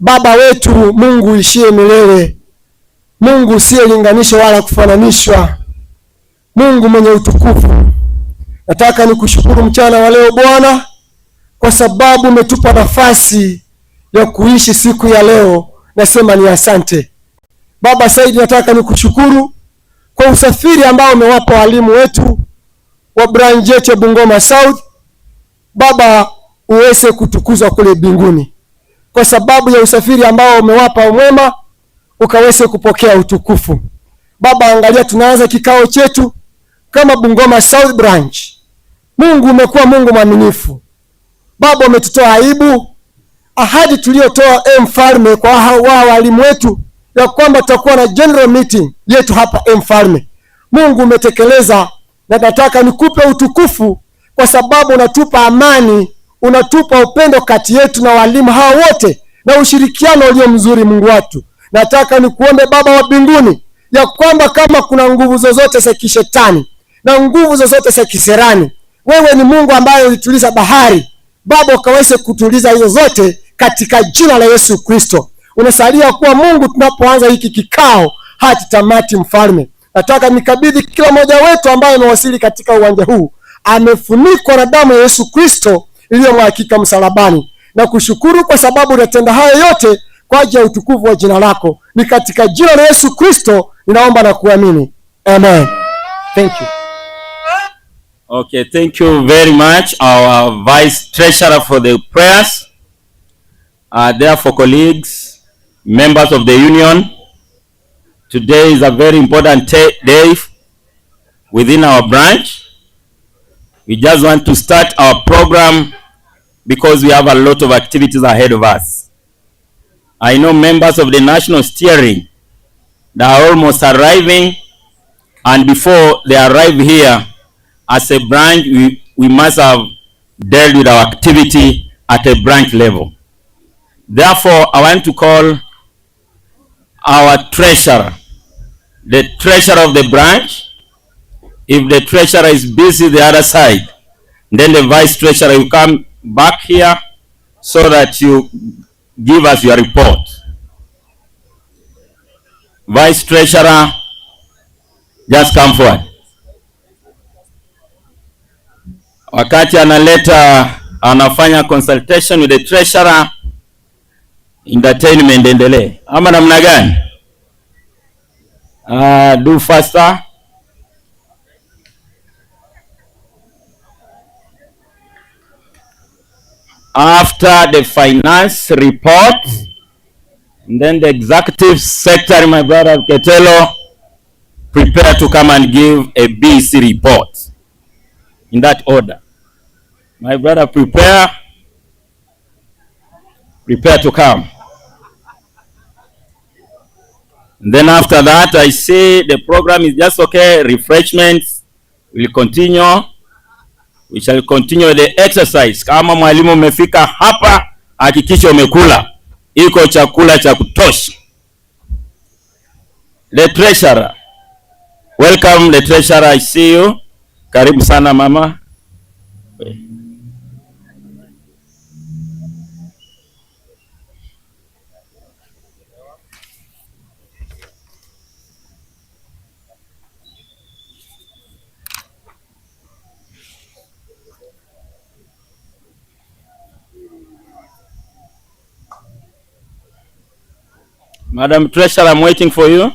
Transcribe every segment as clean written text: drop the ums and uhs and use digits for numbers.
Baba wetu, Mungu ishie milele, Mungu usiyelinganishwa wala kufananishwa, Mungu mwenye utukufu, nataka nikushukuru mchana wa leo Bwana, kwa sababu umetupa nafasi ya kuishi siku ya leo. Nasema ni asante Baba. Saidi, nataka nikushukuru kwa usafiri ambao umewapa walimu wetu wa branch yetu Bungoma South. Baba, uweze kutukuzwa kule mbinguni kwa sababu ya usafiri ambao umewapa mwema, ukaweze kupokea utukufu. Baba, angalia tunaanza kikao chetu kama Bungoma South branch. Mungu, umekuwa Mungu mwaminifu. Baba, umetutoa aibu, ahadi tuliyotoa Mfalme kwa walimu wetu ya kwamba tutakuwa na general meeting yetu hapa Mfalme. Mungu, umetekeleza, na nataka nikupe utukufu kwa sababu unatupa amani, unatupa upendo kati yetu na walimu hao wote, na ushirikiano ulio mzuri. Mungu watu, nataka nikuombe Baba wa mbinguni ya kwamba kama kuna nguvu zozote za kishetani na nguvu zozote za kiserani, wewe ni Mungu ambaye ulituliza bahari. Baba, ukaweze kutuliza hizo zote katika jina la Yesu Kristo. Unasalia kuwa Mungu tunapoanza hiki kikao hadi tamati. Mfalme, nataka nikabidhi kila mmoja wetu ambaye amewasili katika uwanja huu, amefunikwa na damu ya Yesu Kristo iliyomwagika msalabani, na kushukuru kwa sababu unatenda hayo yote kwa ajili ya utukufu wa jina lako. Ni katika jina la Yesu Kristo ninaomba na kuamini, amen. Thank you. Okay, thank you very much, our Vice Treasurer, for the prayers. Therefore, colleagues, members of the union, today is a very important day within our branch. We just want to start our program because we have a lot of activities ahead of us. I know members of the national steering that are almost arriving, and before they arrive here, as a branch, we must have dealt with our activity at a branch level. Therefore, I want to call our treasurer, the treasurer of the branch. If the treasurer is busy the other side, then the vice treasurer will come back here so that you give us your report. Vice treasurer, just come forward. Wakati anafanya consultation with the treasurer, entertainment endelee ama namna gani? Do faster. After the finance report, and then the executive secretary, my brother Ketelo, prepare to come and give a BC report. In that order, my brother, prepare to come. And then after that, I say the program is just okay. Refreshments will continue. We shall continue the exercise. Kama mwalimu umefika hapa, hakikisha umekula, iko chakula cha kutosha. The treasurer, welcome. The treasurer, I see you. Karibu sana mama. Madam Treasurer, I'm waiting for you.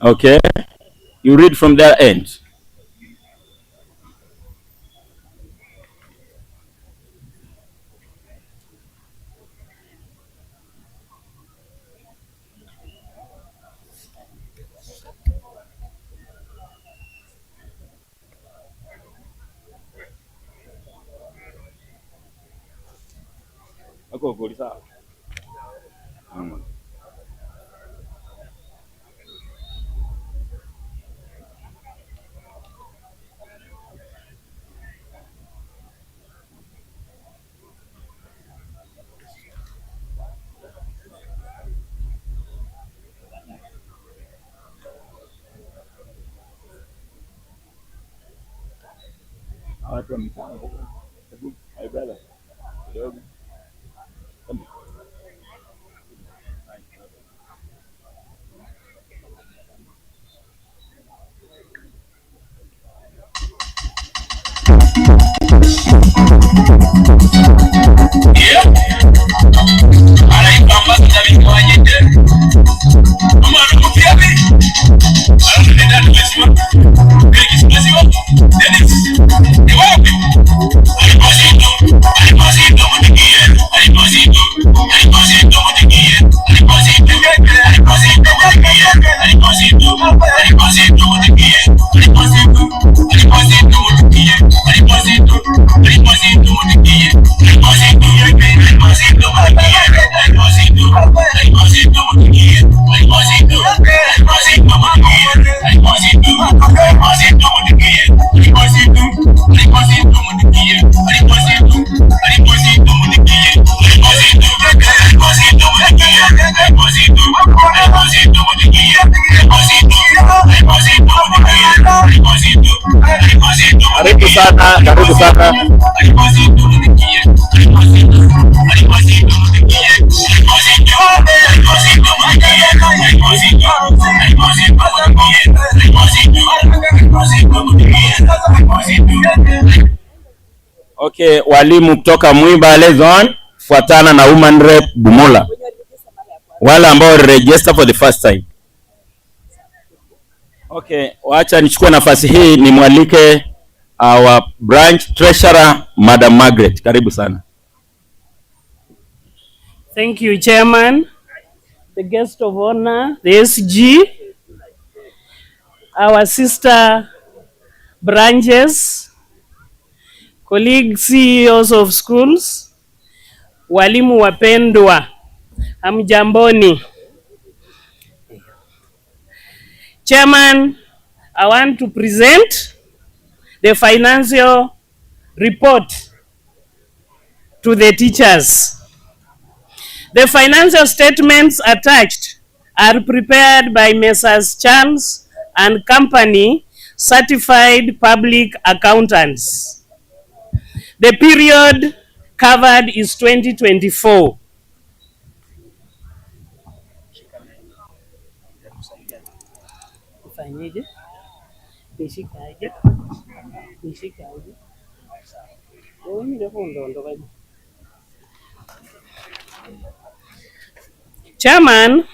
Okay. You read from their end. watu wa mitambo. My brother. Karibu sana, karibu sana. Okay, walimu kutoka Mwibale Zone fuatana na Woman Rep Bumula. Wale ambao register for the first time. Okay, wacha nichukue nafasi hii nimwalike our branch treasurer Madam Margaret. Karibu sana. Thank you, Chairman, the guest of honor, the SG, our sister branches, colleagues, CEOs of schools, walimu wapendwa, hamjamboni. Chairman, I want to present the financial report to the teachers. The financial statements attached are prepared by Messrs. Charles and Company, certified public accountants. The period covered is 2024. Chairman,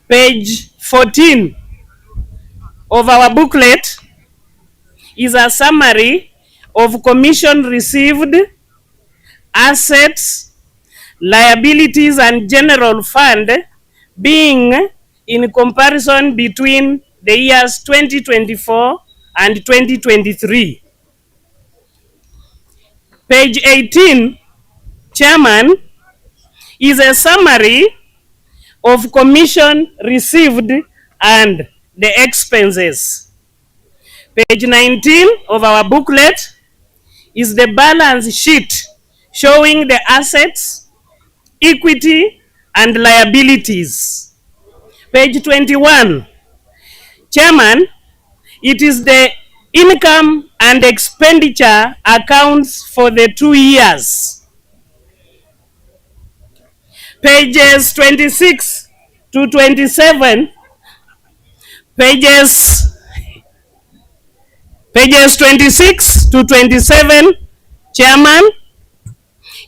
page 14 of our booklet is a summary of commission received, assets, liabilities, and general fund being in comparison between the years 2024 and 2023. Page 18, Chairman, is a summary of commission received and the expenses. Page 19 of our booklet is the balance sheet showing the assets, equity, and liabilities. Page 21, Chairman, it is the income and expenditure accounts for the 2 years. Pages 26 to 27, pages 26 to 27, Chairman,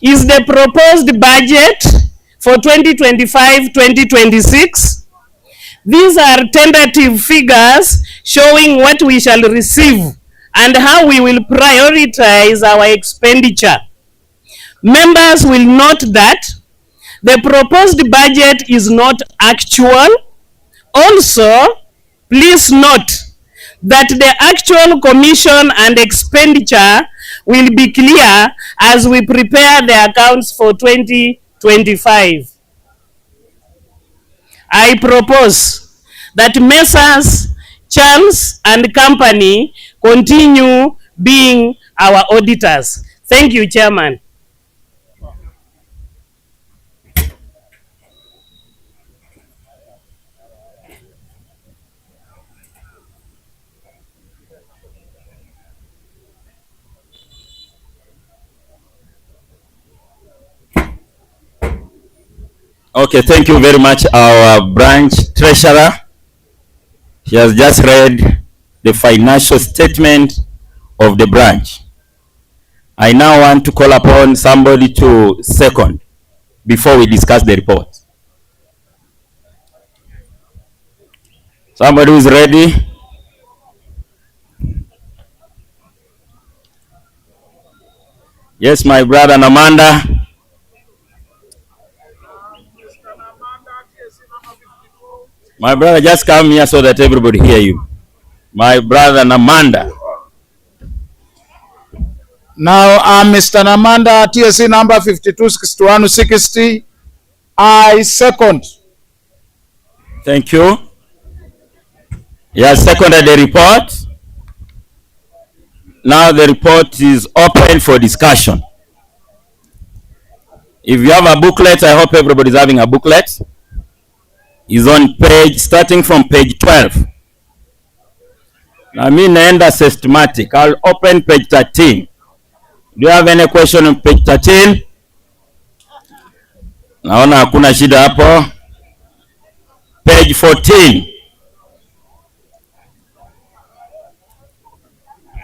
is the proposed budget for 2025-2026. These are tentative figures showing what we shall receive and how we will prioritize our expenditure. Members will note that the proposed budget is not actual. Also, please note that the actual commission and expenditure will be clear as we prepare the accounts for 2025. I propose that Messrs. Charles and Company continue being our auditors. Thank you, Chairman. Okay, thank you very much, our branch treasurer. He has just read the financial statement of the branch. I now want to call upon somebody to second before we discuss the report. Somebody who is ready? Yes, my brother Namanda. My brother, just come here so that everybody hear you. My brother Namanda. Now, I'm Mr. Namanda, TSC number 526160. I second. Thank you. He has seconded the report. Now the report is open for discussion. If you have a booklet, I hope everybody is having a booklet. It's on page, starting from page 12. I mean, naenda systematic. I'll open page 13. Do you have any question on page 13? Naona hakuna shida hapo. Page 14.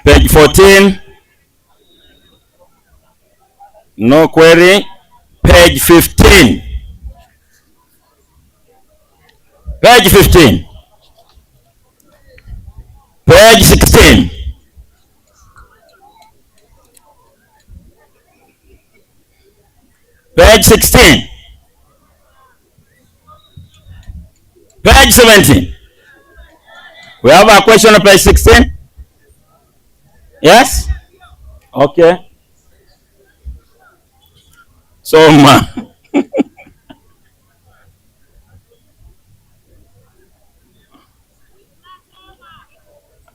Page 14. No query. Page 15. Page 15. Page 16. Page 16. Page 17. We have a question on page 16? Yes? Okay. So,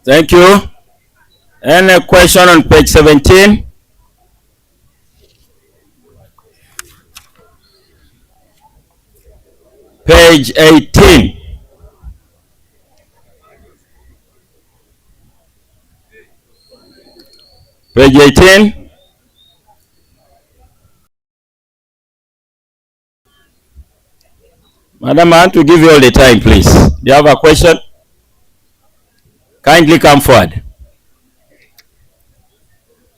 thank you. Any question on page 17? Page 18. Page 18. Madam, I want to give you all the time, please. Do you have a question? Kindly come forward.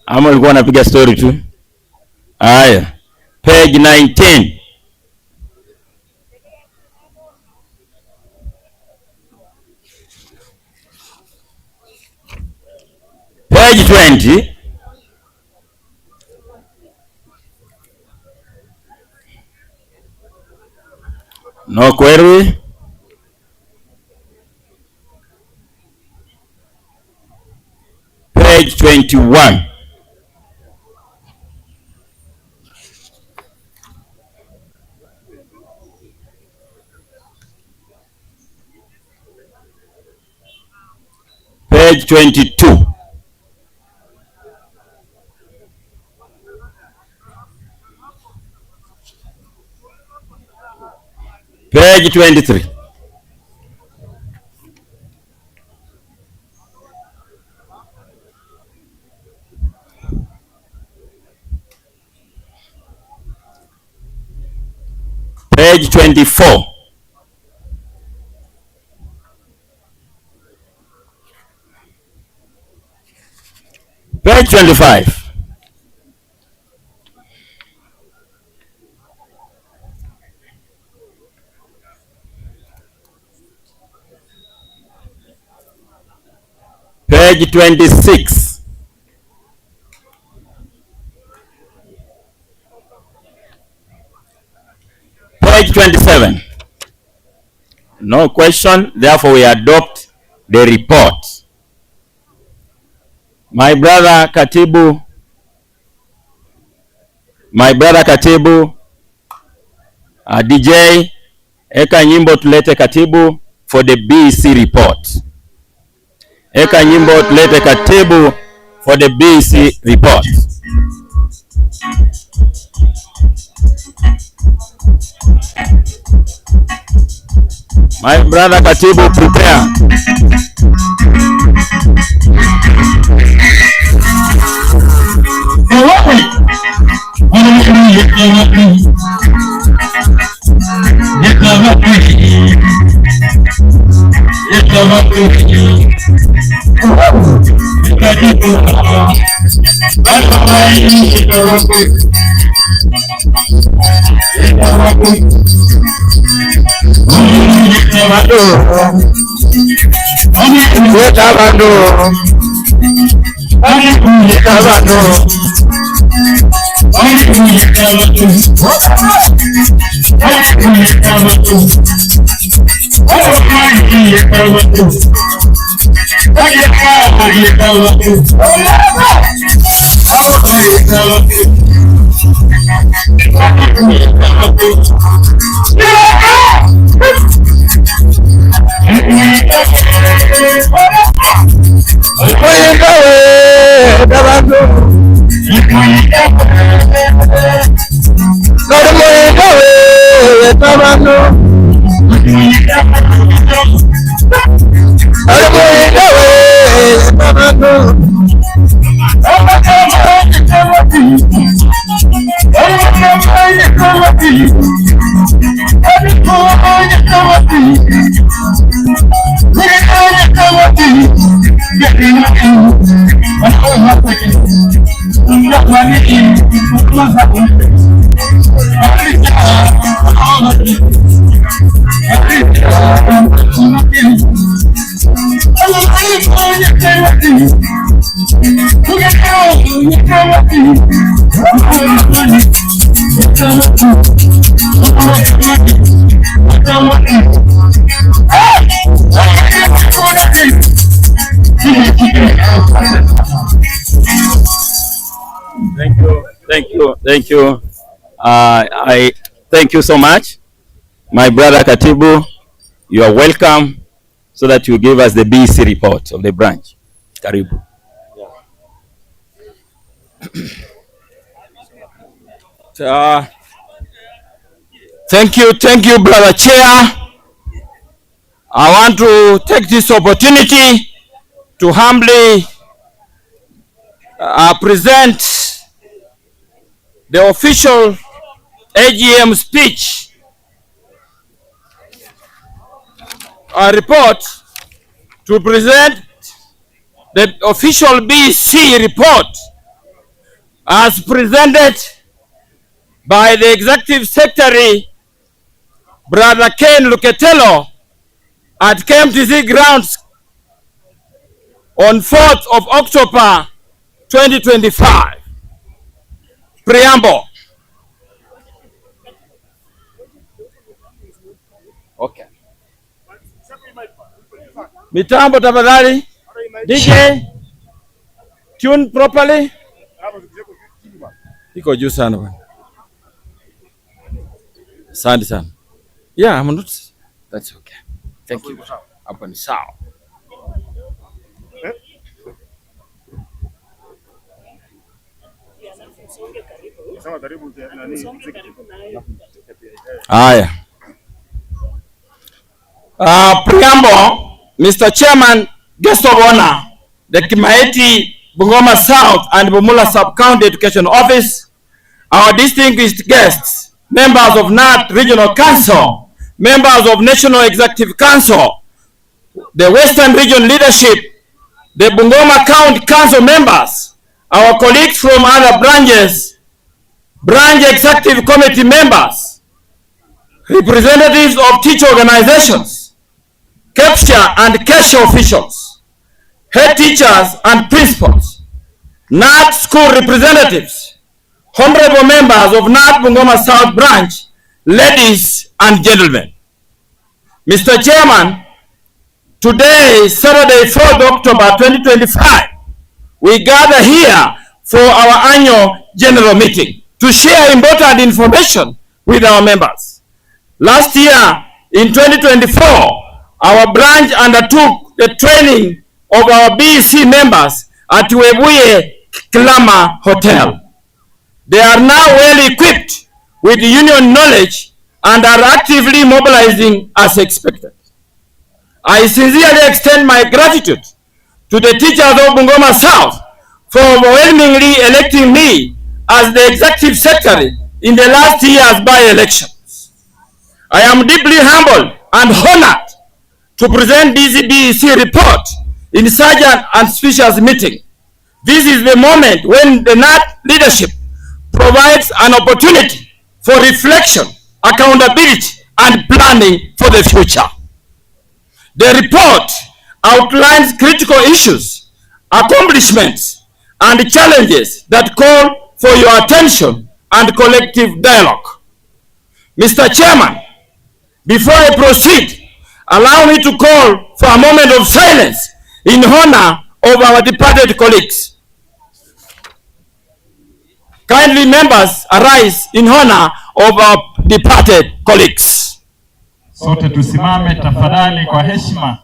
Ama ulikuwa unapiga story tu? Haya. Page 19. Page 20. No query. Page 21. Page 22. Page 23. Page 24. Page 25. Page 26. Page 27. No question, therefore we adopt the report. My brother Katibu, DJ, eka nyimbo tulete Katibu for the BEC report. Eka nyimbo tulete Katibu for the BEC report. My brother Katibu, prepare. Thank you. I thank you so much. My brother Katibu, you are welcome so that you give us the BC report of the branch. Karibu. Thank you, brother Chair. I want to take this opportunity to humbly present the official AGM speech report, to present the official BC report as presented by the Executive Secretary, Brother Ken Luketelo, at KMTC grounds on 4th of October 2025. Preamble. Okay. Mitambo tafadhali. DJ, tune properly. Iko juu sana bwana. Asante sana. Yeah, I'm not. That's okay. Thank you. Hapo ni sawa. Haya. Preamble. Mr. Chairman, guest of honor, the Knut Bungoma South and Bumula Sub-County Education Office, our distinguished guests, members of NAT Regional Council, members of National Executive Council, the Western Region leadership, the Bungoma County Council members, our colleagues from other branches, branch executive committee members, representatives of teacher organizations, CAPTCHA and CASHA officials, head teachers and principals, NAT school representatives, honorable members of NAT Bungoma South Branch, ladies and gentlemen. Mr. Chairman, today, Saturday, 4th October 2025, we gather here for our annual general meeting to share important information with our members. Last year, in 2024, our branch undertook the training of our BEC members at Webuye Klama Hotel. They are now well equipped with union knowledge and are actively mobilizing as expected. I sincerely extend my gratitude to the teachers of Bungoma South for overwhelmingly electing me as the Executive Secretary in the last year's by-elections. I am deeply humbled and honored to present this BEC report in such an auspicious meeting. This is the moment when the NAT leadership provides an opportunity for reflection, accountability, and planning for the future. The report outlines critical issues, accomplishments, and challenges that call for your attention and collective dialogue. Mr. Chairman, before I proceed, allow me to call for a moment of silence in honor of our departed colleagues. Kindly members arise in honor of our departed colleagues. Sote tusimame tafadhali kwa heshima.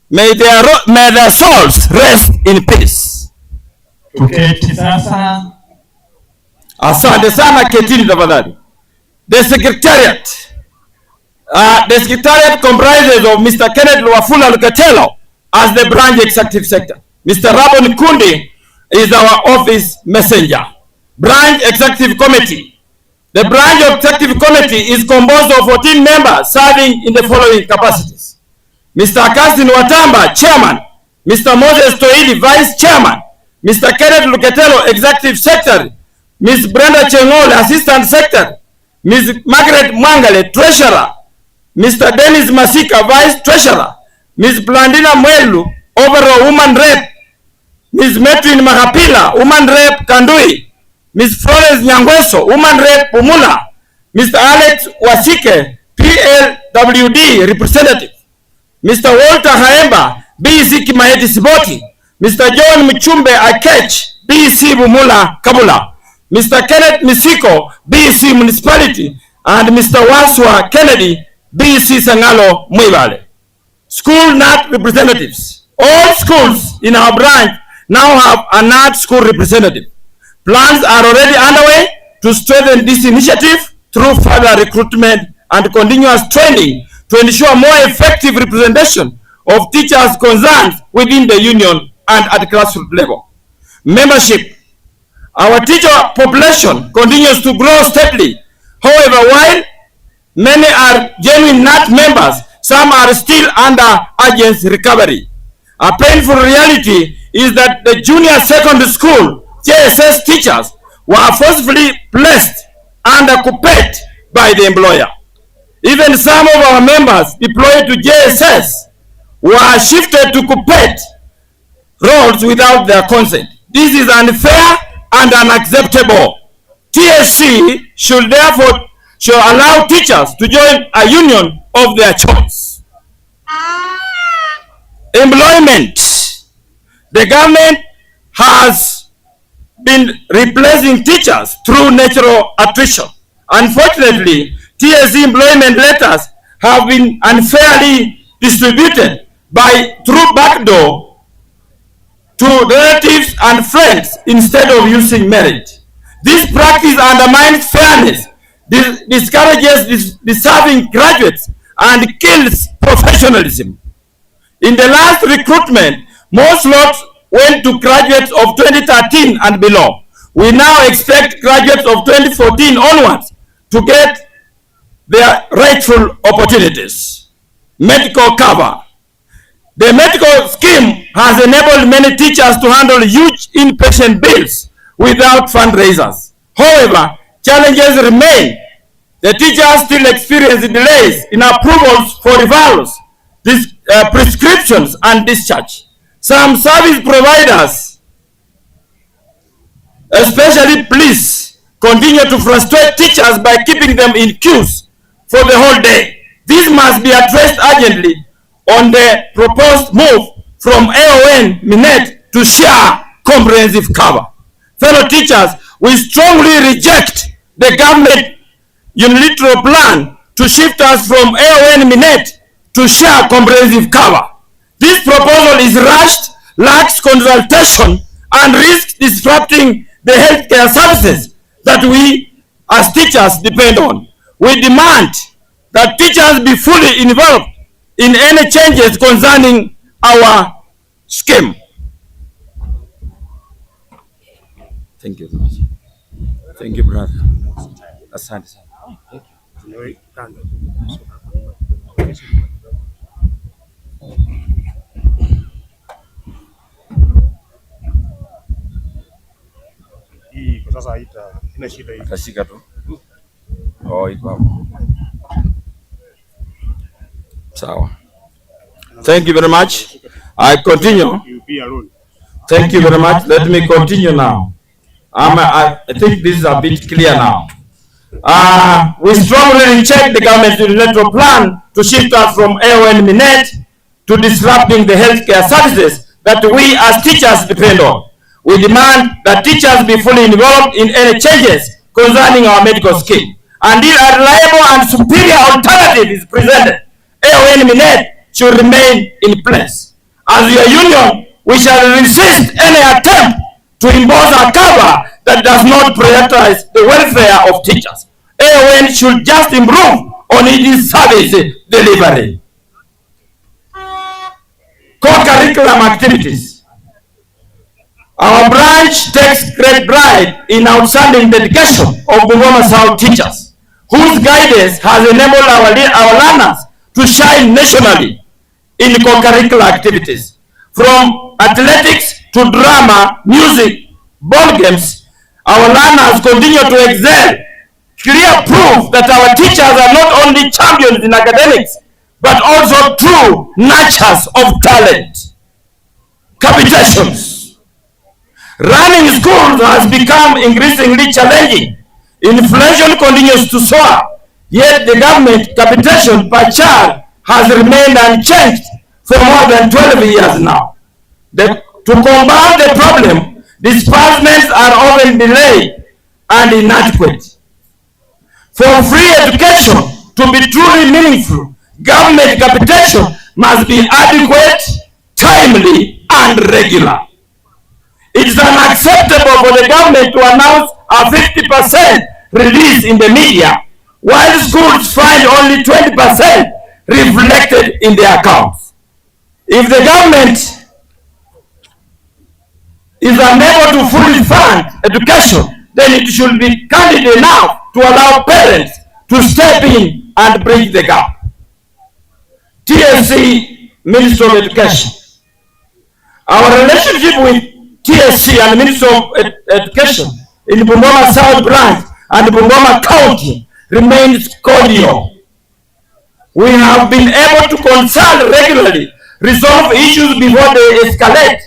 May their souls rest in peace. Tuketi sasa. Asante sana, ketini tafadhali. The secretariat comprises of Mr. Kenneth Wafula Lukatelo as the branch executive secretary. Mr. Rabon Kundi is our office messenger. Branch executive committee. The branch executive committee is composed of 14 members serving in the following capacities: Mr. Akasin Watamba, chairman; Mr. Moses Toili, vice chairman; Mr. Kenneth Lukatelo, executive secretary; Ms. Brenda Chengole, assistant secretary; Ms. Margaret Mwangale, treasurer; Mr. Dennis Masika, vice treasurer; Ms. Blandina Mwelu, overall woman rep; Ms. Metrin Mahapila, woman rep Kandui; Ms. Florence Nyangweso, woman rep Pumula; Mr. Alex Wasike, PLWD representative; Mr. Walter Haemba, BEC Kimaeti Siboti; Mr. John Michumbe Akech, BEC Bumula Kabula; Mr. Kenneth Misiko, BEC Municipality; and Mr. Waswa Kennedy, BEC Sangalo Mwibale. School NAT representatives. All schools in our branch now have a NAT school representative. Plans are already underway to strengthen this initiative through further recruitment and continuous training to ensure more effective representation of teachers' concerns within the union and at grassroots level. Membership. Our teacher population continues to grow steadily. However, while many are genuine NAT members, some are still under urgent recovery. A painful reality is that the junior secondary school JSS teachers were forcefully placed and occupied by the employer. Even some of our members deployed to JSS were shifted to occupy roles without their consent. This is unfair and unacceptable. TSC should therefore allow teachers to join a union of their choice. Employment. The government has been replacing teachers through natural attrition. Unfortunately, TSC employment letters have been unfairly distributed through backdoor to relatives and friends instead of using merit. This practice undermines fairness, discourages deserving graduates, and kills professionalism. In the last recruitment, most slots went to graduates of 2013 and below. We now expect graduates of 2014 onwards to get their rightful opportunities. Medical cover. The medical scheme has enabled many teachers to handle huge inpatient bills without fundraisers. However, challenges remain. The teachers still experience delays in approvals for referrals, prescriptions, and discharge. Some service providers, especially police, continue to frustrate teachers by keeping them in queues for the whole day. This must be addressed urgently on the proposed move from AON Minet to share comprehensive cover. Fellow teachers, we strongly reject the government unilateral plan to shift us from AON Minet to share comprehensive cover. This proposal is rushed, lacks consultation, and risks disrupting the healthcare services that we as teachers depend on. We demand that teachers be fully involved in any changes concerning our scheme. Thank you very much. Thank you, brother. Asante sana. Tashika tu. Oh, iko hapo. Sawa. Thank you very much. I continue. Thank you very much. Let me continue now. I think this is a bit clear now. We strongly reject the government's unilateral plan to shift us from AON Minet to disrupting the healthcare services that we as teachers depend on. We demand that teachers be fully involved in any changes concerning our medical scheme. Until a reliable and superior alternative is presented, AON Minet should remain in place. As your union, we shall resist any attempt to impose a cover that does not prioritize the welfare of teachers. AON should just improve on its service delivery. Co-curriculum activities. Our branch takes great pride in outstanding dedication of Bungoma South teachers, whose guidance has enabled our learners to shine nationally in co-curricular activities. From athletics to drama, music, ball games, our learners continue to excel. Clear proof that our teachers are not only champions in academics, but also true nurturers of talent. Capitations. Running schools has become increasingly challenging. Inflation continues to soar, yet the government capitation per child has remained unchanged for more than 12 years now. To combat the problem, disbursements are often delayed and inadequate. For free education to be truly meaningful, government capitation must be adequate, timely, and regular. It is unacceptable for the government to announce a 50% release in the media, while schools find only 20% reflected in their accounts. If the government is unable to fully fund education, then it should be candid enough to allow parents to step in and bridge the gap. TSC, Ministry of Education. Our relationship with TSC and Ministry of Education in Bungoma South Branch and Bungoma County remains cordial. We have been able to consult regularly, resolve issues before they escalate.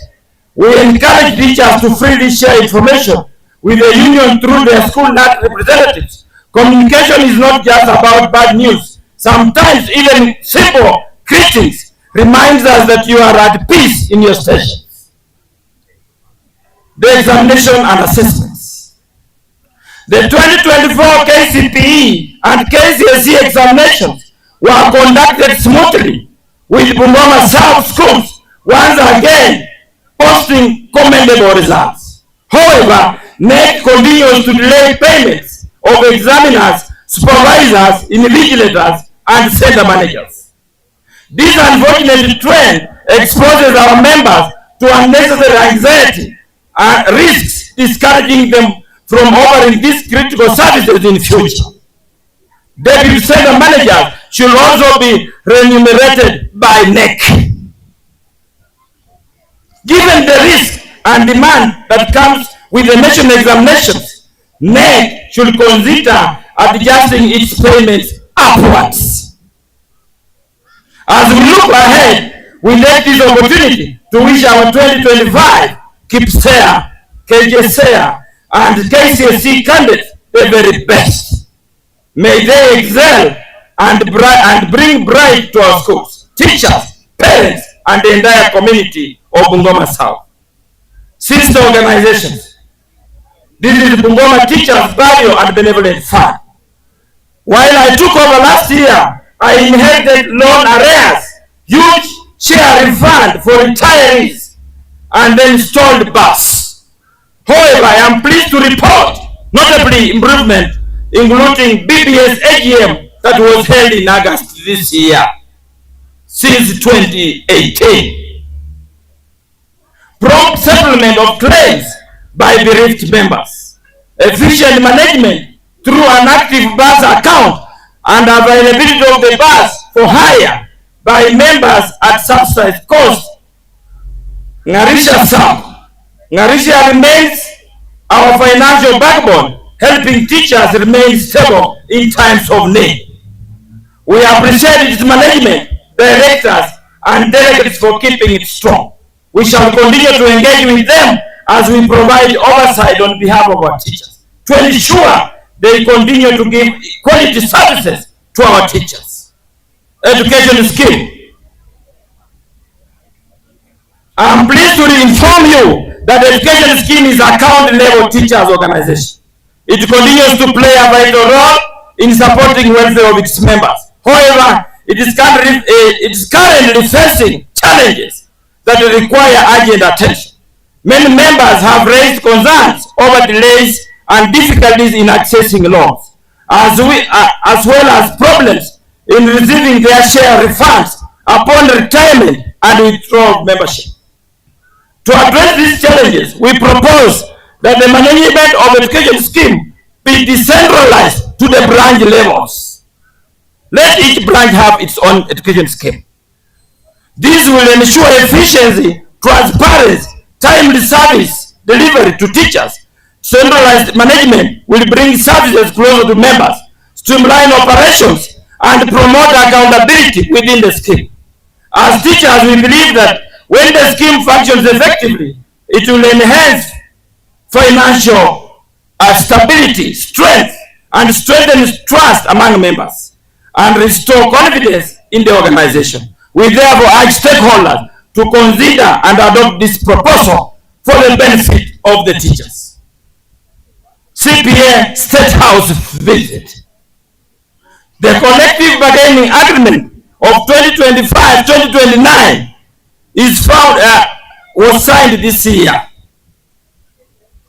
We encourage teachers to freely share information with the union through their school representatives. Communication is not just about bad news. Sometimes even simple greetings reminds us that you are at peace in your stations. The examination and assessments. The 2024 KCPE and KCSE examinations were conducted smoothly, with Bungoma South schools once again posting commendable results. However, NEC continues to delay payments of examiners, supervisors, invigilators, and center managers. This unfortunate trend exposes our members to unnecessary anxiety and risks discouraging them from offering these critical services in future. Deputy center managers should also be remunerated by NEC. Given the risk and demand that comes with the national examinations, NEC should consider adjusting its payments upwards. As we look ahead, we take this opportunity to wish our 2025 KIPSEA, KJSEA, and KCSE candidates the very best. May they excel and bring pride to our schools, teachers, parents, and the entire community of Bungoma South. Sister organizations. This is Bungoma Teachers Value and Benevolent Fund. While I took over last year, I inherited loan arrears, huge share refund for retirees, and then installed bus. However, I am pleased to report notably improvement, including BBS AGM that was held in August this year, since 2018. Prompt settlement of claims by bereaved members, efficient management through an active bus account and availability of the bus for hire by members at subsidized cost. Ngarisha Sub. Ngarisha remains our financial backbone, helping teachers remain stable in times of need. We appreciate its management, directors, and delegates for keeping it strong. We shall continue to engage with them as we provide oversight on behalf of our teachers to ensure they continue to give quality services to our teachers. Education scheme. I am pleased to inform you that the education scheme is a county level teachers organization. It continues to play a vital role in supporting welfare of its members. However, it is currently facing challenges that require urgent attention. Many members have raised concerns over delays and difficulties in accessing loans, as well as problems in receiving their share refunds upon retirement and withdrawal of membership. To address these challenges, we propose that the management of education scheme be decentralized to the branch levels. Let each branch have its own education scheme. This will ensure efficiency, transparency, timely service delivery to teachers. Centralized management will bring services closer to members, streamline operations, and promote accountability within the scheme. As teachers, we believe that when the scheme functions effectively, it will enhance financial stability, strength, and strengthen trust among members, and restore confidence in the organization. We therefore urge stakeholders to consider and adopt this proposal for the benefit of the teachers. CPA State House visit. The collective bargaining agreement of 2025-2029 was signed this year.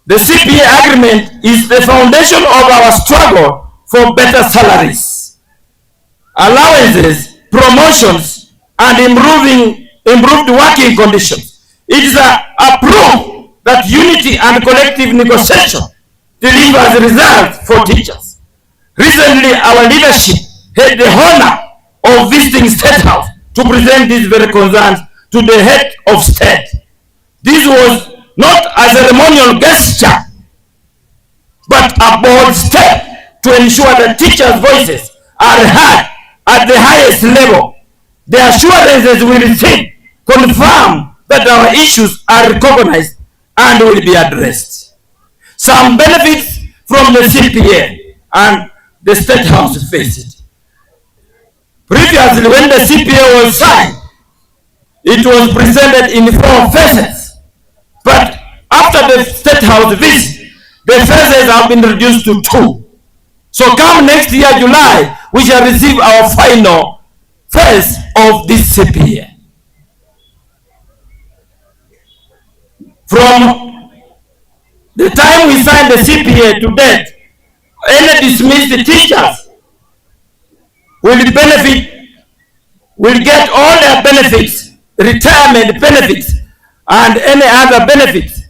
The CPA agreement is the foundation of our struggle for better salaries, allowances, promotions, and improved working conditions. It is a proof that unity and collective negotiation delivers results for teachers. Recently, our leadership had the honor of visiting State House to present these very concerns to the head of state. This was not a ceremonial gesture, but a bold step to ensure that teachers' voices are heard at the highest level. The assurances we receive confirm that our issues are recognized and will be addressed. Some benefits from the CPA and the State House visit. Previously, when the CPA was signed, it was presented in 4 phases. But after the State House visit, the phases have been reduced to 2. So come next year, July, we shall receive our final phase of this CPA. From the time we signed the CPA to date, any dismissed teachers will get all their benefits, retirement benefits, and any other benefits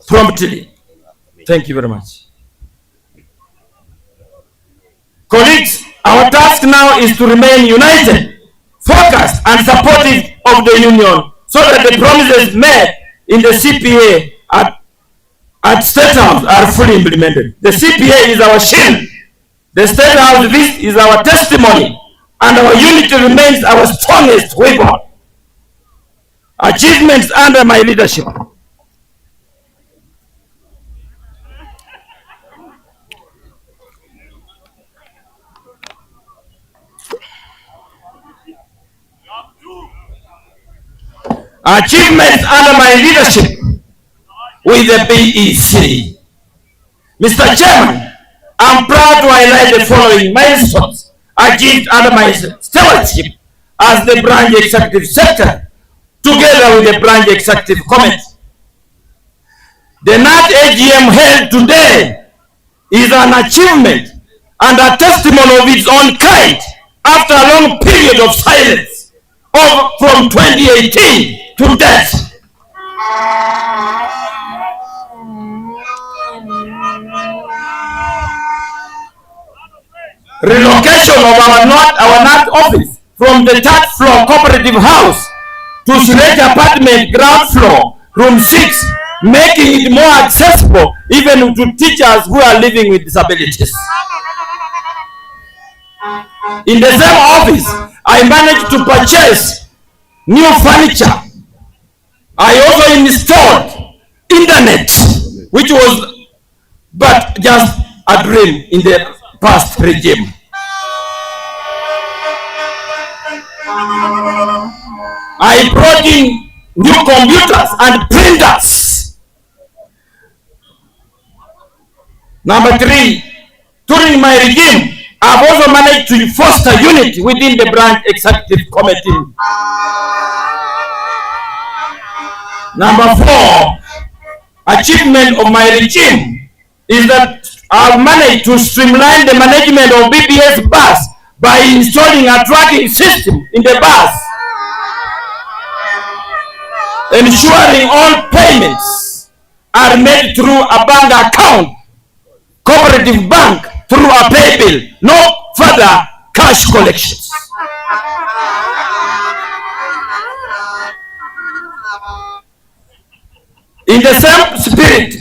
promptly. Thank you very much. Colleagues, our task now is to remain united, focused, and supportive of the union so that the promises made in the CPA at State House are fully implemented. The CPA is our shield. The State House visit is our testimony, and our unity remains our strongest weapon. Achievements under my leadership. Achievements under my leadership with the BEC. Mr. Chairman, I'm proud to highlight the following milestones achieved under my stewardship as the branch executive secretary, together with the branch executive committee. The NAT AGM held today is an achievement and a testimony of its own kind after a long period of silence from 2018 to date. relocation of our NAT office from the third floor cooperative house to Suresh apartment ground floor, room 6, making it more accessible even to teachers who are living with disabilities. In the same office, I managed to purchase new furniture. I also installed internet, which was but just a dream in the past regime. I brought in new computers and printers. Number 3, during my regime, I've also managed to foster unity within the branch executive committee. Number 4, achievement of my regime is that I've managed to streamline the management of BBS bus by installing a tracking system in the bus, ensuring all payments are made through a bank account, cooperative bank, through a pay bill, no further cash collections. In the same spirit,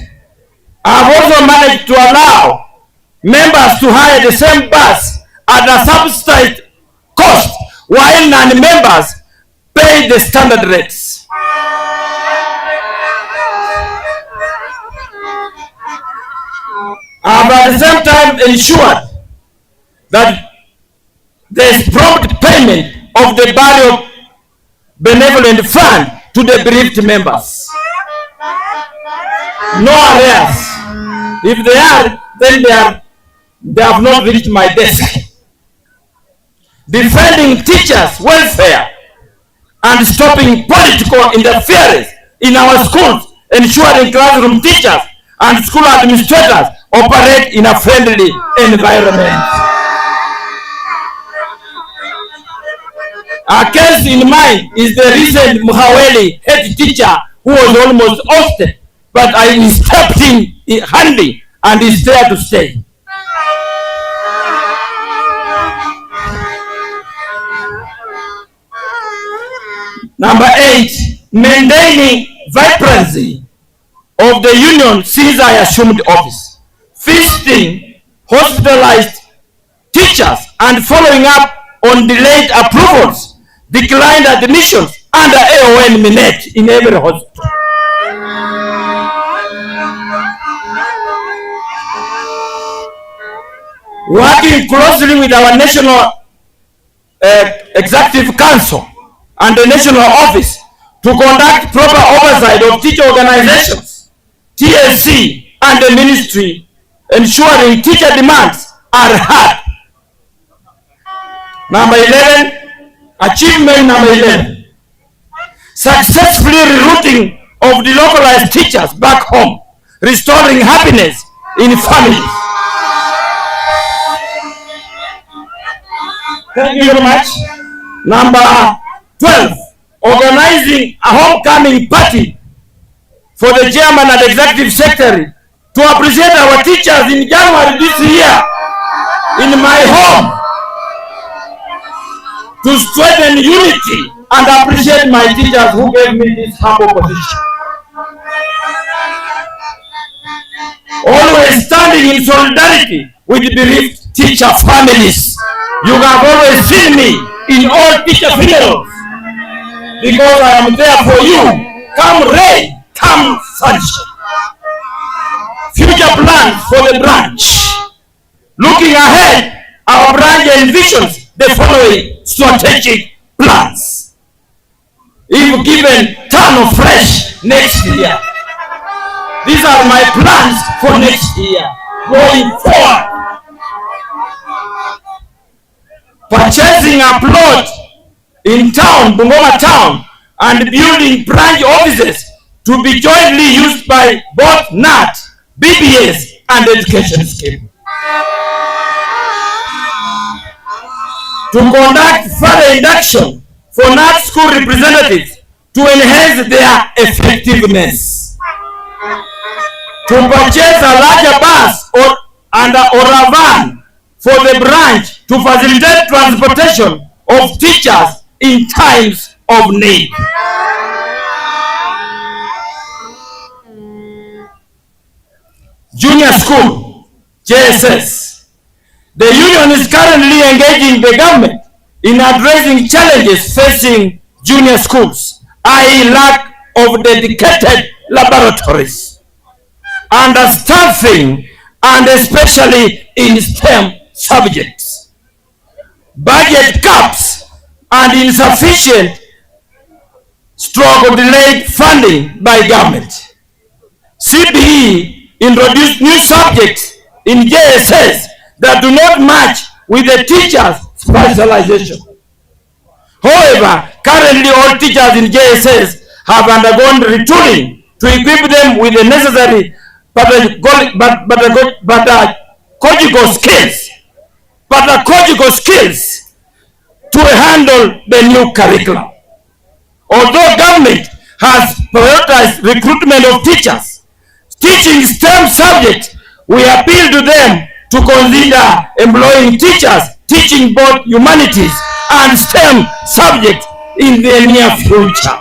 I have also managed to allow members to hire the same bus at a subsidized cost, while non-members pay the standard rates. I have at the same time ensured that there is prompt payment of the burial benevolent fund to the bereaved members. No arrears. If they are, then they have not reached my desk. Defending teachers' welfare and stopping political interference in our schools, ensuring classroom teachers and school administrators operate in a friendly environment. A case in mind is the recent Muhaweli head teacher who was almost ousted, but I stepped in handy and is there to stay. Number 8, maintaining vibrancy of the union since I assumed office. Feasting hospitalized teachers and following up on delayed approvals, declined admissions under AON Minet in every hospital. Working closely with our National Executive Council and the National Office to conduct proper oversight of teacher organizations, TSC, and the ministry, ensuring teacher demands are heard. Number 11, achievement number 11, successfully rerouting of the localized teachers back home, restoring happiness in families. Thank you very much. Number 12, organizing a homecoming party for the chairman and executive secretary to appreciate our teachers in January this year in my home, to strengthen unity and appreciate my teachers who gave me this humble position. Always standing in solidarity with the bereaved teacher families. You have always seen me in all teacher funerals because I am there for you. Come rain, come sunshine. Future plans for the branch. Looking ahead, our branch envisions the following strategic plans. If given turn of fresh next year, these are my plans for next year going forward. Purchasing a plot in town, Bungoma town, and building branch offices to be jointly used by both NAT, BBS, and education scheme. To conduct further induction for NAT school representatives to enhance their effectiveness. To purchase a larger bus or a van for the branch to facilitate transportation of teachers in times of need. Junior School, JSS. The union is currently engaging the government in addressing challenges facing junior schools, i.e. lack of dedicated laboratories, understaffing, and especially in STEM subjects, budget caps, and insufficient or delayed funding by government. CBE introduced new subjects in JSS that do not match with the teachers' specialization. However, currently all teachers in JSS have undergone retooling to equip them with the necessary pedagogical skills to handle the new curriculum. Although government has prioritized recruitment of teachers teaching STEM subjects, we appeal to them to consider employing teachers teaching both humanities and STEM subjects in the near future.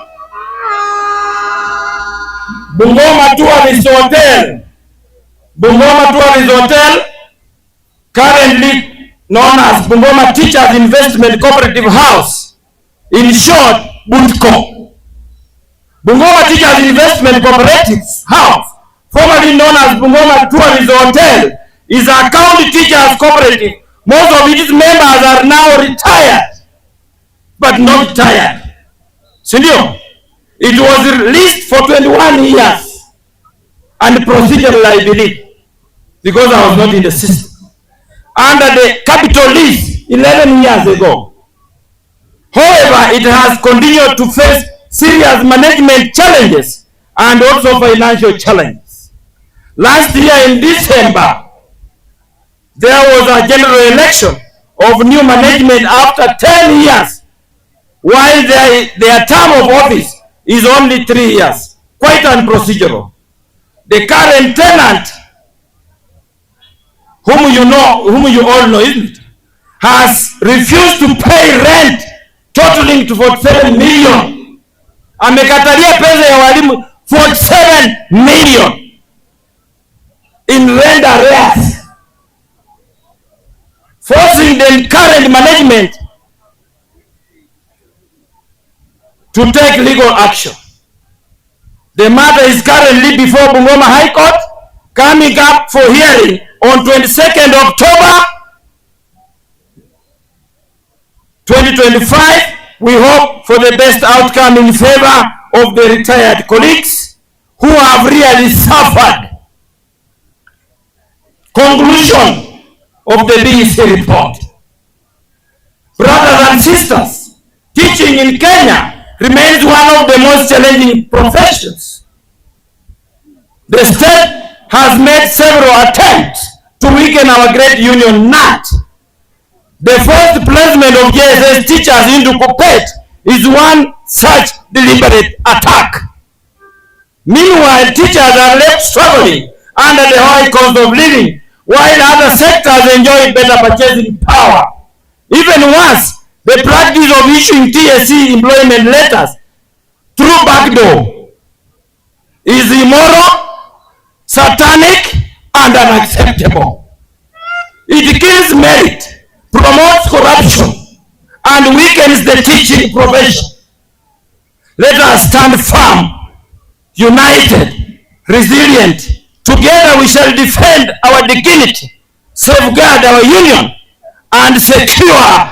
Bungoma Tourist Hotel. Bungoma Tourist Hotel, currently known as Bungoma Teachers Investment Cooperative House, in short, BUTCO. Bungoma Teachers Investment Cooperative House, formerly known as Bungoma Tourist Hotel, is a county teachers cooperative. Most of its members are now retired, but not tired. Sindio? It was released for 21 years and procedural, I believe, because I was not in the system, under the capital lease 11 years ago. However, it has continued to face serious management challenges and also financial challenges. Last year in December, there was a general election of new management after 10 years, while their term of office is only 3 years, quite unprocedural. The current tenant, whom you all know, isn't it, has refused to pay rent totaling to 47 million. Amekatalia pesa ya walimu 47 million in rent arrears, forcing the current management to take legal action. The matter is currently before Bungoma High Court, coming up for hearing on 22nd October 2025. We hope for the best outcome in favor of the retired colleagues who have really suffered. Conclusion of the BEC report. Brothers and sisters, teaching in Kenya remains one of the most challenging professions. The state has made several attempts to weaken our great union NAT. The first placement of JSS teachers into Kuppet is one such deliberate attack. Meanwhile, teachers are left struggling under the high cost of living, while other sectors enjoy better purchasing power. Even worse, the practice of issuing TSC employment letters through backdoor is immoral, satanic, and unacceptable. It kills merit, promotes corruption, and weakens the teaching profession. Let us stand firm, united, resilient. Together we shall defend our dignity, safeguard our union, and secure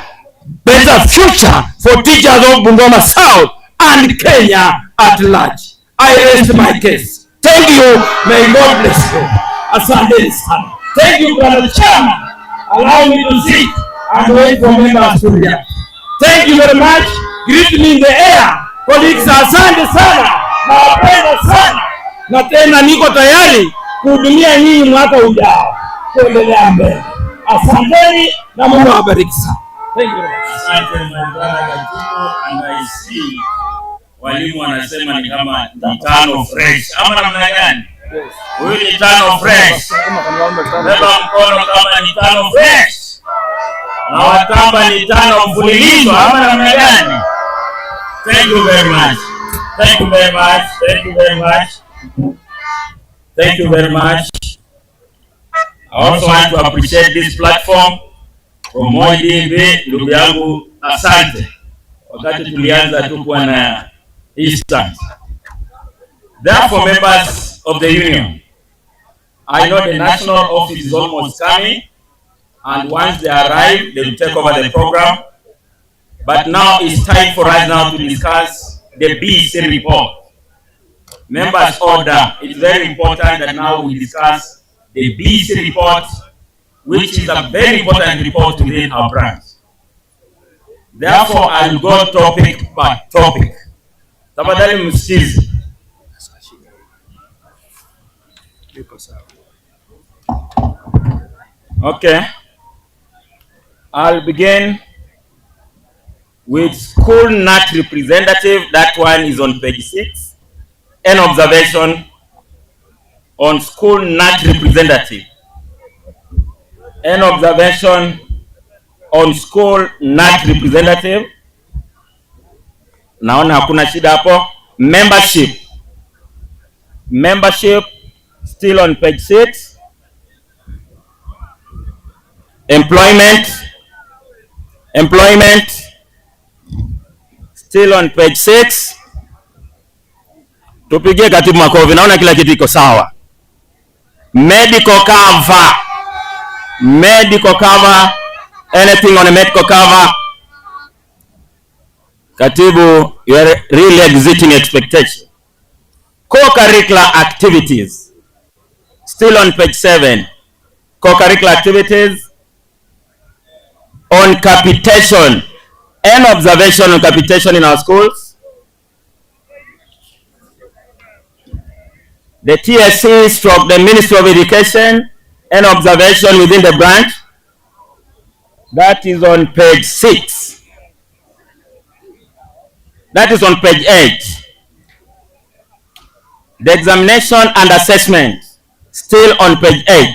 better future for teachers of Bungoma South and Kenya at large. I rest my case. Thank you. May God bless you. Asante sana. Thank you, Brother Chairman. Allow me to sit and wait for members to react. Thank you very much. Greet me in the air. Colleagues, asante sana. Nawapenda sana. Na tena niko tayari kuhudumia nyinyi mwaka ujao. Kuendelea mbele. Asanteni na Mungu awabariki sana. Thank you. Asante Mbwana and I see walimu wanasema ni kama ni tano fresh. Ama namna gani? Huyu ni tano fresh. Beba mkono kama ni tano fresh. na watamba ni 5 mfululizo ama namna gani? Thank you very much. Thank you very much. Thank you very much. Thank you very much. I also want to appreciate this platform from MOIDB. Ndugu yangu, asante. Wakati tulianza tukuwa na Eastern. Therefore, members of the union, I know the national office is almost coming, and once they arrive, they will take over the program. But now it's time for us now to discuss the BC report. Members order. It's very important that now we discuss the BC report, which is a very important report within our branch. Therefore, I will go topic by topic. Tafadhali msikize. Okay. I'll begin with school NAT representative. That one is on page 6. An observation on school NAT representative. An observation on school NAT representative. Naona hakuna shida hapo. Membership. Membership still on page 6. Employment. Employment still on page 6. Tupigie katibu makofi, naona kila kitu iko sawa. Medical cover. Medical cover. Anything on a medical cover? Katibu, you are really exceeding expectation. Co-curricular activities. Still on page 7. Co-curricular activities. On capitation. An observation on capitation in our schools. The TSC stroke the Ministry of Education. An observation within the branch. That is on page 6. That is on page 8. The examination and assessment. Still on page 8.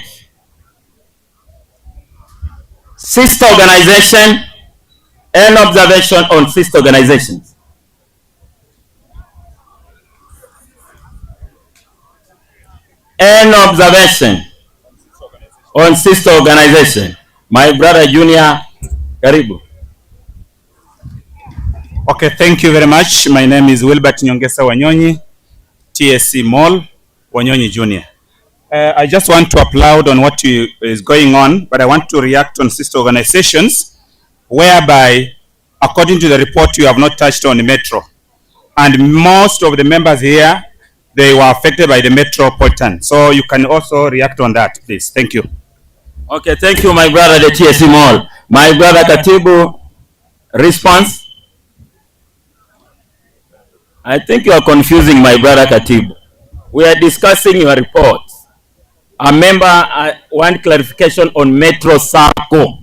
Sister organization. An observation on sister organizations. An observation on sister organization. My brother Junior, karibu. Okay, thank you very much. My name is Wilbert Nyongesa Wanyonyi, TSC Mall, Wanyonyi Junior. I just want to applaud on what is going on, but I want to react on sister organizations, whereby, according to the report, you have not touched on the metro. And most of the members here, they were affected by the metropolitan. So you can also react on that, please. Thank you. Okay, thank you, my brother, the TSC Mall. My brother Katibu, response? I think you are confusing my brother Katibu. We are discussing your report. A member want clarification on Metro Sacco.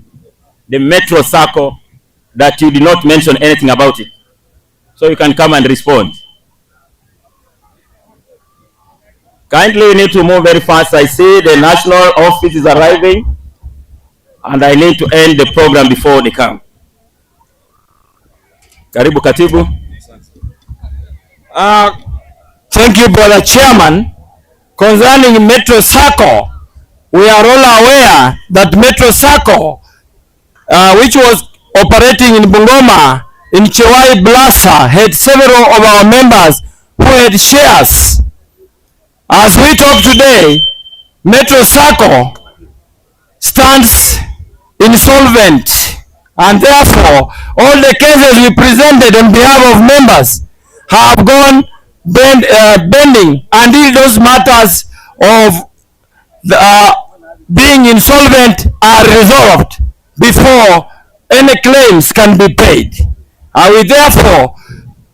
The Metro Sacco, that you did not mention anything about it. So you can come and respond. Kindly, you need to move very fast. I see the national office is arriving, and I need to end the program before they come. Karibu Katibu. Thank you, Brother Chairman. Concerning Metro Sacco, we are all aware that Metro Sacco, which was operating in Bungoma, in Chewai Blasa, had several of our members who had shares. As we talk today, Metro Sacco stands insolvent, and therefore all the cases we presented on behalf of members have gone bending until those matters of being insolvent are resolved before any claims can be paid. We therefore,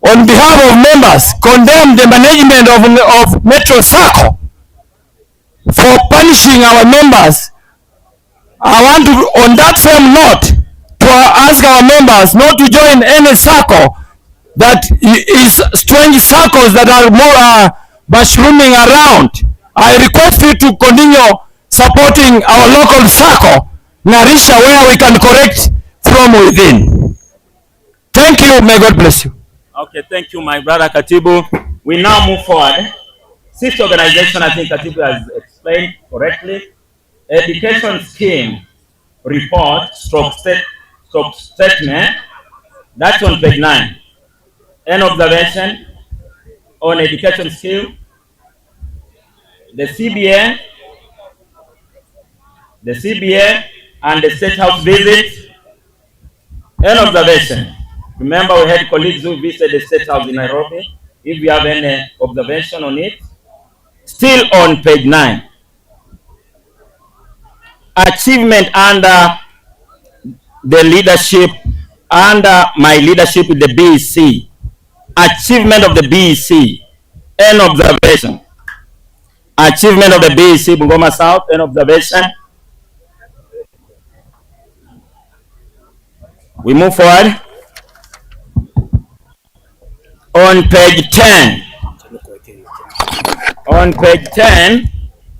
on behalf of members, condemn the management of Metro Sacco for punishing our members. I want to, on that same note, to ask our members not to join any Sacco that is strange circles that are more mushrooming around. I request you to continue supporting our local Sacco, Narisha, where we can correct from within. Thank you. May God bless you. Okay, thank you, my brother Katibu. We now move forward. Sixth organization, I think Katibu has explained correctly. Education scheme report statement. That's on page 9. An observation on education scheme. The CBA and the State House visit. An observation. Remember, we had colleagues who visited the State House in Nairobi. If you have any observation on it, still on page 9. Achievement under the leadership, under my leadership with the BEC. Achievement of the BEC. An observation. Achievement of the BEC, Bungoma South. An observation. We move forward. On page 10. On page 10,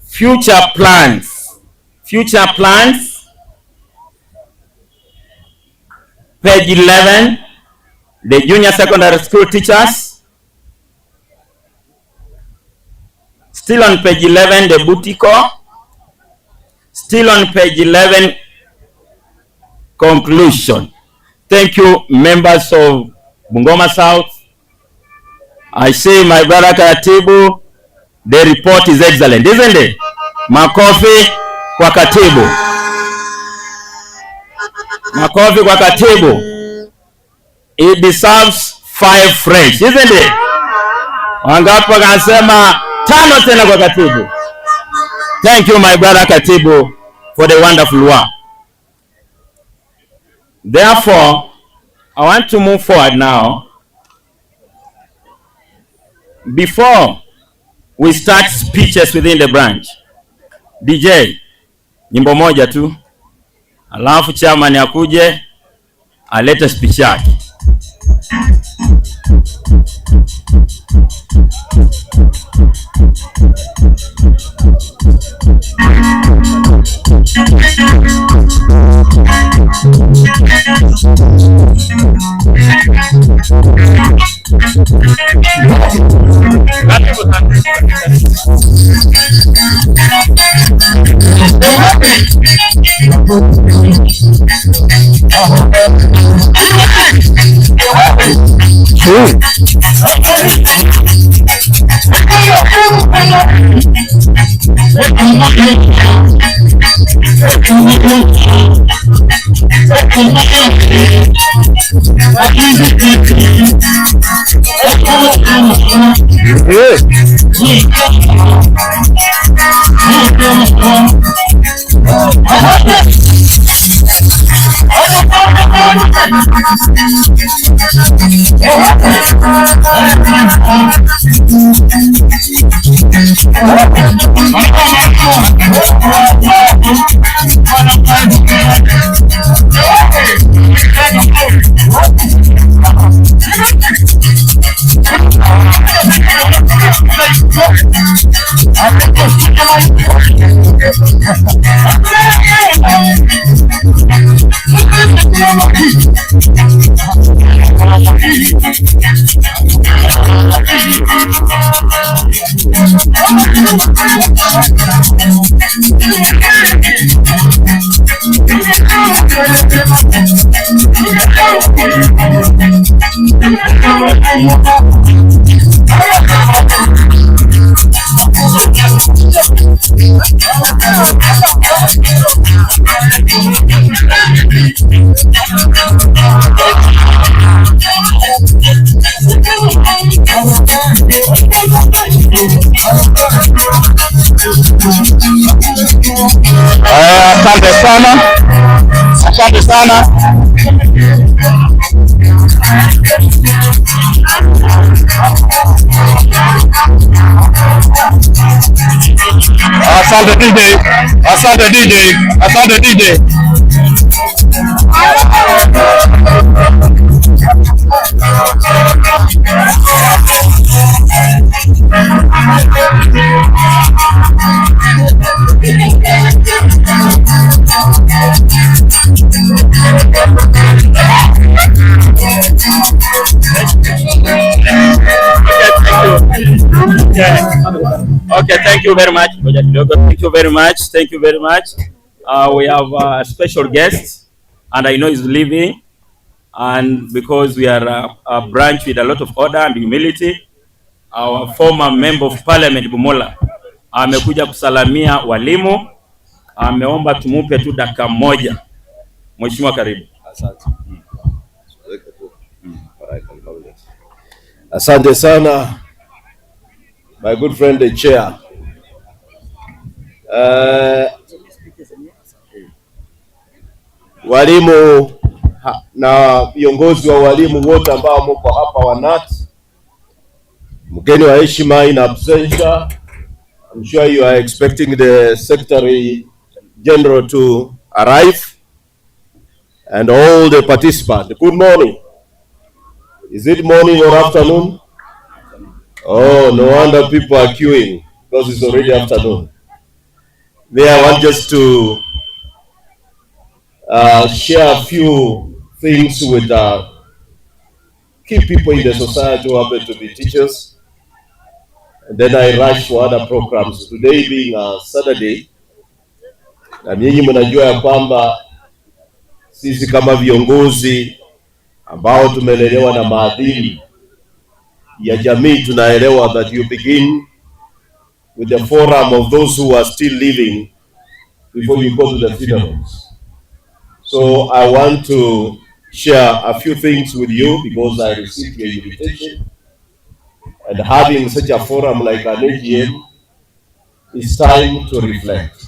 future plans. Future plans. Page 11, the junior secondary school teachers. Still on page 11, the Butiko. Still on page 11, conclusion. Thank you, members of Bungoma South. I say, my brother Katibu, the report is excellent, isn't it? Makofi kwa Katibu. Makofi kwa Katibu. It deserves 5 French, isn't it? Wangapi wakasema 5 tena kwa Katibu. Thank you, my brother Katibu, for the wonderful work. Therefore, I want to move forward now. Before we start speeches within the branch, DJ, nyimbo moja tu, alafu chairman akuje alete speech yake. Asante sana. Asante sana. Asante DJ. Asante DJ. Asante DJ. Okay, thank you very much. Thank you very much. Thank you very much. We have a special guest, and I know he's leaving. And because we are a branch with a lot of order and humility, our former member of parliament Bumola amekuja kusalamia walimu. Ameomba tumupe tu dakika moja. Mheshimiwa, karibu. Asante sana, my good friend the chair. Walimu na viongozi wa walimu wote ambao mko hapa wanat, mgeni wa heshima in absentia, I'm sure you are expecting the Secretary General to arrive, and all the participants. Good morning. Is it morning or afternoon? Oh, no wonder people are queuing, because it's already afternoon. May I want just to share a few things with key people in the society who happen to be teachers. And then I rush for other programs. Today being a Saturday, na nyinyi mnajua ya kwamba sisi kama viongozi ambao tumelelewa na maadili ya jamii tunaelewa that you begin with the forum of those who are still living before you go to the funerals. So I want to share a few things with you because I received your invitation, and having such a forum like an AGM, it's time to reflect.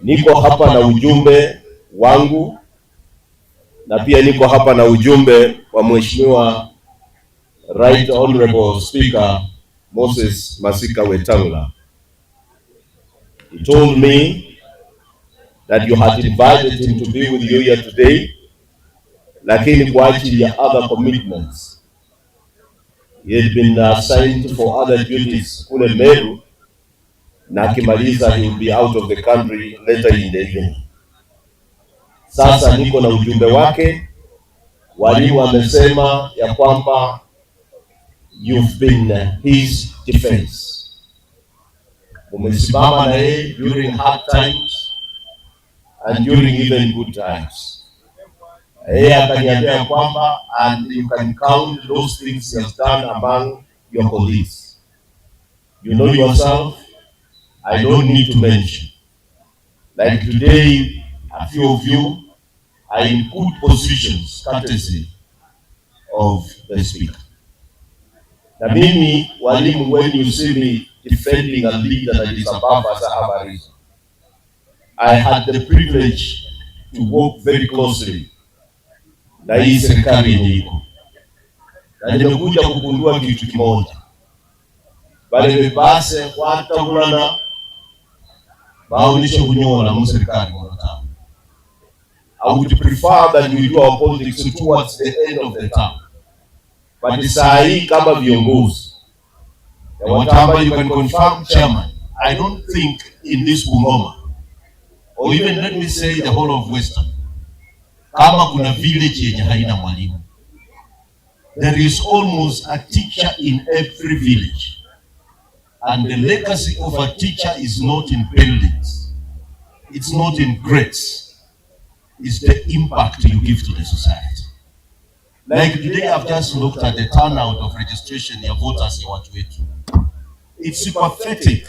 Niko hapa na ujumbe wangu, na pia niko hapa na ujumbe wa Mheshimiwa Right Honorable Speaker Moses Masika Wetangula. He told me that you had invited him to be with you here today, lakini kwa ajili ya other commitments. He had been assigned for other duties kule Meru, na akimaliza he will be out of the country later in the evening. Sasa niko na ujumbe wake. Walimu wamesema ya kwamba you've been his defense. Umesimama na yeye during hard times and during even good times. Yeye akaniambia kwamba and you can count those things he has done among your colleagues. You know yourself, I don't need to mention. Like today, a few of you are in good positions, courtesy of the speaker. Na mimi, walimu, when you see me defending a leader that is above us, I have a reason. I had the privilege to work very closely na hii serikali yenye iko. Na nimekuja kugundua kitu kimoja. Bale bebase kwata kulana baonishe kunyola mu serikali wanataka. I would prefer that we do our politics towards the end of the term. But saa hii kama viongozi ya Watamba, you can confirm, Chairman, I don't think in this Bungoma, or even let me say the whole of Western, kama kuna village yenye haina mwalimu. There is almost a teacher in every village. And the legacy of a teacher is not in buildings. It's not in grades. It's the impact you give to the society. Like today, I've just looked at the turnout of registration ya voters ya watu wetu. It's pathetic.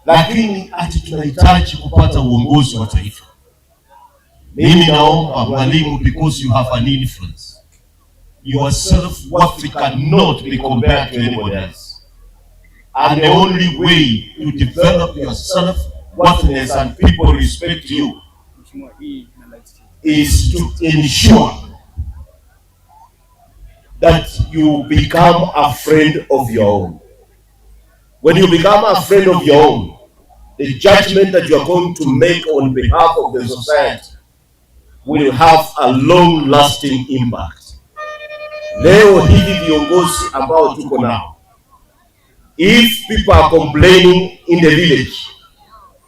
Lakini ati tunahitaji kupata uongozi wa taifa. Mimi naomba mwalimu, because you have an influence, your self-worth cannot be compared to anybody else. And the only way to develop your self-worthiness and people respect you is to ensure that you become a friend of your own. When you become a friend of your own, the judgment that you are going to make on behalf of the society will have a long-lasting impact. Leo hivi viongozi ambao tuko nao, if people are complaining in the village,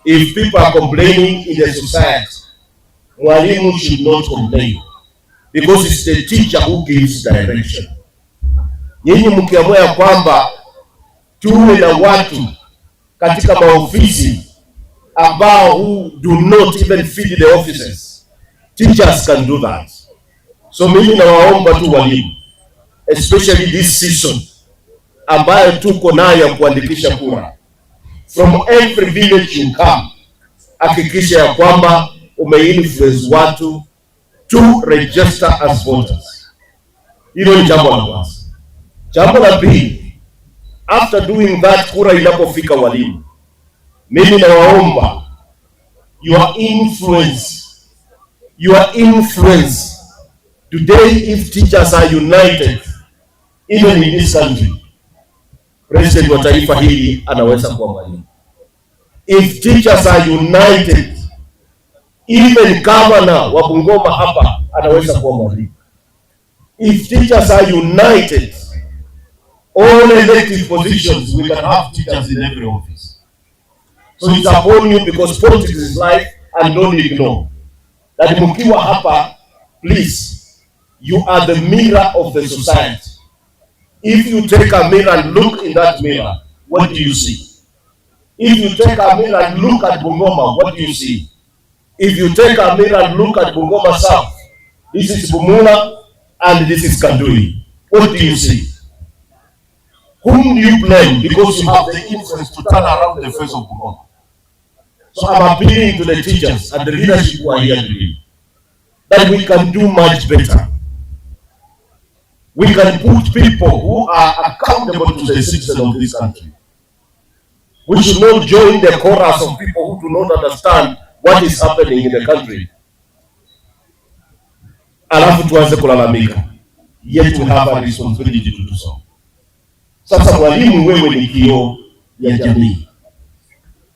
if people are complaining in the society, mwalimu should not complain, because it's the teacher who gives direction. Nyinyi mkiamua ya kwamba tuwe na watu katika maofisi ambao who do not even feed the officers, teachers can do that. So mimi nawaomba tu walimu, especially this season ambayo tuko nayo ya kuandikisha kura, from every village you come, hakikisha ya kwamba umeinfluence watu to register as voters. Hilo ni jambo la kwanza. Jambo la pili, after doing that, kura inapofika walimu, mimi nawaomba your influence today. If teachers are united, even in this country, president wa taifa hili anaweza kuwa mwalimu. If teachers are united, even governor wa Bungoma hapa anaweza kuwa mwalimu. If teachers are united, all elected positions, we can have teachers in every office. So it's upon you, because politics is life, and don't ignore that. Mkiwa hapa, please, you are the mirror of the society. If you take a mirror and look in that mirror, what do you see? If you take a mirror and look at Bungoma, what do you see? If you take a mirror and look at Bungoma South, this is Bumula and this is Kandui, what do you see? Whom do you blame? Because you have the influence to turn around the face of Bungoma. So I'm appealing to the teachers and the leadership who are here today that we can do much better. We can put people who are accountable to the citizens of this country. We should not join the chorus of people who do not understand what is happening in the country. Alafu tuanze kulalamika. Yet we have a responsibility to do so. Sasa mwalimu, wewe ni kioo ya jamii.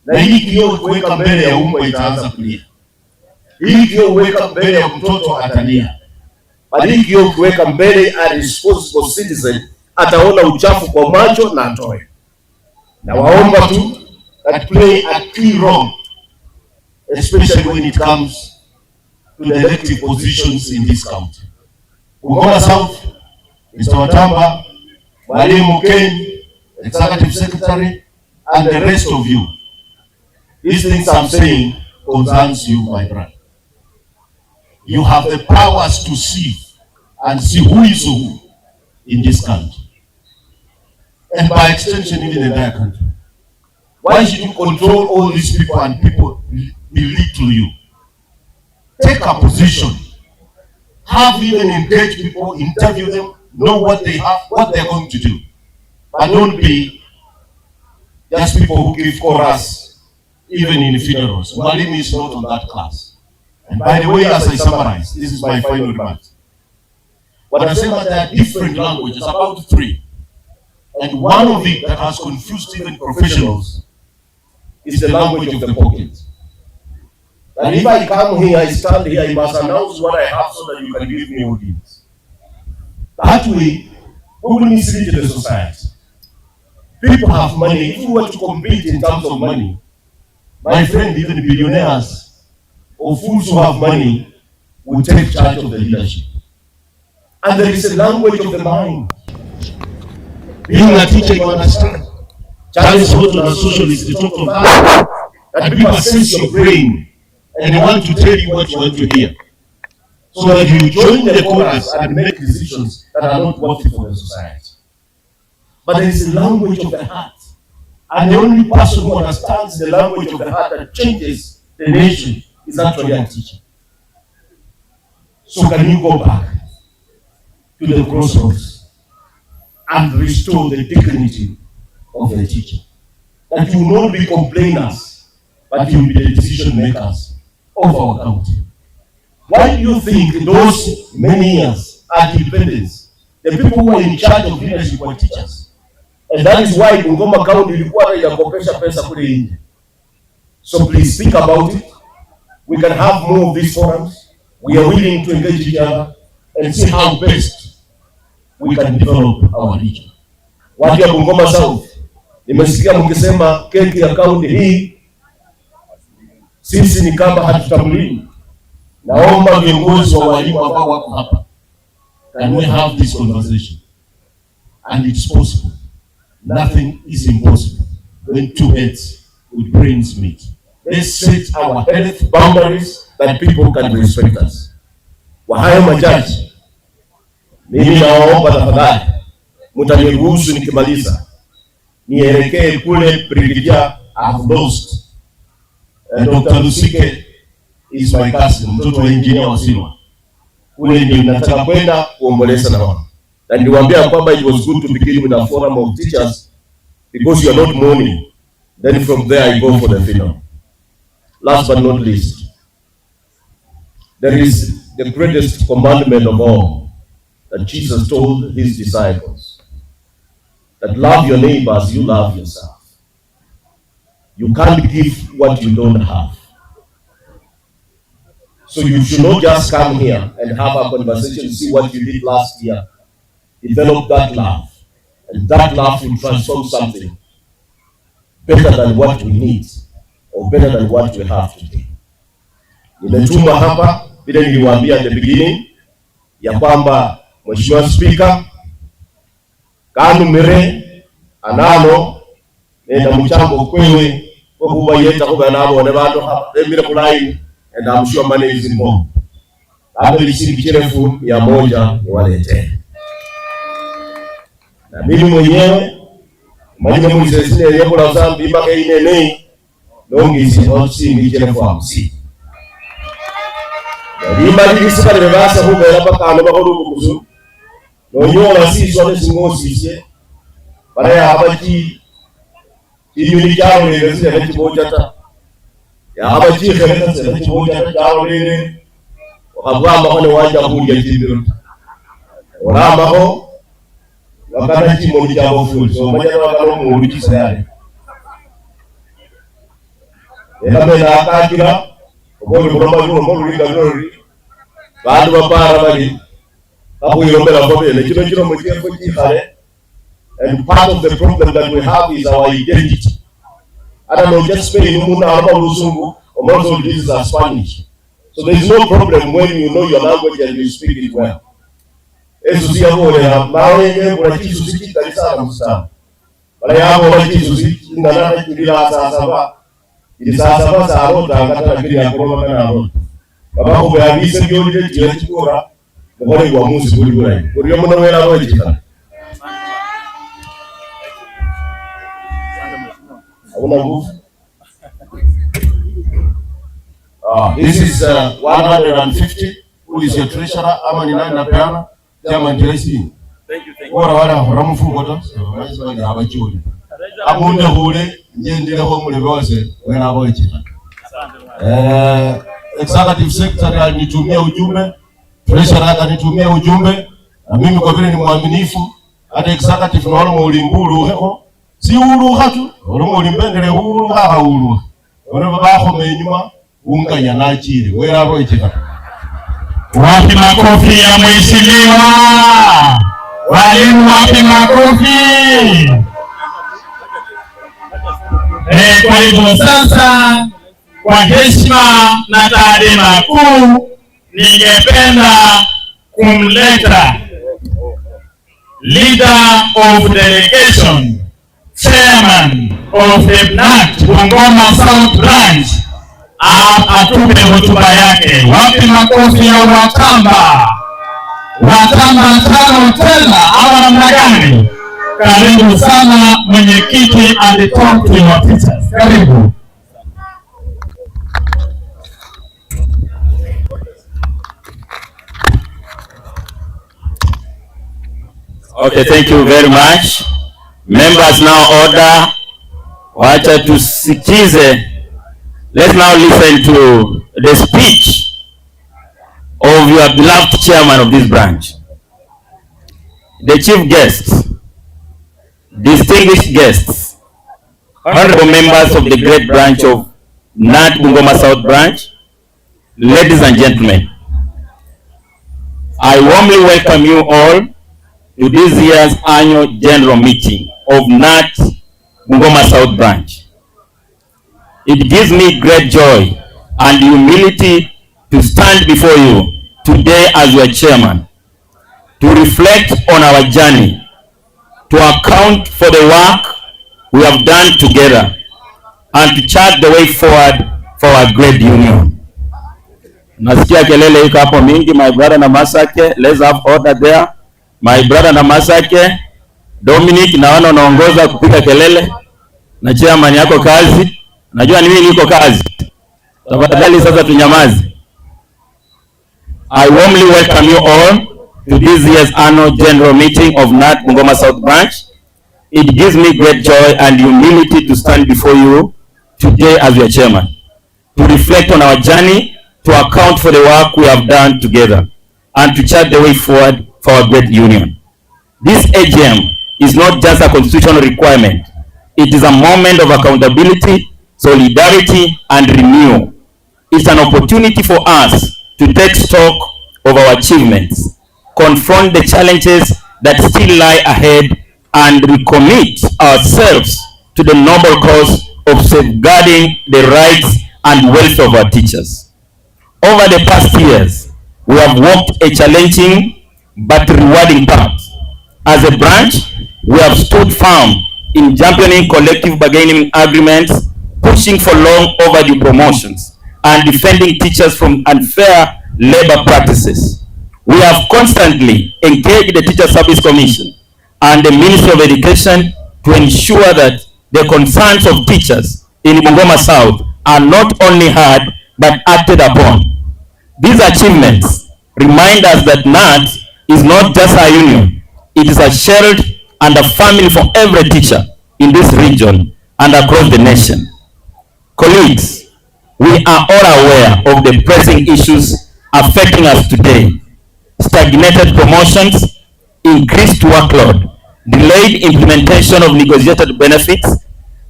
Na hii kioo kuweka mbele ya umma itaanza kulia. Hii kioo kuweka mbele ya mtoto atalia. Bali hii kioo kuweka mbele a responsible citizen ataona uchafu kwa macho na atoe. Na waomba tu that play a key role, especially when it comes to the elective positions in this county. Bungoma South, Mr. Watamba, Mwalimu Ken, Executive Secretary, and the rest of you. These things I'm saying concerns you, my brother. You have the powers to see and see who is who in this country. And by extension, even in the entire country. Why should you control all these people and people believe to you? Take a position. Have even engaged people, interview them, know what they have, what they're going to do. But don't be just people who give chorus, even in funerals. Mwalimu is not on that class. And by the way, as I summarize, this is my final remarks. But I say that there are different languages, about 3. And one of it that has confused even professionals is the language of the pocket. And if I come here, I stand here, I must announce what I have so that you can give me audience. That way, we will mislead the society. People have money. If you want to compete in terms of money, my friend, even billionaires or fools who have money will take charge of the leadership. And there is a language of the mind. Being a teacher, you understand. Charles Horton, a socialist, they talk of that people sense your brain and they want to tell you what you want to hear. So that you join the chorus and make decisions that are not worthy for the society. But there is a language of the heart. And the only person who understands the language of the heart that changes the nation is actually a teacher. So can you go back to the crossroads and restore the dignity of the teacher? That you will not be complainers, but you will be the decision makers of our county. Why do you think those many years at independence, the people who were in charge of leadership were teachers? And that is why Bungoma County ilikuwa inakopesha pesa kule nje. So please think about it. We can have more of these forums. We are willing to engage each other and see how best we can develop our region. Watu ya Bungoma South, nimesikia mkisema keki ya kaunti hii sisi ni kama hatutambulii. Naomba viongozi wa walimu ambao wako hapa, can we have this conversation? and it's possible. Nothing is impossible when two heads with brains meet. Let's set our health boundaries that people can respect us. Kwa hayo machache, mimi naomba tafadhali mtaniruhusu nikimaliza nielekee kule Brigadier I've lost. Dr. Lusike is my cousin, mtoto wa engineer wa Silwa. Kule ndio nataka kwenda kuomboleza na wao. Na niliwaambia kwamba it was good to begin with a forum of teachers because you are not mourning. Then from there I go for the funeral. Last but not least, there is the greatest commandment of all that Jesus told his disciples. That love your neighbor as you love yourself. You can't give what you don't have. So you should not just come here and have a conversation, see what you did last year. Develop that love. And that love will transform something better than what we need or better than what we have today. Nimetumwa hapa vile niliwaambia at the beginning ya kwamba Mheshimiwa Speaker kanumire anano nenda mchango kwewe kwa kuba yeta kuba nabo ne bantu emire kulai, and I'm sure money is involved. Hapo lisiki kirefu ya moja niwalete. Na mimi mwenyewe mwalimu Mwisesine yebo la zambi mpaka inene nongisi otsi kirefu amsi. Lima libisika lebasa kubera bakano bakoluku kuzu. Nonyola siswa singosi bara ya abaji imini cyaro leze ne kibojata ya abaji khereza ne kibojata cyaro lele wakabwamba kone wajja kurya kibiro olamba ho wakana kimo cyabo full so majana bakano mu rukisa yale yamena akakira obole kuramba yuno mo ruliga lori bandu bapara bali abuyirombera kobele kino mu cyefo cyihare. And part of the problem that we have is our identity. I don't know, just Spain, or also these are Spanish. So there is no problem when you know your language and you speak it well. Eso sí hago ya mawe por aquí susiki tarisa musta. Para ya por aquí susiki ndana kila sasa ili sasa saro tangata kile ya koma kana ro. Baba ko ya bise byo je kile chikora. Ngore wa musi buri buri. Buri yo muna wera ro jita. This is 150. Who is your treasurer? Ama ni nani napeana? Chama JC. Thank you. Wala ramufuko to. Wala ni abachuri. Amunde hule njendile ho mule bose wena bochi. Executive secretary alinitumia ujumbe, treasurer akanitumia ujumbe, na mimi kwa vile ni mwaminifu, hata executive na wale ulimbulu heko si uru hatu oromo limbendele uru ha uru ore baba ko menyuma unganya na chiri wera ro ichika. Wapi makofi ya mheshimiwa? Walimu wapi makofi? Kwa hivyo sasa kwa heshima na taadhima kuu ningependa kumleta leader of delegation, chairman of the Knut Bungoma South Branch, atupe hotuba yake. Wapi makofi ya Watamba? Watamba tano tena au namna gani? Karibu sana mwenyekiti, and talk to your teachers. Karibu. Okay, thank you very much. Members now order. Wacha tusikize. Let's now listen to the speech of your beloved chairman of this branch. The chief guests, distinguished guests, honorable members of the great branch of Knut Bungoma South Branch, ladies and gentlemen, I warmly welcome you all to this year's annual general meeting of Knut Bungoma South Branch. It gives me great joy and humility to stand before you today as your chairman, to reflect on our journey to account for the work we have done together and to chart the way forward for our great union. Nasikia kelele iko hapo mingi. My brother na Masake, let's have order there. My brother na Masake, Dominic, naona unaongoza kupiga kelele na chairman yako kazi. Najua ni mimi niko kazi. Tafadhali sasa tunyamaze. I warmly welcome you all to this year's annual general meeting of Knut Bungoma South Branch. It gives me great joy and humility to stand before you today as your chairman, to reflect on our journey, to account for the work we have done together, and to chart the way forward for our great union. This AGM is not just a constitutional requirement. It is a moment of accountability, solidarity, and renewal. It's an opportunity for us to take stock of our achievements, confront the challenges that still lie ahead, and recommit ourselves to the noble cause of safeguarding the rights and welfare of our teachers. Over the past years, we have walked a challenging but rewarding path. As a branch, we have stood firm in championing collective bargaining agreements, pushing for long overdue promotions, and defending teachers from unfair labor practices. We have constantly engaged the Teacher Service Commission and the Ministry of Education to ensure that the concerns of teachers in Bungoma South are not only heard but acted upon. These achievements remind us that NAT is not just a union, it is a shield and a family for every teacher in this region and across the nation. Colleagues, we are all aware of the pressing issues affecting us today. Stagnated promotions, increased workload, delayed implementation of negotiated benefits,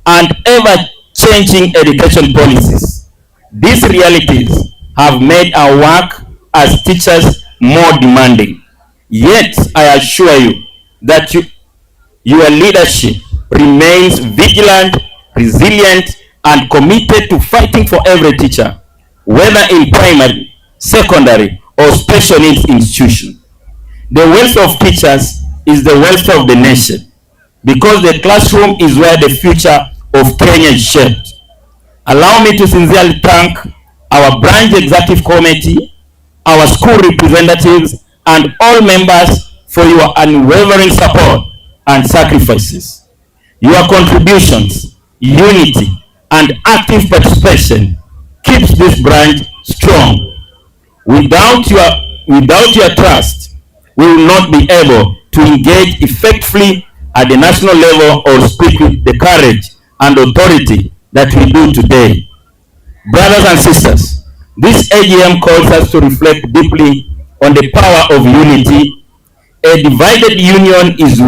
and ever-changing education policies. These realities have made our work as teachers more demanding. Yet, I assure you that your leadership remains vigilant, resilient, and committed to fighting for every teacher, whether in primary, secondary, or special needs institution. The welfare of teachers is the welfare of the nation, because the classroom is where the future of Kenya is shaped. Allow me to sincerely thank our branch executive committee, our school representatives, and all members for your unwavering support and sacrifices. Your contributions, unity, and active participation keeps this branch strong. Without your trust, we will not be able to engage effectively at the national level or speak with the courage and authority that we do today. Brothers and sisters, this AGM calls us to reflect deeply on the power of unity. A divided union is a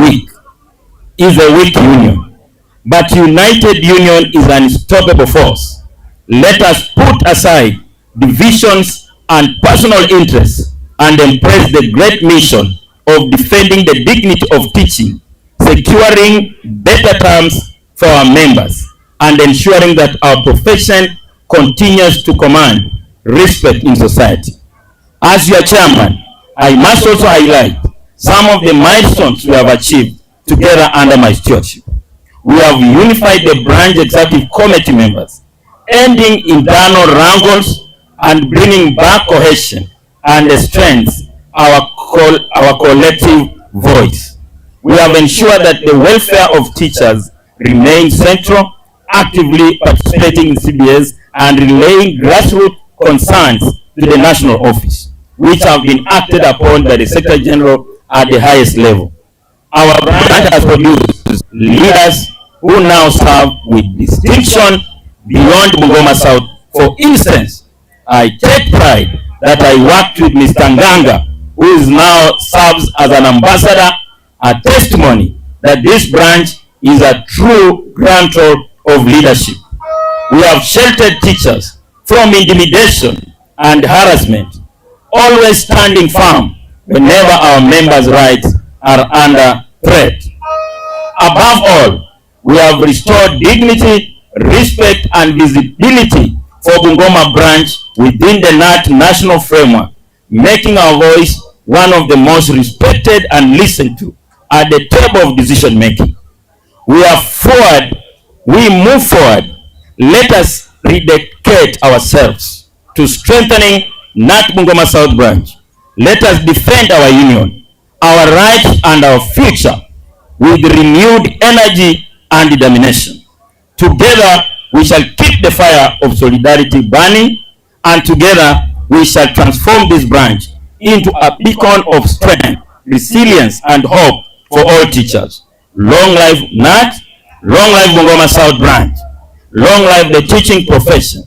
weak union, but united union is an unstoppable force. Let us put aside divisions and personal interests and embrace the great mission of defending the dignity of teaching, securing better terms for our members, and ensuring that our profession continues to command respect in society. As your chairman, I must also highlight some of the milestones we have achieved together under my stewardship. We have unified the branch executive committee members, ending internal wrangles and bringing back cohesion and strength our collective voice. We have ensured that the welfare of teachers remains central, actively participating in CBS and relaying grassroots concerns to the national office, which have been acted upon by the Secretary General at the highest level. Our branch has produced leaders who now serve with distinction beyond Bungoma South. For instance, I take pride that I worked with Mr. Nganga, who is now serves as an ambassador, a testimony that this branch is a true grantor of leadership. We have sheltered teachers from intimidation and harassment, always standing firm whenever our members' rights are under threat. Above all, we have restored dignity, respect, and visibility for Bungoma branch within the NAT national framework, making our voice one of the most respected and listened to at the table of decision making. We move forward. Let us rededicate ourselves to strengthening Knut Bungoma South Branch. Let us defend our union, our rights and our future with renewed energy and determination. Together we shall keep the fire of solidarity burning, and together we shall transform this branch into a beacon of strength, resilience and hope for all teachers. Long life Knut, long life Bungoma South Branch, long life the teaching profession.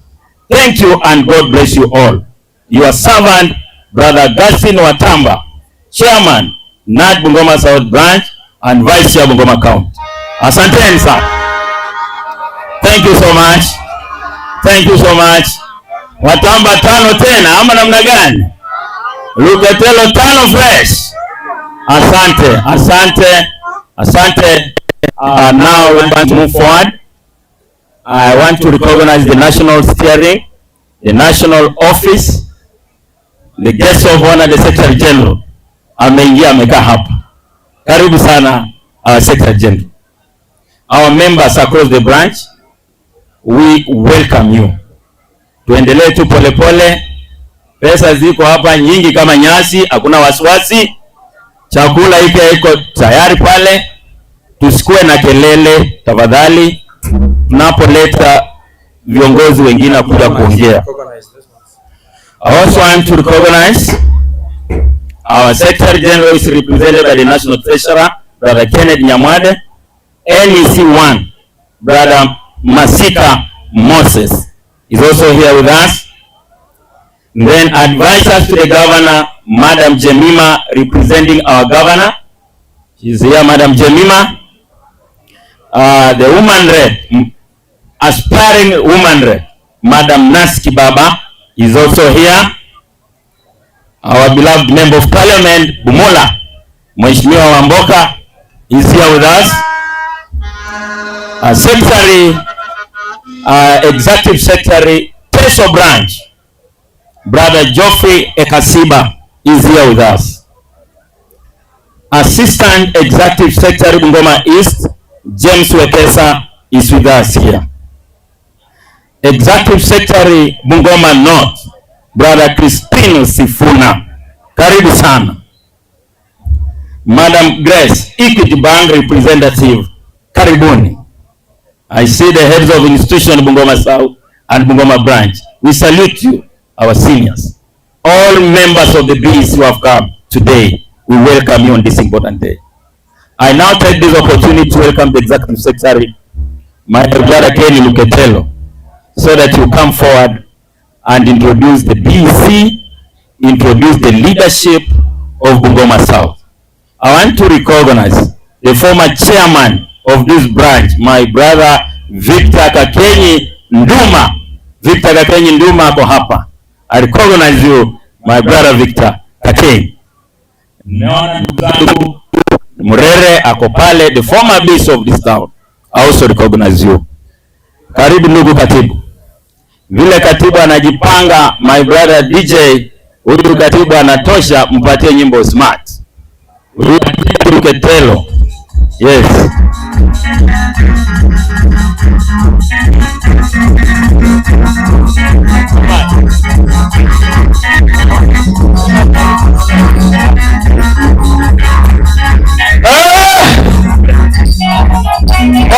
Thank you and God bless you all. Your servant, Brother Gaston Watamba, Chairman, Knut Bungoma South Branch and Vice Chair Bungoma County. Asanteni sana. Thank you so much. Thank you so much. Watamba tano tena ama namna gani? Luketelo tano fresh. Asante, asante, asante. Now we want to move forward. I want to recognize the national steering, the national office, the guest of honor, the Secretary General. Ameingia amekaa hapa. Karibu sana our Secretary General. Our members across the branch, we welcome you. Tuendelee tu pole pole. Pesa ziko hapa nyingi kama nyasi, hakuna wasiwasi. Chakula iko tayari pale. Tusikue na kelele tafadhali tunapoleta viongozi wengine kuja kuongea. I also want to recognize our Secretary General is represented by the National Treasurer, Brother Kenneth Nyamwade, NEC 1, Brother Masika Moses is also here with us. And then advisors to the Governor, Madam Jemima, representing our Governor. She's here, Madam Jemima. The woman rep, aspiring woman rep, Madam Naski Baba is also here. Our beloved Member of Parliament, Bumola, Mheshimiwa Wamboka is here with us. Secretary, Executive Secretary, Teso Branch, Brother Geoffrey Ekasiba is here with us. Assistant Executive Secretary, Bungoma East, James Wekesa is with us here. Executive Secretary, Bungoma North, Brother Christine Sifuna, karibu sana. Madam Grace, Equity Bank Representative, karibuni. I see the heads of institution Bungoma South and Bungoma Branch. We salute you, our seniors. All members of the BEC who have come today, we welcome you on this important day. I now take this opportunity to welcome the Executive Secretary, my brother Kenny Luketelo, so that you come forward and introduce the BEC, introduce the leadership of Bungoma South. I want to recognize the former chairman of this branch, my brother Victor Kakenyi Nduma. Victor Kakenyi Nduma ako hapa. I recognize you, my brother Victor Kakenyi. Murere ako pale, the former bishop of this town. I also recognize you. Karibu ndugu katibu. Vile katibu anajipanga, my brother DJ, huyu katibu anatosha, mpatie nyimbo smart. Huyu katibu Ketelo. Yes.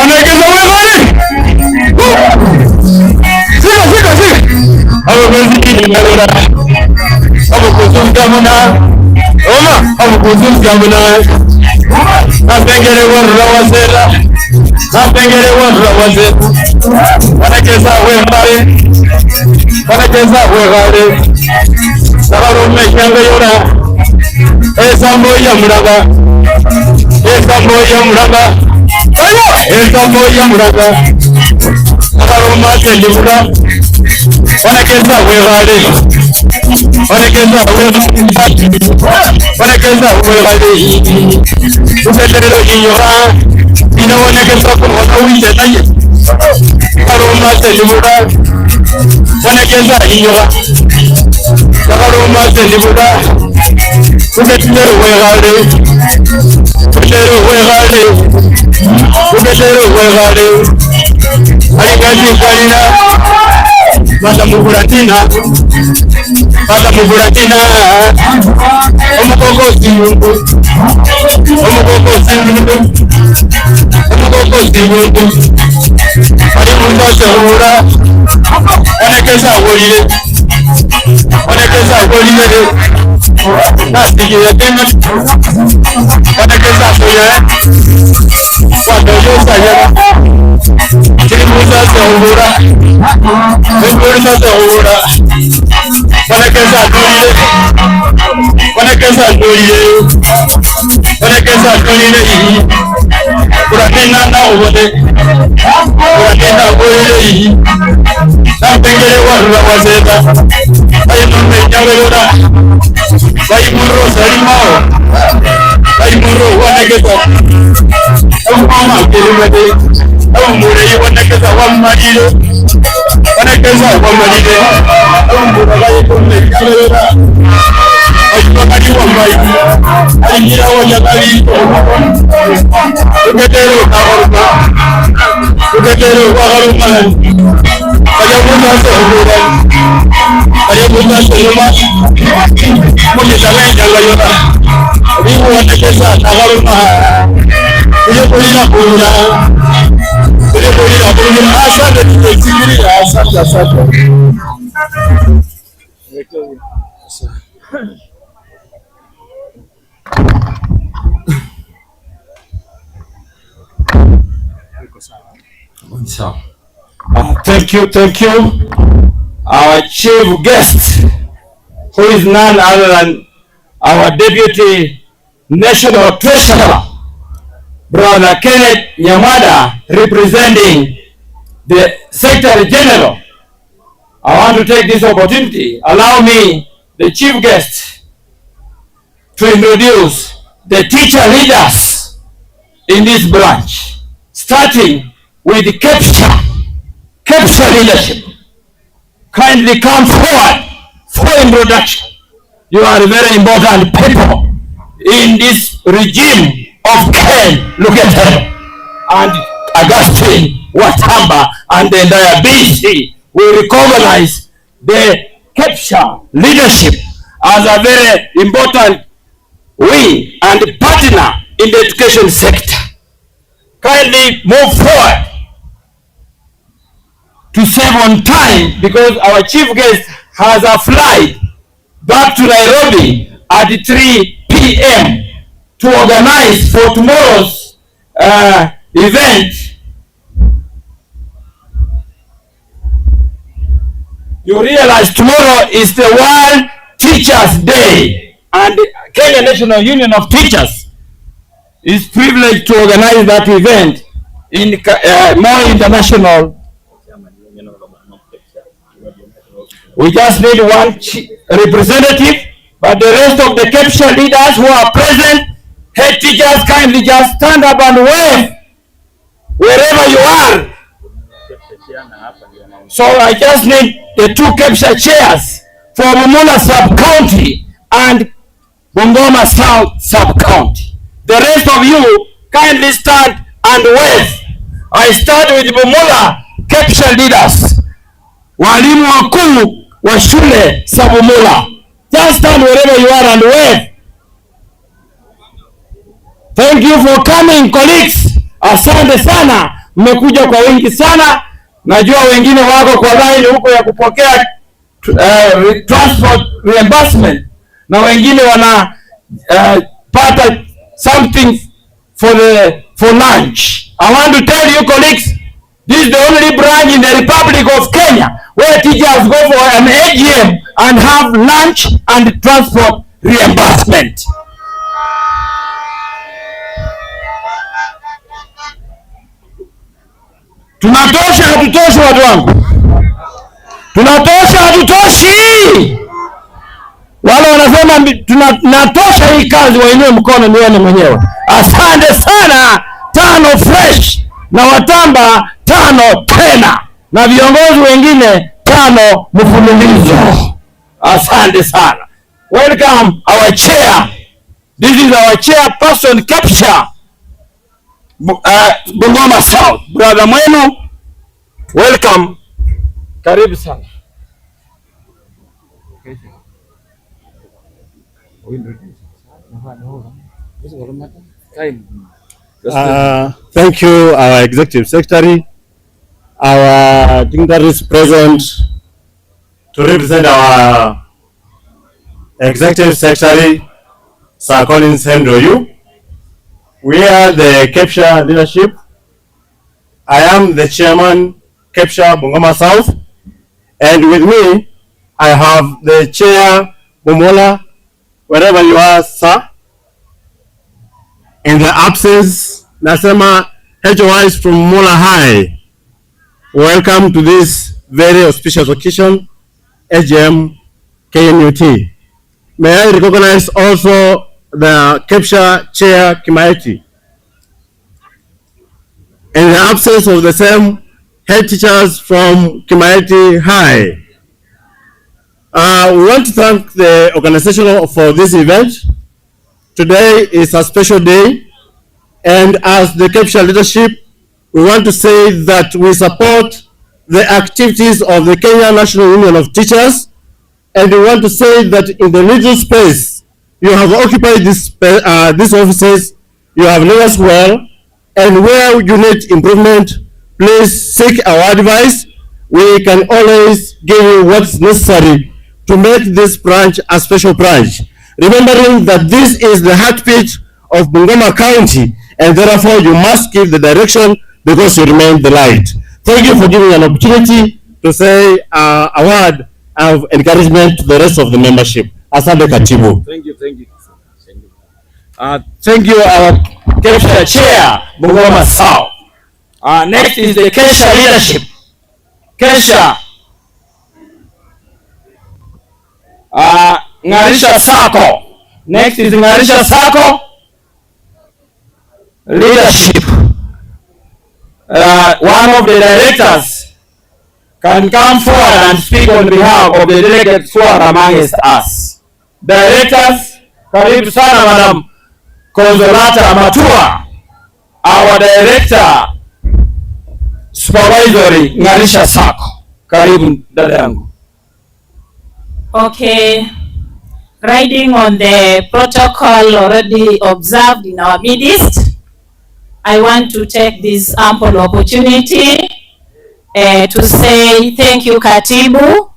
Onekeza wewe. Sika. Hapo kwezi ndio hapo kuzungumza mwana. Oma, hapo kuzungumza mwana. Napengere wonra wazela. Napengere wonra wazela. Onekeza wewe pale. Onekeza wewe pale. Sababu mmeshanga yora. Esambo ya muraga. Esambo ya muraga. Esambo ya muraga. Sababu telibura. Onekeza wewe pale. Onekeza wewe pale. Onekeza wewe pale. Uselero inyora. Inaonekeza kwa uwinde naye. Sababu telibura. Onekeza inyora. Sababu telibura. Uketero wegale. Uketero wegale. Uketero wegale. Alikati kalina. Mata mugulatina. Mata mugulatina. Omukokosi mungu. Omukokosi mungu. Omukokosi mungu. Ali mungu asahura. Onekeza wolile. Onekeza wolile. Nasigire tena. Onekeza wolile. Wadoyosa yaba. Kiri mungu asahura. Mungu asahura. Onekeza wolile. Onekeza wolile. Onekeza wolile. Kuratena na ubode. Kuratena wolile. Nampengele warula wazeta. Ayo nombe nyawelora. Bayi muro salimao. Bayi muro wanekeza. Mama kirimade. Mure wanekeza wamalile. Wanekeza wamalile. Mure bayi nombe nyawelora. Wakati wambayi. Alingira wanyakali. Uketero kawaruma. Uketero waharuma. Ayabuta sehura. Ayabuta sehuma. Mujitawenya ngayona. Bimu wanekeza kawaruma. Kuyekulina kuhura. Kuyekulina kuhura. Asante tutesikiri. Asante. Thank you. Our chief guest, who is none other than our deputy national treasurer, Brother Kenneth Nyamwada, representing the Secretary General. I want to take this opportunity. Allow me, the chief guest, to introduce the teacher leaders in this branch, starting with the capture leadership. Kindly come forward for introduction. You are very important people in this regime of Ken Lugetere and Augustine Watamba and the entire BC. We recognize the capture leadership as a very important wing and partner in the education sector. Kindly move forward to save on time, because our chief guest has a flight back to Nairobi at 3 p.m. to organize for tomorrow's event. You realize tomorrow is the World Teachers Day, and Kenya National Union of Teachers is privileged to organize that event in more international. We just need one representative, but the rest of the capture leaders who are present, head teachers, kindly just stand up and wave wherever you are. So I just need the two capture chairs for Bumula sub-county and Bungoma South sub-county. The rest of you kindly stand and wave. I start with Bumula capture leaders. Walimu wakuu wa shule Sabumula. Just stand wherever you are and wave. Thank you for coming, colleagues. Asante sana. Mmekuja kwa wingi sana. Najua wengine wako kwa line huko ya kupokea transport reimbursement. Na wengine wana pata something for lunch. I want to tell you, colleagues, this is the only branch in the Republic of Kenya where teachers go for an AGM and have lunch and transport reimbursement. Tunatosha hatutoshi watu wangu? Tunatosha hatutoshi? Wale wanasema tunatosha hii kazi, wainue mkono nione mwenyewe. Asante sana. 5 fresh na Watamba 5 tena na viongozi wengine 5 mfululizo. Asante sana. Welcome our chair This is our chairperson, Capture Bungoma South. Brother mwenu, welcome. Karibu sana. Thank you, our Executive Secretary, our dignitaries present to represent our Executive Secretary, Sir Collins Hendoyu. We are the Capture leadership. I am the chairman, Capture Bungoma South, and with me, I have the chair, Bumola, wherever you are, sir. In the absence, Nasema HOIs from Mola High. Welcome to this very auspicious occasion, AGM KNUT. May I recognize also the Capture Chair Kimaiti. In the absence of the same, head teachers from Kimaiti High. We want to thank the organization for this event. Today is a special day, and as the Capture leadership, we want to say that we support the activities of the Kenya National Union of Teachers, and we want to say that in the little space you have occupied these offices, you have led us well, and where you need improvement, please seek our advice. We can always give you what's necessary to make this branch a special branch, remembering that this is the heartbeat of Bungoma County, and therefore you must give the direction because you remain the light. Thank you for giving an opportunity to say a word of encouragement to the rest of the membership. Asante Katibu. Thank you. Thank you, our Capture Chair, Bungoma South. Next is the Capture leadership. Capture. Ngarisha Sako. Next is Ngarisha Sako leadership. One of the directors can come forward and speak on behalf of the delegates who are amongst us. Directors, karibu sana Madam Consolata Matua, our director supervisory Ngarisha Sako. Karibu dada yangu. Okay, riding on the protocol already observed in our midst, I want to take this ample opportunity to say thank you, Katibu,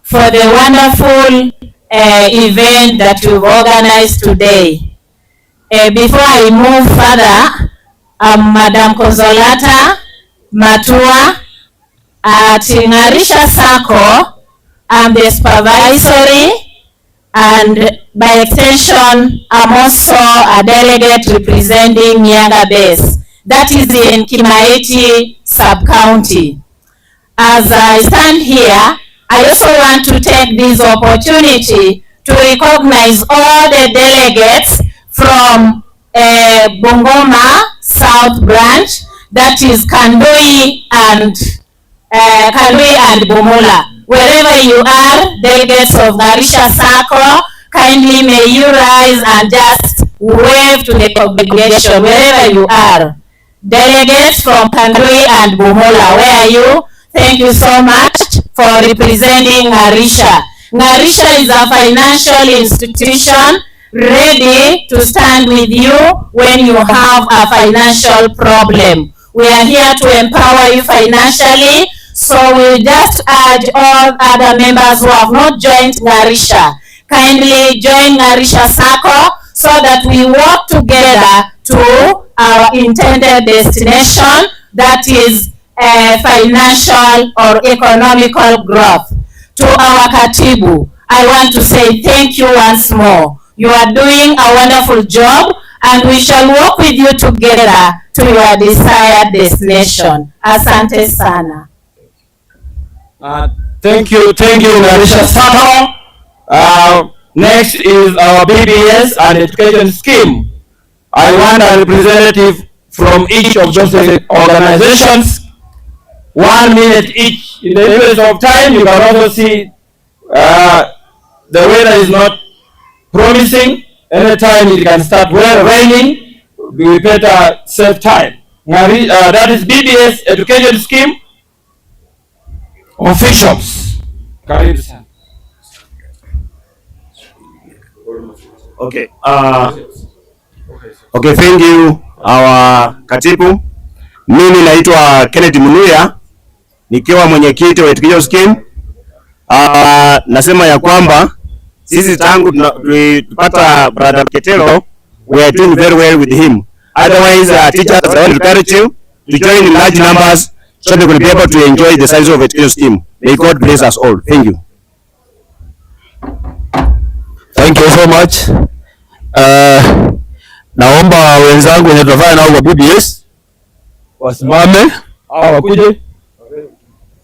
for the wonderful event that you've organized today. Before I move further, Madam Consolata Matua at Ngarisha Sako, I'm the supervisory, and by extension, I'm also a delegate representing Nyanga Base. That is in Kimaiti sub-county. As I stand here, I also want to take this opportunity to recognize all the delegates from Bungoma South Branch, that is Kandui and Bumola. Wherever you are, delegates of Ngarisha Sako, kindly may you rise and just wave to the congregation wherever you are. Delegates from Kandui and Bumola, where are you? Thank you so much for representing Ngarisha. Ngarisha is a financial institution ready to stand with you when you have a financial problem. We are here to empower you financially. So we just urge all other members who have not joined Ngarisha, kindly join Ngarisha Sako so that we work together to our intended destination, that is financial or economical growth. To our Katibu, I want to say thank you once more. You are doing a wonderful job, and we shall work with you together to your desired destination. Asante sana. Thank you, Ngarisha Sako. Next is our BBS and education scheme. I want a representative from each of those organizations. 1 minute each. In the interest of time, you can also see the weather is not promising. Anytime it can start raining, we better save time. That is BBS education scheme. Officials. Okay. Okay, thank you our katibu. Mimi naitwa Kenneth Munuya nikiwa mwenyekiti wa education scheme. Nasema ya kwamba sisi tangu tupata brother Ketelo, we are doing very well with him. Otherwise, teachers, I want to encourage you to join in large numbers so they will be able to enjoy the service of education scheme. May God bless us all. Thank you. Thank you so much. Naomba wenzangu wenye tunafanya nao kwa BBS wasimame au wakuje.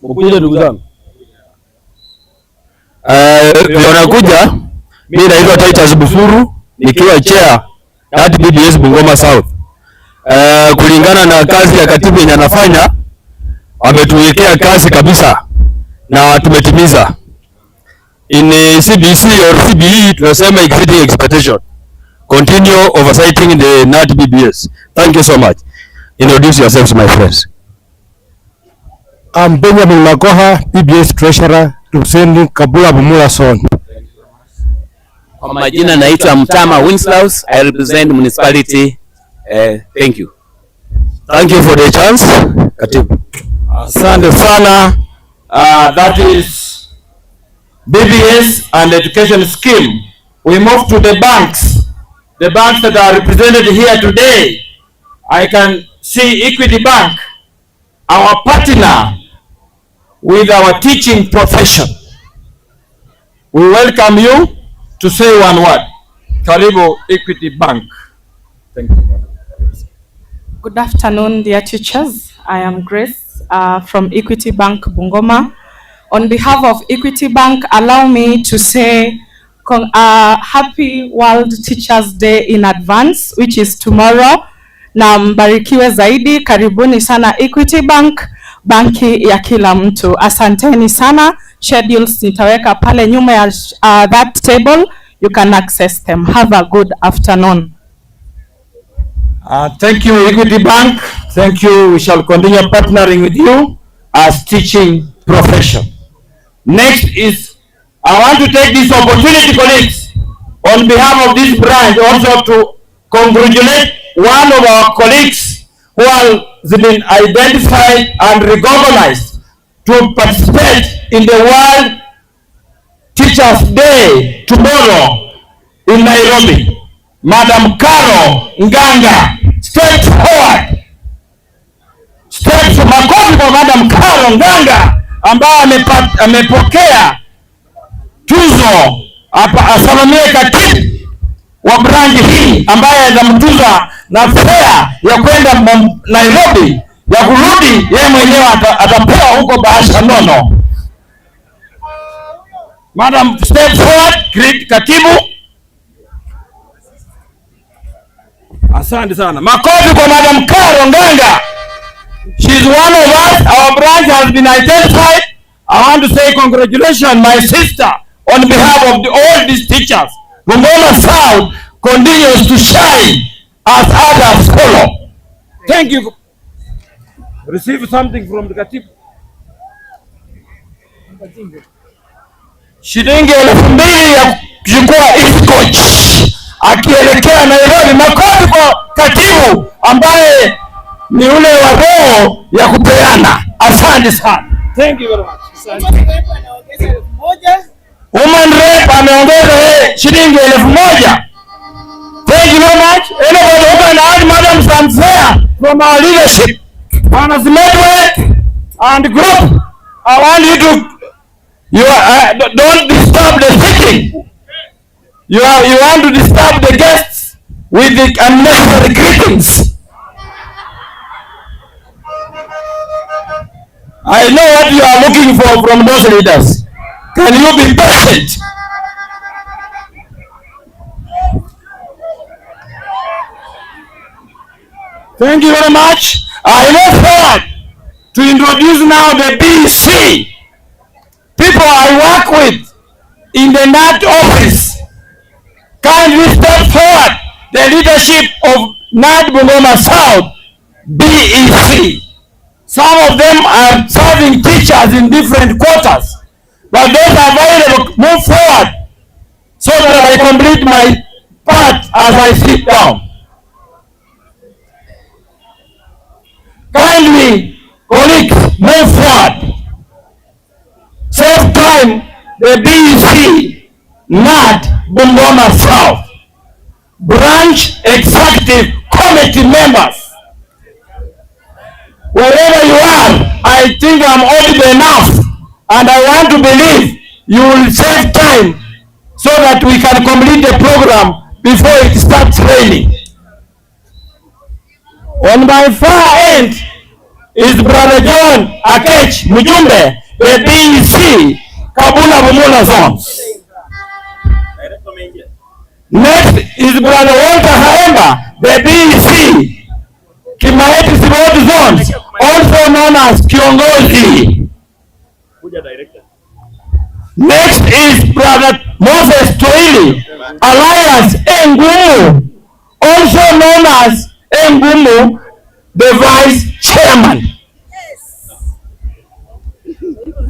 Mkuje ndugu zangu. Wanakuja. Mimi naitwa Titus Bufuru nikiwa chair at BBS Bungoma South. Kulingana na kazi ya katibu yenye anafanya, ametuwekea kazi kabisa na tumetimiza. In CBC or CBE tunasema exceeding expectation. Continue oversighting the NAT BBS. Thank you so much. Introduce yourselves, my friends. I'm Benjamin Makoha, BBS Treasurer, representing Kabula Bumula Son. Kwa majina naitwa Mtama Winslaus, I represent municipality. Thank you. Thank you for the chance. Katibu. Asante sana. That is BBS and education scheme. We move to the banks. The banks that are represented here today. I can see Equity Bank, our partner with our teaching profession. We welcome you to say one word. Karibu Equity Bank. Thank you. Good afternoon, dear teachers. I am Grace from Equity Bank Bungoma. On behalf of Equity Bank, allow me to say happy World Teachers Day in advance, which is tomorrow. Na mbarikiwe zaidi, karibuni sana Equity Bank, banki ya kila mtu. Asanteni sana. Schedules nitaweka pale nyuma ya that table. You can access them. Have a good afternoon. Thank you, Equity Bank. Thank you. We shall continue partnering with you as teaching profession. Next is, I want to take this opportunity, colleagues, on behalf of this branch also to congratulate one of our colleagues who has been identified and recognized to participate in the World Teachers Day tomorrow in Nairobi. Madam Carol Nganga, straight forward. Makofi kwa Madam Carol Nganga ambaye amepokea tuzo hapa, asalimie katibu wa branch hii ambaye atamtuza na fare ya kwenda Nairobi, ya kurudi yeye mwenyewe atapewa huko bahasha nono. Madam, step forward, katibu. Asante sana. Makofi kwa Madam Carol Nganga. She is one of us. Our branch has been identified. I want to say congratulations, my sister, on behalf of all these teachers. Bungoma South continues to shine as others follow. Thank you. Receive something from the katibu. Shilingi 2,000 ya kuchukua East Coach akielekea Nairobi. Makofi kwa katibu ambaye ni ule wa roho ya kupeana. Asante sana. Thank you very much. Woman rep ameongeza shilingi 1,000. Thank you very much. Anybody who can add Madam Samsea from our leadership, Management and group, I want you to, don't disturb the sitting. You want to disturb the guests with the unnecessary greetings. I know what you are looking for from those leaders. Can you be patient? Thank you very much. I move forward to introduce now the BC people I work with in the NAT office. kindly step forward the leadership of Knut Bungoma South, BEC. Some of them are serving teachers in different quarters, but those available, move forward so that I complete my part as I sit down. Kindly, colleagues, move forward. Save time, the BEC, Knut Bungoma South, branch executive committee members. Wherever you are, I think I'm audible enough, and I want to believe you will save time so that we can complete the program before it starts raining. On my far end is Brother John Akech Mujumbe, the BEC, Kabula Bumula Zone. Next is Brother Walter Haemba, the BEC, Kimaeti Siboti Zones, also known as Kiongozi. Next is Brother Moses Toili, Alliance Engumu, also known as Engumu, the Vice Chairman.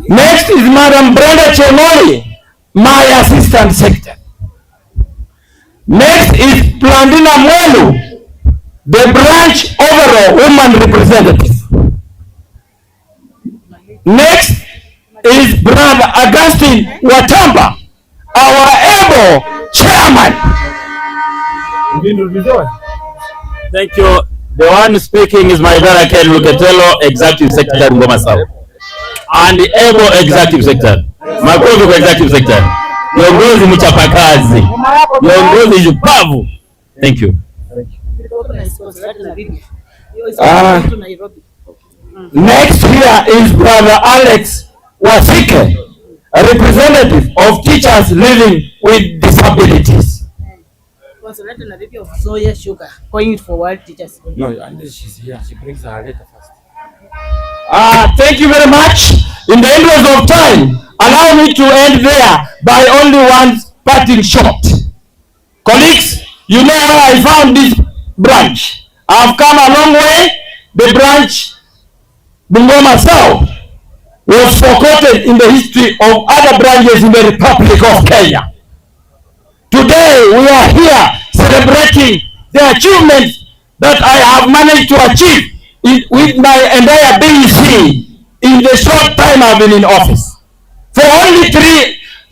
Next is Madam Brenda Chemoli, my Assistant Secretary. Next is Plandina Mwelu, the branch overall woman representative. Next is Brother Augustine Watamba, our able chairman. Thank you. The one speaking is my brother Ken Luketelo, Executive Secretary Bungoma South. And the able Executive Secretary. Makofi kwa Executive Secretary. Kiongozi mchapakazi. Kiongozi shupavu. Thank you. Next here is Brother Alex Wasike, a representative of teachers living with disabilities. Going forward, teachers. No, she's here. She brings her letter first. Thank you very much. In the interest of time, allow me to end there by only one parting shot. Colleagues, you know how I found this branch. I've come a long way. The branch Bungoma South was forgotten in the history of other branches in the Republic of Kenya. Today we are here celebrating the achievements that I have managed to achieve with my entire BEC in the short time I've been in office. For only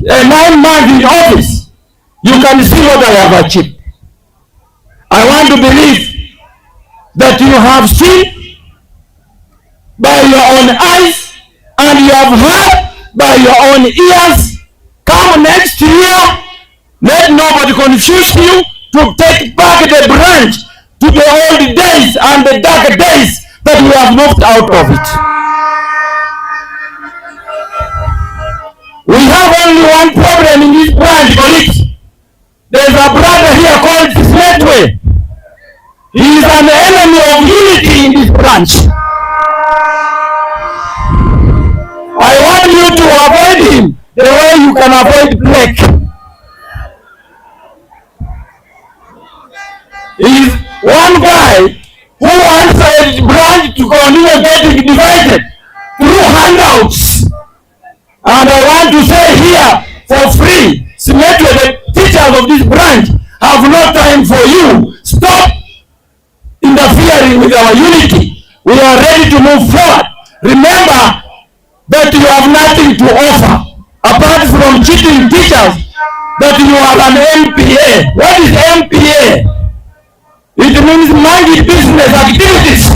9 months in office, you can see what I have achieved. I want to believe that you have seen by your own eyes and you have heard by your own ears. Come next year, let nobody confuse you to take back the branch to the old days and the dark days that we have moved out of it. We have only one problem in this branch, colleagues. There's a brother here called Smetwe. He is an enemy of unity in this branch. I want you to avoid him the way you can avoid Blake. He is one guy who wants a branch to continue getting divided through handouts. And I want to say here for free, Symmetry, the teachers of this branch have no time for you. Stop interfering with our unity. We are ready to move forward. Remember that you have nothing to offer apart from cheating teachers that you are an MPA. What is MPA? It means monkey business activities.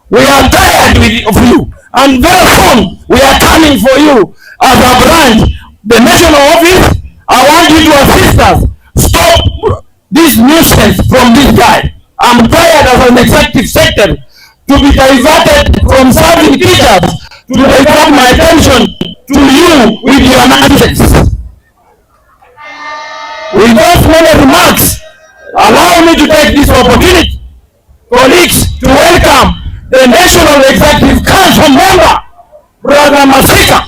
We are tired of you, and very soon we are coming for you as a branch. The national office, I want you to assist us. Stop this nuisance from this guy. I'm tired as an executive secretary to be diverted from serving teachers to divert my attention to you with your nonsense. With those many remarks, allow me to take this opportunity, colleagues, to welcome the National Executive Council member, Brother Masika,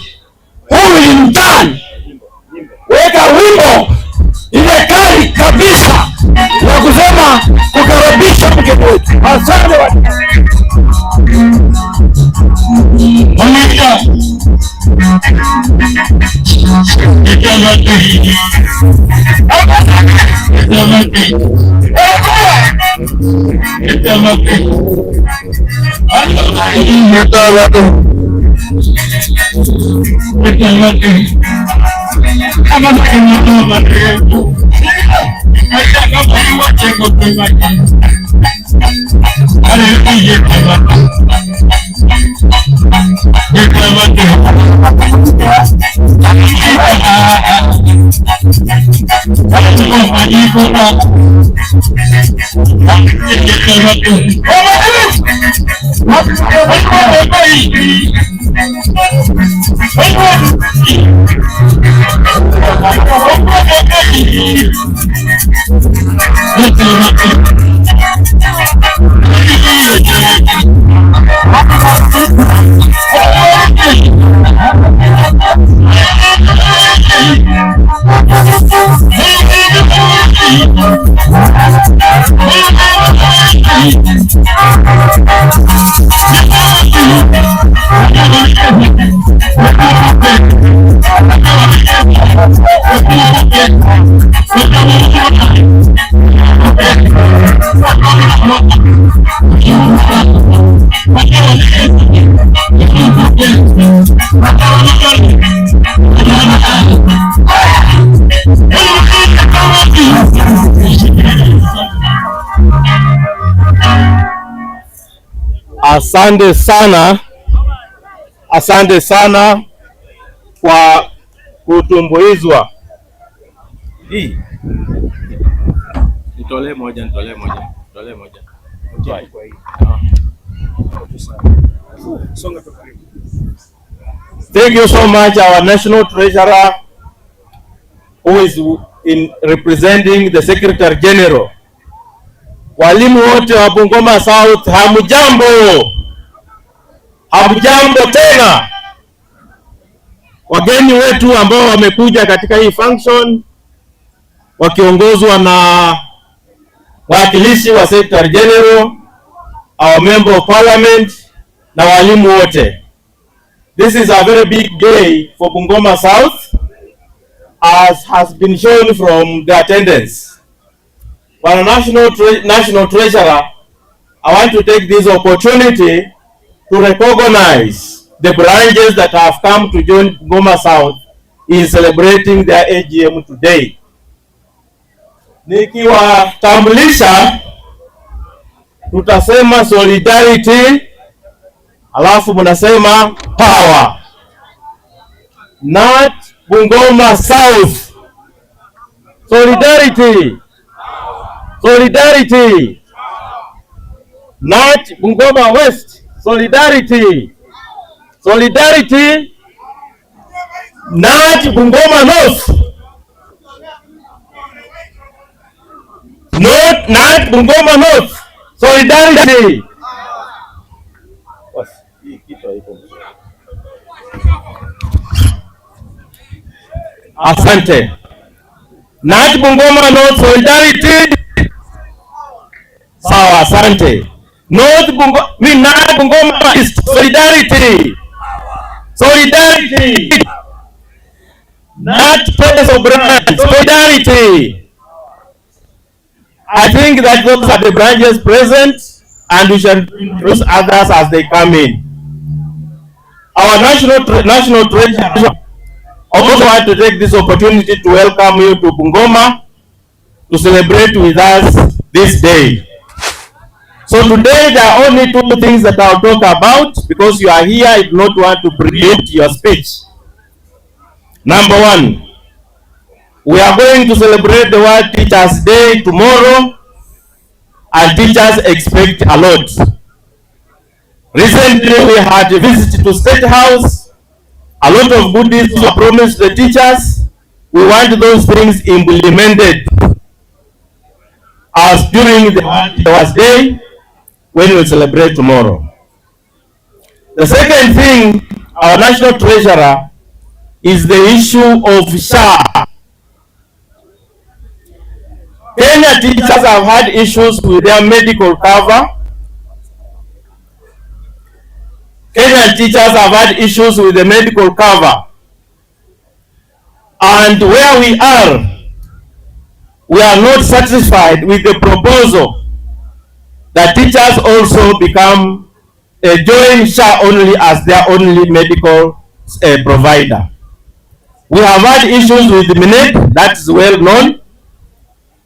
who will in turn weka wimbo Asante sana, asante sana kwa kutumbuizwa. Hii nitolee moja. Thank you so much, our National Treasurer, who is in representing the Secretary General. Walimu wote wa Bungoma South, hamjambo. Hamjambo tena. Wageni wetu ambao wamekuja katika hii function wakiongozwa na wakilishi wa Secretary General, our Member of Parliament na walimu wote. This is a very big day for Bungoma South, as has been shown from the attendance. For a National Treasurer, I want to take this opportunity to recognize the branches that have come to join Bungoma South in celebrating their AGM today. Nikiwatambulisha, tutasema solidarity, alafu mnasema power. Not Bungoma South. Solidarity. Solidarity. Not Bungoma West. Solidarity. Solidarity. Not Bungoma North. Not Bungoma North. Solidarity. Asante. Not Bungoma North. Solidarity. Sawa, asante. Not Bungoma East. Solidarity. Solidarity. Not place of branch. Solidarity. I think that those are the branches present, and we shall introduce others as they come in. Our national treasurer also want to take this opportunity to welcome you to Bungoma to celebrate with us this day. So today there are only two things that I'll talk about, because you are here. I do not want to preempt your speech. Number one, we are going to celebrate the World Teachers Day tomorrow, and teachers expect a lot. Recently we had a visit to State House. A lot of goodies were promised the teachers. We want those things implemented as during the World Teachers Day, when we celebrate tomorrow. The second thing, our national treasurer, is the issue of SHA. Kenya teachers have had issues with their medical cover. Kenya Kenyan teachers have had issues with the medical cover. And where we are not satisfied with the proposal that teachers also become join SHA only as their only medical provider. We have had issues with the MINEP, that's well known,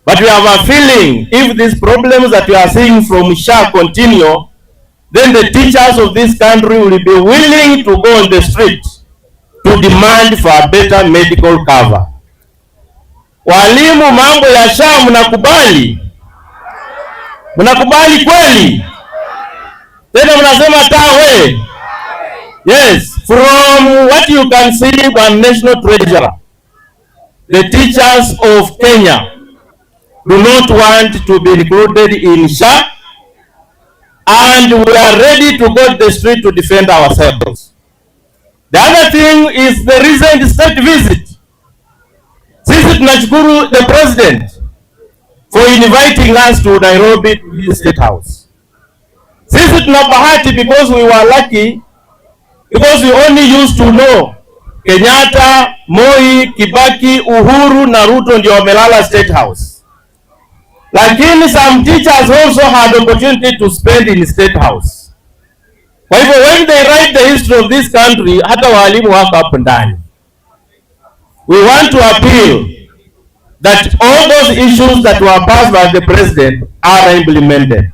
but we have a feeling if these problems that we are seeing from SHA continue, then the teachers of this country will be willing to go on the street to demand for a better medical cover. Walimu, mambo ya SHA mnakubali? Mnakubali kweli? Tena mnasema tawe? Yes, from what you can see from National Treasurer, the teachers of Kenya do not want to be included in SHA, and we are ready to go to the street to defend ourselves. The other thing is the recent state visit. Sisi tunashukuru the president for inviting us to Nairobi to his state house. Sisi tuna bahati because we were lucky, because we only used to know Kenyatta, Moi, Kibaki, Uhuru na Ruto ndio wamelala state house. Lakini some teachers also had opportunity to spend in state house. Kwa hivyo when they write the history of this country, hata walimu wako hapo ndani. We want to appeal that all those issues that were passed by the president are implemented.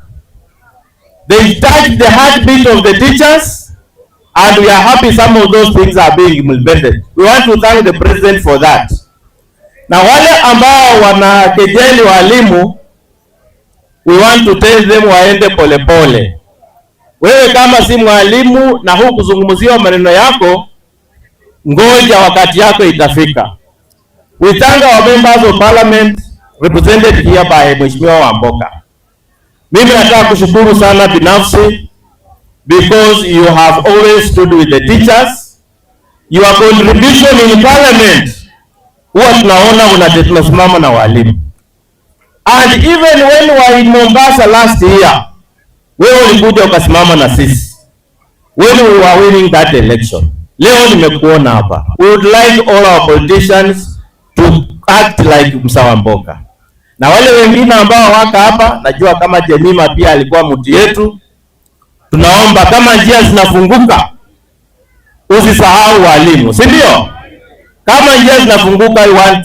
They touch the heartbeat of the teachers, and we are happy some of those things are being implemented. We want to thank the president for that. Na wale ambao wanakejeli walimu, we want to tell them waende polepole. Wewe kama si mwalimu na huku kuzungumziwa maneno yako, ngoja wakati yako itafika. We thank our members of parliament represented here by Mheshimiwa Wamboka. Mimi nataka kushukuru sana binafsi because you have always stood with the teachers. Your contribution in parliament huwa tunaona tunasimama na walimu. And even when we were in Mombasa last year, wewe ulikuja ukasimama na sisi when we were winning that election. Leo nimekuona hapa. We would like all our politicians to act like Msawamboka. Na wale wengine ambao waka hapa, najua kama Jemima pia alikuwa mtu yetu. Tunaomba kama njia zinafunguka, usisahau walimu, si ndio? Kama njia zinafunguka, we want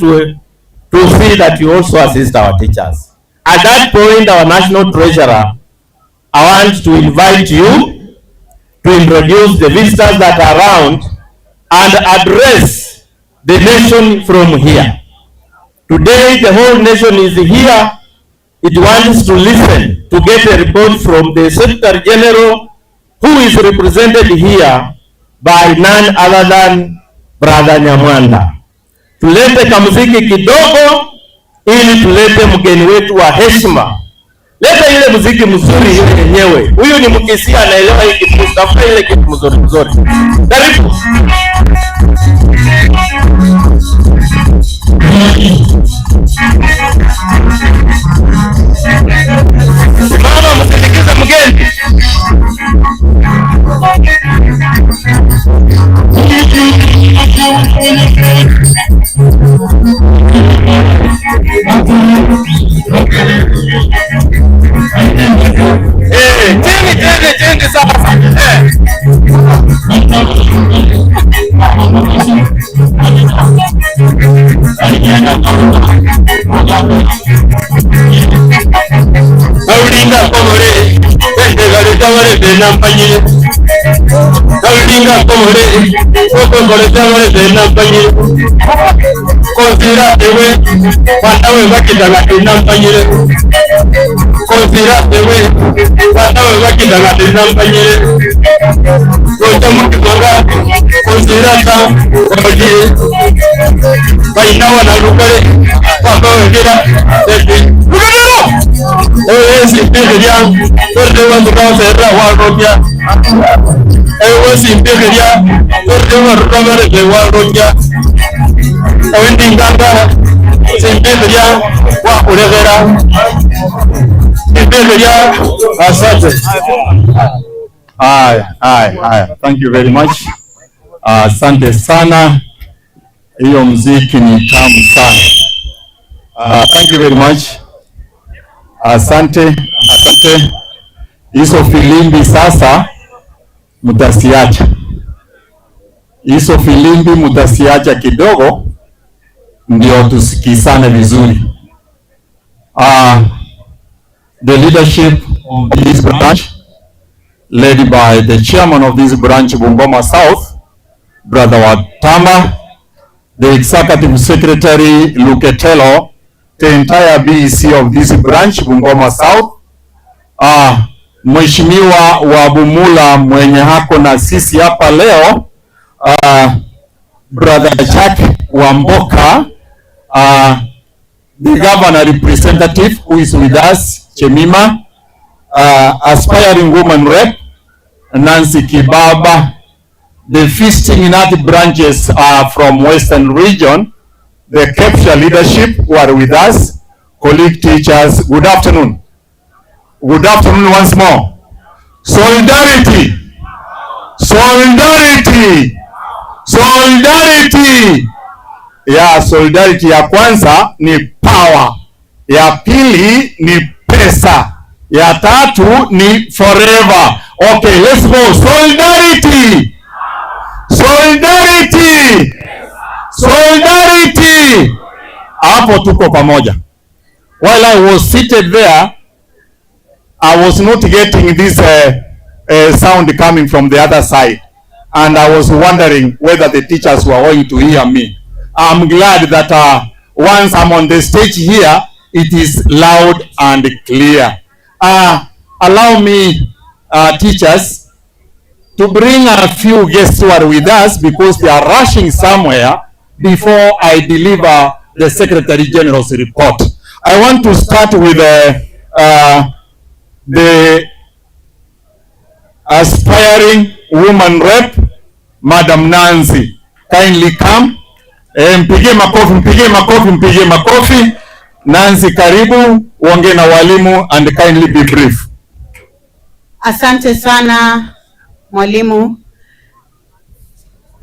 to see that you also assist our teachers. At that point, our national treasurer, I want to invite you to introduce the visitors that are around and address the nation from here. Today, the whole nation is here. It wants to listen, to get a report from the Secretary General, who is represented here by none other than Brother Nyamwanda. Tulete kamuziki kidogo, ili tulete mgeni wetu wa heshima. Leta ile muziki mzuri ile yenyewe. Huyu ni mkisia anaelewa hii kitu, tafuta ile kitu mzuri mzuri. Karibu. Mama msindikize mgeni. Tende sasa. Kaulinga komore, tende gari tawale bena mpanyire. Kaulinga komore, komore tawale bena mpanyire. Konfira ewe, wanawe wakidala bena mpanyire. Konfira ewe, wanawe wakidala bena mpanyire. Konja mukizonga, konfira ta, konji. Bainawa na lukale, wakawe gira, tende. Ewe simpegeria, torde wandu kawa serra warokia. Ewe simpegeria, torde wandu kawa serra warokia. Ewe ndinganga, simpegeria, wakuregera. Simpegeria, asante. Haya. Thank you very much. Asante sana. Hiyo mziki ni tamu sana. Thank you very much. Asante. Hizo filimbi sasa mtasiacha. Hizo filimbi mtasiacha kidogo ndio tusikizane vizuri. The leadership of this branch, led by the chairman of this branch, Bungoma South, Brother Watama, the executive secretary, Luketelo, the entire BEC of this branch, Bungoma South, Mheshimiwa wa Bumula mwenye hako na sisi hapa leo, Brother Jack Wamboka, the governor representative who is with us, Chemima, aspiring woman rep, Nancy Kibaba, the feasting in other branches from Western region, the CAPTCHA leadership who are with us, colleague teachers, good afternoon. Good afternoon once more. Solidarity. Ya solidarity ya kwanza ni power, ya pili ni pesa, ya tatu ni forever. Okay, let's go. Solidarity. Hapo tuko pamoja. While I was seated there, I was not getting this sound coming from the other side, and I was wondering whether the teachers were going to hear me. I'm glad that once I'm on the stage here, it is loud and clear. Allow me, teachers, to bring a few guests who are with us because they are rushing somewhere before I deliver the Secretary General's report. I want to start with the aspiring woman rep, Madam Nancy. Kindly come. Mpigie makofi. Nancy, karibu, uongee na walimu and kindly be brief. Asante sana mwalimu.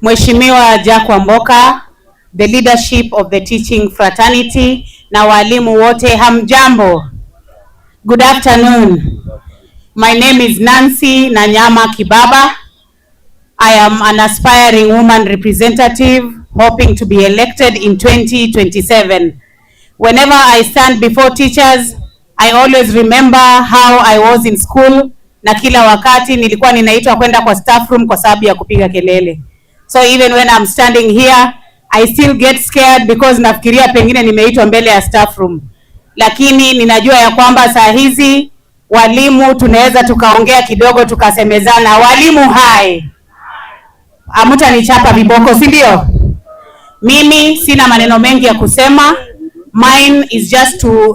Mheshimiwa Jack Wamboka, the leadership of the teaching fraternity, na walimu wote, hamjambo. Good afternoon. My name is Nancy Nanyama Kibaba. I am an aspiring woman representative hoping to be elected in 2027. Whenever I stand before teachers, I always remember how I was in school, na kila wakati nilikuwa ninaitwa kwenda kwa staff room kwa sababu ya kupiga kelele. So even when I'm standing here, I still get scared because nafikiria pengine nimeitwa mbele ya staff room. Lakini ninajua ya kwamba saa hizi walimu tunaweza tukaongea kidogo tukasemezana. Walimu hai. Hamtanichapa viboko, si ndio? Mimi sina maneno mengi ya kusema. Mine is just to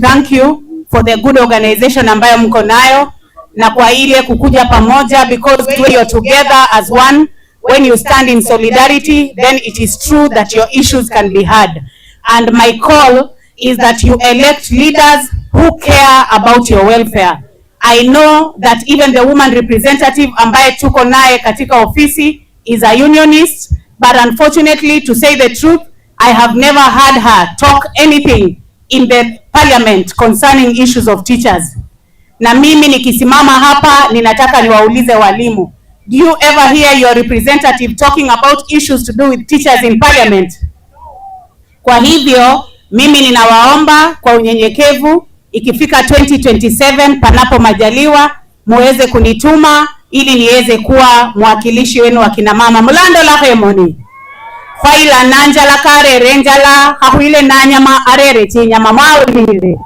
thank you for the good organization ambayo mko nayo, na kwa ile kukuja pamoja, because when you're together as one, when you stand in solidarity, then it is true that your issues can be heard. And my call is that you elect leaders who care about your welfare. I know that even the woman representative ambaye tuko naye katika ofisi is a unionist, but unfortunately, to say the truth, I have never heard her talk anything in the parliament concerning issues of teachers. Na mimi nikisimama hapa ninataka niwaulize walimu, do you ever hear your representative talking about issues to do with teachers in parliament? Kwa hivyo mimi ninawaomba kwa unyenyekevu, ikifika 2027 panapo majaliwa muweze kunituma ili niweze kuwa mwakilishi wenu wa kina mama. Mulando la hemoni faila nanja la kare renjala hahuile na nyama arere chi nyama mawili.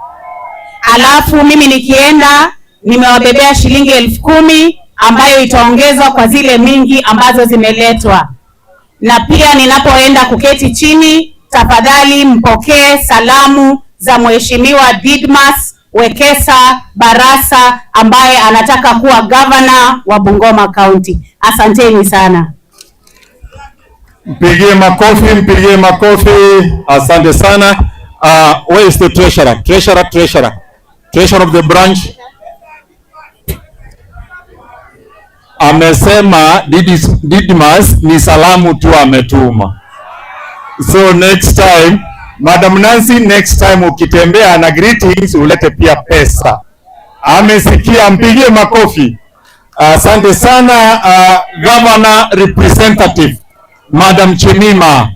Alafu mimi nikienda nimewabebea shilingi 10,000 ambayo itaongezwa kwa zile mingi ambazo zimeletwa. Na pia ninapoenda kuketi chini, tafadhali mpokee salamu za Mheshimiwa Didmas Wekesa Barasa ambaye anataka kuwa governor wa Bungoma County. Asanteni sana. Mpigie makofi. Asante sana. Where is the treasurer? Treasurer of the branch. amesema Didmas ni salamu tu ametuma. So next time, Madam Nancy, next time ukitembea na greetings ulete pia pesa. Amesikia, mpigie makofi. Asante sana. Governor representative Madam Chemima,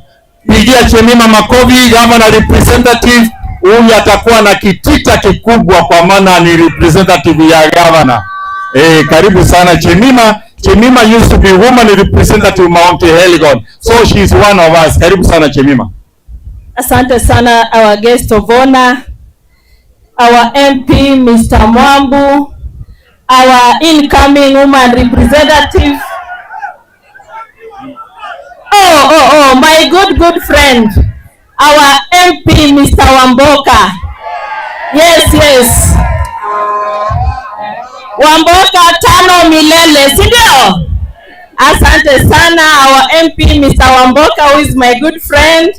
pigia Chemima makofi. Governor representative huyu atakuwa na kitita kikubwa kwa maana ni representative ya governor. Karibu sana Chemima. Chemima used to be woman representative Mount Elgon, so she is one of us. Karibu sana Chemima. Asante sana our guest of honor, our MP Mr. Mwambu, our incoming woman representative. My good friend, our MP Mr. Wamboka. Yes. Wamboka tano milele, si ndio? Asante sana our MP Mr. Wamboka, who is my good friend,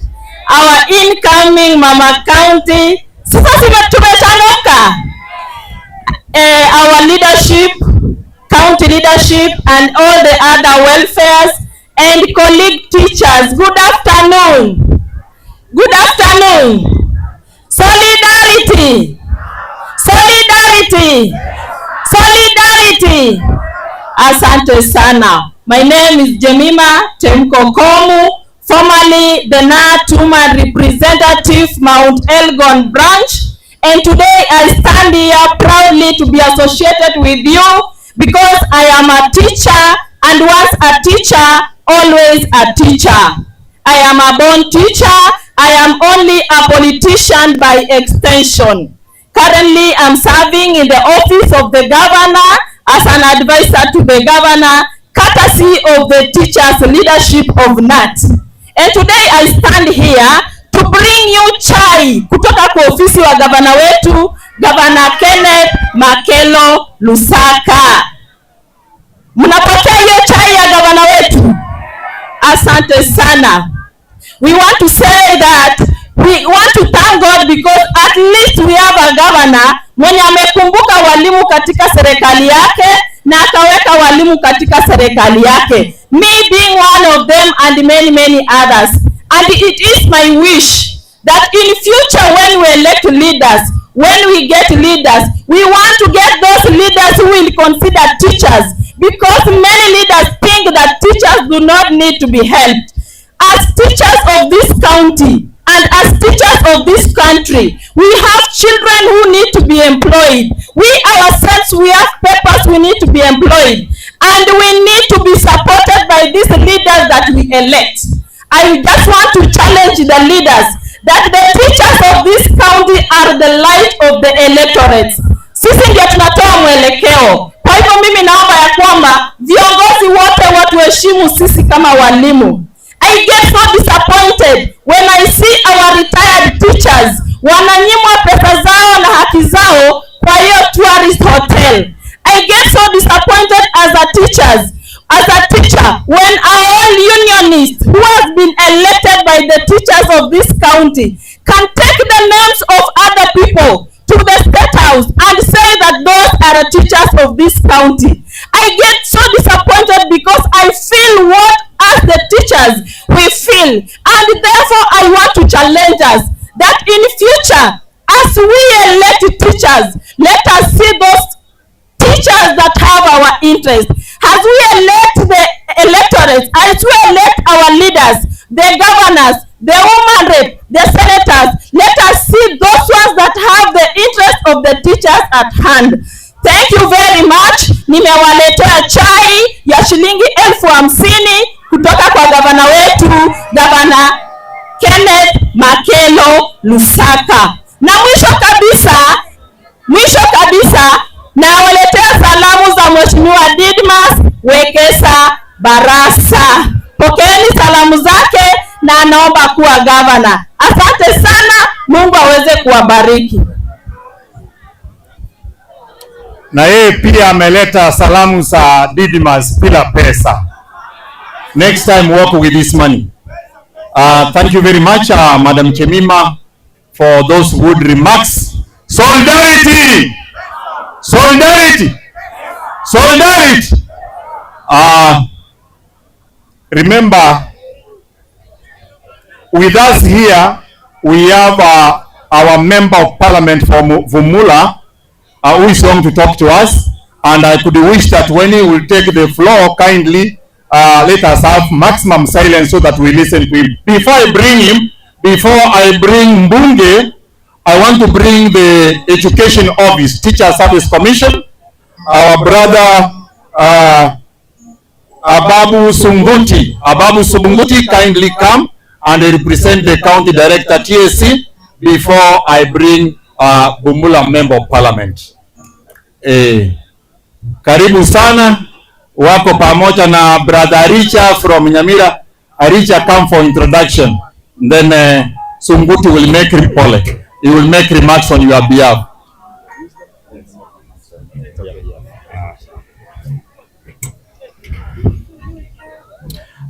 our incoming Mama County. Sasa tumechanoka. Our leadership, county leadership and all the other welfares and colleague teachers. Good afternoon. Good afternoon. Solidarity. Solidarity. Solidarity. Asante sana. My name is Jemima Temkokomu, formerly the NAT Woman Representative Mount Elgon branch, and today I stand here proudly to be associated with you because I am a teacher, and once a teacher, always a teacher. I am a born teacher. I am only a politician by extension. Currently, I'm serving in the office of the governor as an advisor to the governor, courtesy of the teachers' leadership of NAT. And today I stand here to bring you chai kutoka kwa ofisi wa gavana wetu, Governor Kenneth Makelo Lusaka. Mnapokea hiyo chai ya gavana wetu? Asante sana. We want to say that we want to thank God because at least we have a governor mwenye amekumbuka walimu katika serikali yake na akaweka walimu katika serikali yake. Me being one of them and many others. And it is my wish that in future when we elect leaders, when we get leaders, we want to get those leaders who will consider teachers, because many leaders think that teachers do not need to be helped. As teachers of this county and as teachers of this country, we have children who need to be employed. We ourselves, we have papers, we need to be employed. And we need to be supported by these leaders that we elect. I just want to challenge the leaders that the teachers of this county are the light of the electorate. Sisi ndio tunatoa mwelekeo. Kwa hivyo mimi naomba ya kwamba viongozi wote watuheshimu sisi kama walimu. I get so disappointed when I see our retired teachers wananyimwa pesa zao na haki zao kwa hiyo tourist hotel. I get so disappointed as a teacher when our own unionist who has been elected by the teachers of this county can take the names of other people to the state house and say that those are the teachers of this county. I get so disappointed because I feel what as the teachers we feel, and therefore I want to challenge us that in future as we elect teachers, let us see those teachers that have our interest. As we elect the electorate, as we elect our leaders, the governors, the woman rep, the senators, let us see those ones that have the interest of the teachers at hand. Thank you very much. Nimewaletea chai ya shilingi 50,000 kutoka kwa gavana wetu, Gavana Kenneth Makelo Lusaka. Na mwisho kabisa nawaletea salamu za Mheshimiwa Didmas Wekesa Barasa. Pokeeni salamu zake na anaomba kuwa gavana. Asante sana, Mungu aweze kuwabariki. Na yeye pia ameleta salamu za Didmas bila pesa. Next time work with this money. Thank you very much, Madam Chemima, for those good remarks. Solidarity! Solidarity! Solidarity! Remember, with us here, we have our Member of Parliament from Vumula, who is going to talk to us. And I could wish that when he will take the floor, kindly let us have maximum silence so that we listen to him. Before I bring Mbunge, I want to bring the Education Office, Teacher Service Commission, our brother Ababu Sunguti. Ababu Sunguti, kindly come and represent the County Director TSC before I bring Bumula Member of Parliament. Karibu sana, wako pamoja na brother Aricha from Nyamira. Aricha, come for introduction. Then Sunguti will make he will make remarks on your behalf.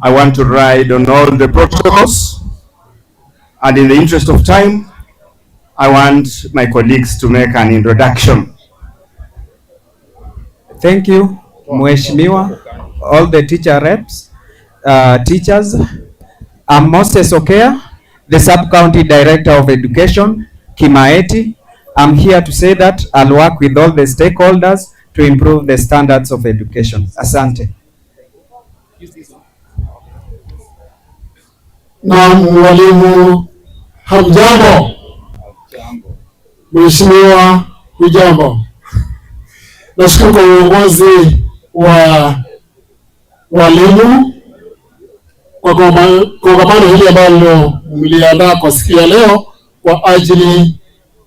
I want to ride on all the protocols, and in the interest of time, I want my colleagues to make an introduction. Thank you, Mheshimiwa, all the teacher reps, teachers. I'm Moses Okea, the Sub-County Director of Education, Kimaeti. I'm here to say that I'll work with all the stakeholders to improve the standards of education. Asante. Na mwalimu, hamjambo? Mheshimiwa, hujambo? Nashukuru kwa uongozi wa walimu kwa kongamano hili ambalo mliandaa kwa siku ya leo kwa ajili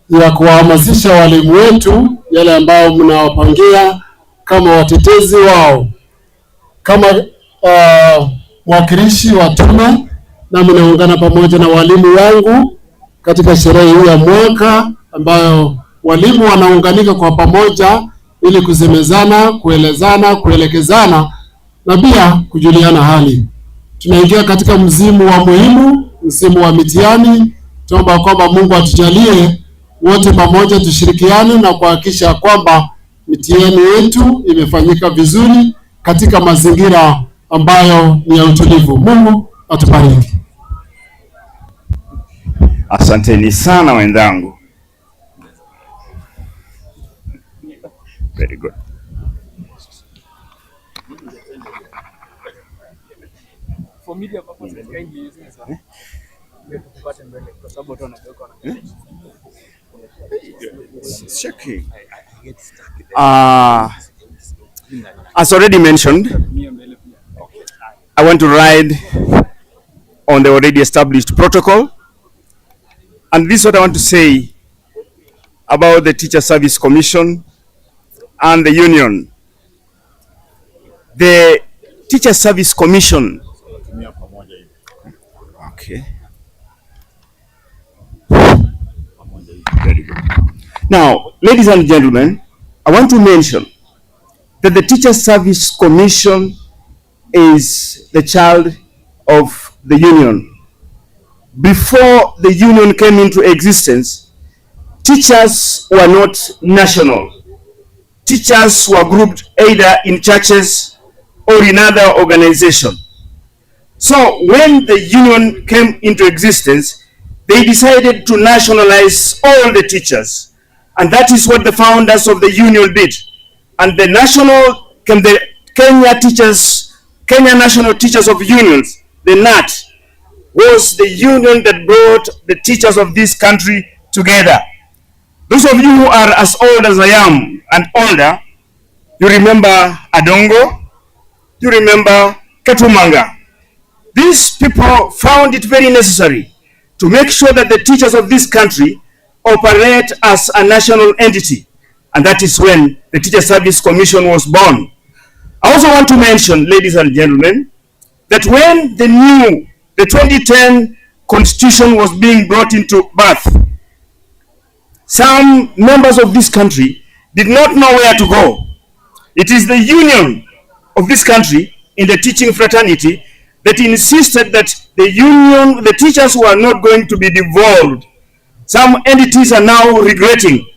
ya kuwahamasisha walimu wetu yale ambao mnawapangia kama watetezi wao. Kama mwakilishi wa tume, na mnaungana pamoja na walimu wangu katika sherehe hii ya mwaka ambayo walimu wanaunganika kwa pamoja ili kusemezana, kuelezana, kuelekezana na pia kujuliana hali. Tunaingia katika msimu wa muhimu, msimu wa mitihani. Tuomba kwamba Mungu atujalie wote pamoja tushirikiane na kuhakikisha kwamba mitihani yetu imefanyika vizuri katika mazingira ambayo ni ya utulivu. Mungu atubariki. Asanteni sana wenzangu. Very good. For media purposes, kindly use this. Checking. As already mentioned, I want to ride on the already established protocol. And this is what I want to say about the Teacher Service Commission and the union. The Teacher Service Commission. Okay. Very good. Now, ladies and gentlemen, I want to mention that the Teacher Service Commission is the child of the union. Before the union came into existence, teachers were not national. Teachers were grouped either in churches or in other organizations. So when the union came into existence, they decided to nationalize all the teachers. And that is what the founders of the union did. And the Kenya National Teachers of Unions, the NAT, was the union that brought the teachers of this country together. Those of you who are as old as I am and older, you remember Adongo, you remember Ketumanga. These people found it very necessary to make sure that the teachers of this country operate as a national entity. And that is when the Teacher Service Commission was born. I also want to mention, ladies and gentlemen, that when the 2010 Constitution was being brought into birth, some members of this country did not know where to go. It is the union of this country in the teaching fraternity that insisted that the teachers were not going to be devolved. Some entities are now regretting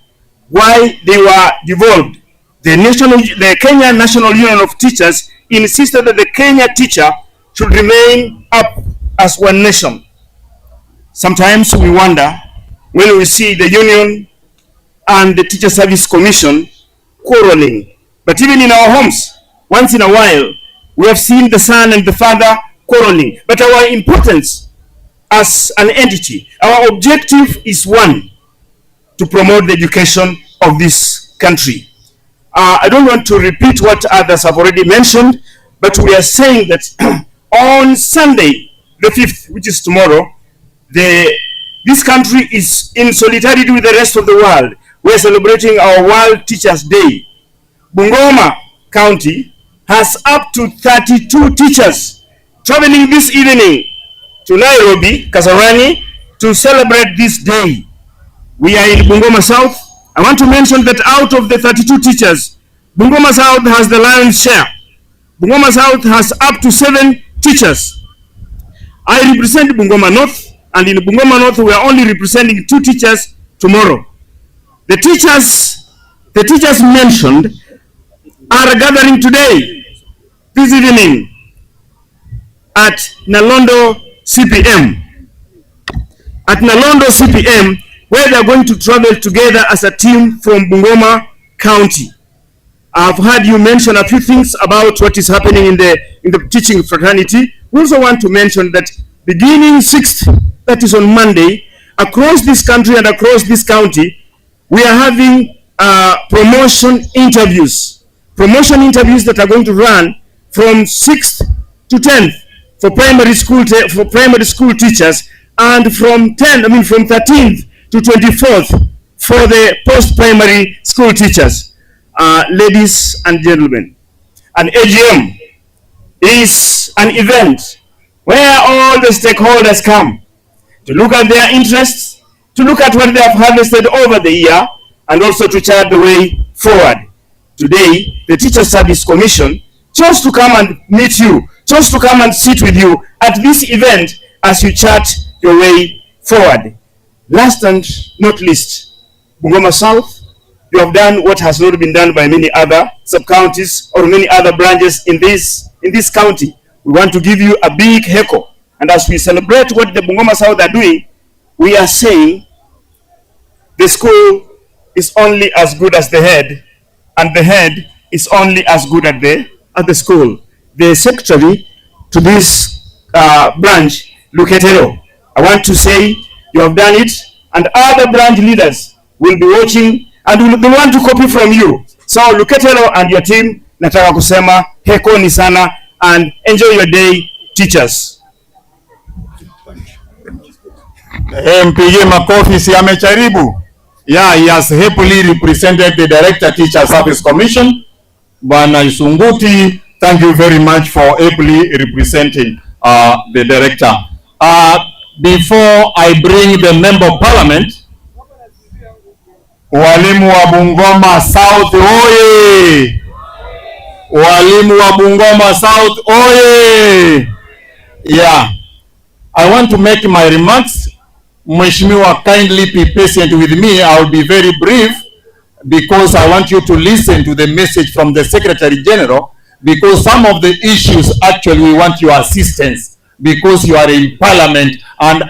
why they were devolved. The Kenya National Union of Teachers insisted that the Kenya teacher should remain up as one nation. Sometimes we wonder when we see the union and the Teacher Service Commission quarreling. But even in our homes, once in a while, we have seen the son and the father quarreling. But our importance as an entity, our objective is one, to promote the education of this country. I don't want to repeat what others have already mentioned, but we are saying that on Sunday, the 5th, which is tomorrow, this country is in solidarity with the rest of the world. We are celebrating our World Teachers Day. Bungoma County has up to 32 teachers traveling this evening to Nairobi, Kasarani, to celebrate this day. We are in Bungoma South. I want to mention that out of the 32 teachers, Bungoma South has the lion's share. Bungoma South has up to 7 teachers. I represent Bungoma North, and in Bungoma North we are only representing 2 teachers tomorrow. The teachers mentioned are gathering today, this evening, at Nalondo CPM. At Nalondo CPM, where they are going to travel together as a team from Bungoma County. I've heard you mention a few things about what is happening in the teaching fraternity. We also want to mention that beginning 6th, that is on Monday, across this country and across this county, we are having promotion interviews that are going to run from 6th to 10th for primary school teachers, and from 13th to 24th for the post-primary school teachers. Ladies and gentlemen, an AGM is an event where all the stakeholders come to look at their interests, to look at what they have harvested over the year, and also to chart the way forward. Today, the Teacher Service Commission chose to come and meet you, chose to come and sit with you at this event as you chart your way forward. Last and not least, Bungoma South, you have done what has not been done by many other sub-counties or many other branches in this county. We want to give you a big heckle. And as we celebrate what the Bungoma South are doing, we are saying the school is only as good as the head, and the head is only as good at the school. The secretary to this branch, Luketero, I want to say you have done it, and other branch leaders will be watching and will want to copy from you. So Luketero and your team, nataka kusema hekoni sana, and enjoy your day, teachers. Mpige makofi, si amecharibu. Yeah, he has happily represented the Director Teacher Service Commission. Bwana Isunguti, thank you very much for ably representing the Director. Before I bring the Member of Parliament, walimu wa Bungoma South oye! Walimu wa Bungoma South oye! Yeah, I want to make my remarks. Mheshimiwa, kindly be patient with me. I will be very brief because I want you to listen to the message from the Secretary General, because some of the issues actually we want your assistance because you are in Parliament, and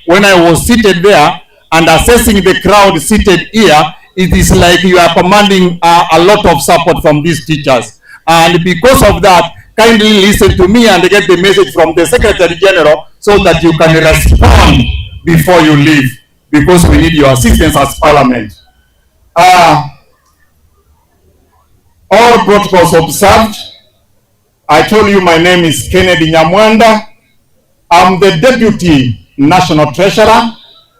when I was seated there and assessing the crowd seated here, it is like you are commanding a lot of support from these teachers, and because of that, kindly listen to me and get the message from the Secretary General so that you can respond before you leave, because we need your assistance as Parliament. All protocols observed. I told you my name is Kennedy Nyamwanda. I'm the Deputy National Treasurer,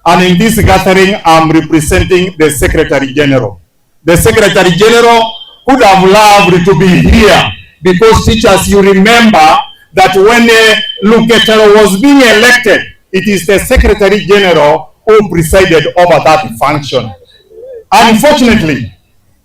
and in this gathering I'm representing the Secretary General. The Secretary General would have loved to be here, because teachers, you remember that when Luketero was being elected, it is the Secretary General who presided over that function. Unfortunately,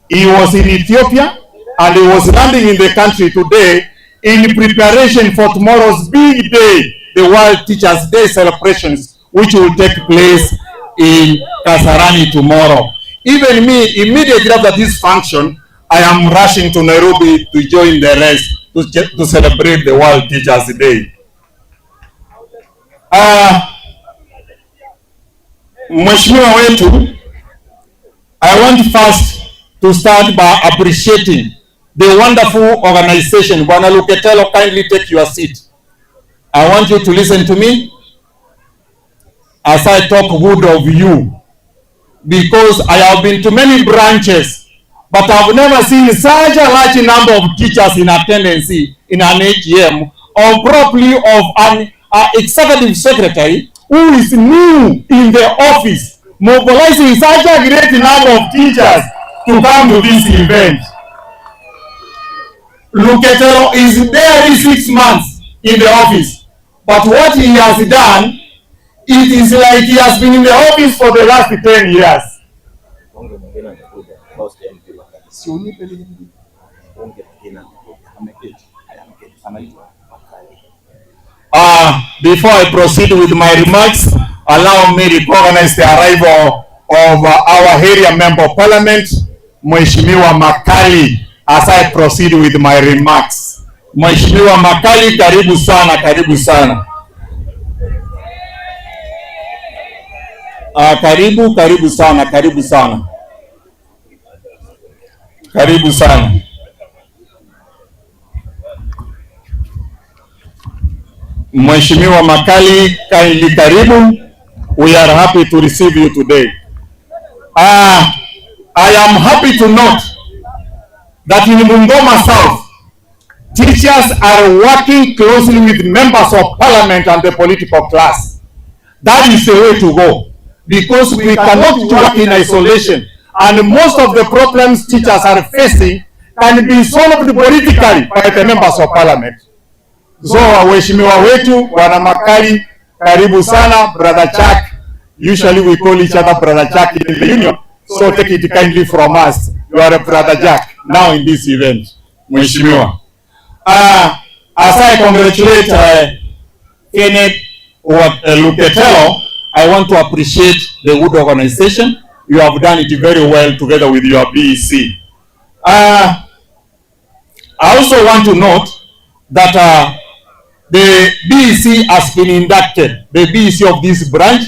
he was in Ethiopia and he was landing in the country today in preparation for tomorrow's big day, the World Teachers Day celebrations, which will take place in Kasarani tomorrow. Even me, immediately after this function, I am rushing to Nairobi to join the rest. to celebrate the World Teachers Day. Mheshimiwa wetu, I want first to start by appreciating the wonderful organization. Bwana Luketelo, kindly take your seat. I want you to listen to me as I talk good of you, because I have been to many branches, but I've never seen such a large number of teachers in attendance in an AGM, or probably of an executive secretary who is new in the office, mobilizing such a great number of teachers to come to this event. Luketelo is barely 6 months in the office, but what he has done, it is like he has been in the office for the last 10 years. Before I proceed with my remarks, allow me to recognize the arrival of our area member of parliament, Mheshimiwa Makali, as I proceed with my remarks. Mheshimiwa Makali, karibu sana, karibu sana. Karibu sana, karibu sana. Karibu sana. Mheshimiwa Makali, kindly karibu. We are happy to receive you today. I am happy to note that in Bungoma South, teachers are working closely with members of parliament and the political class. That is the way to go, because we cannot work in isolation, and most of the problems teachers are facing can be solved politically by the members of parliament. So waheshimiwa wetu, Bwana Makali, karibu sana. Brother Chuck, usually we call each other Brother Chuck in the union, so take it kindly from us, you are a Brother Jack now in this event. Mheshimiwa, as I congratulate Kenneth Luketelo, I want to appreciate the good organization. You have done it very well together with your BEC. I also want to note that the BEC has been inducted. The BEC of this branch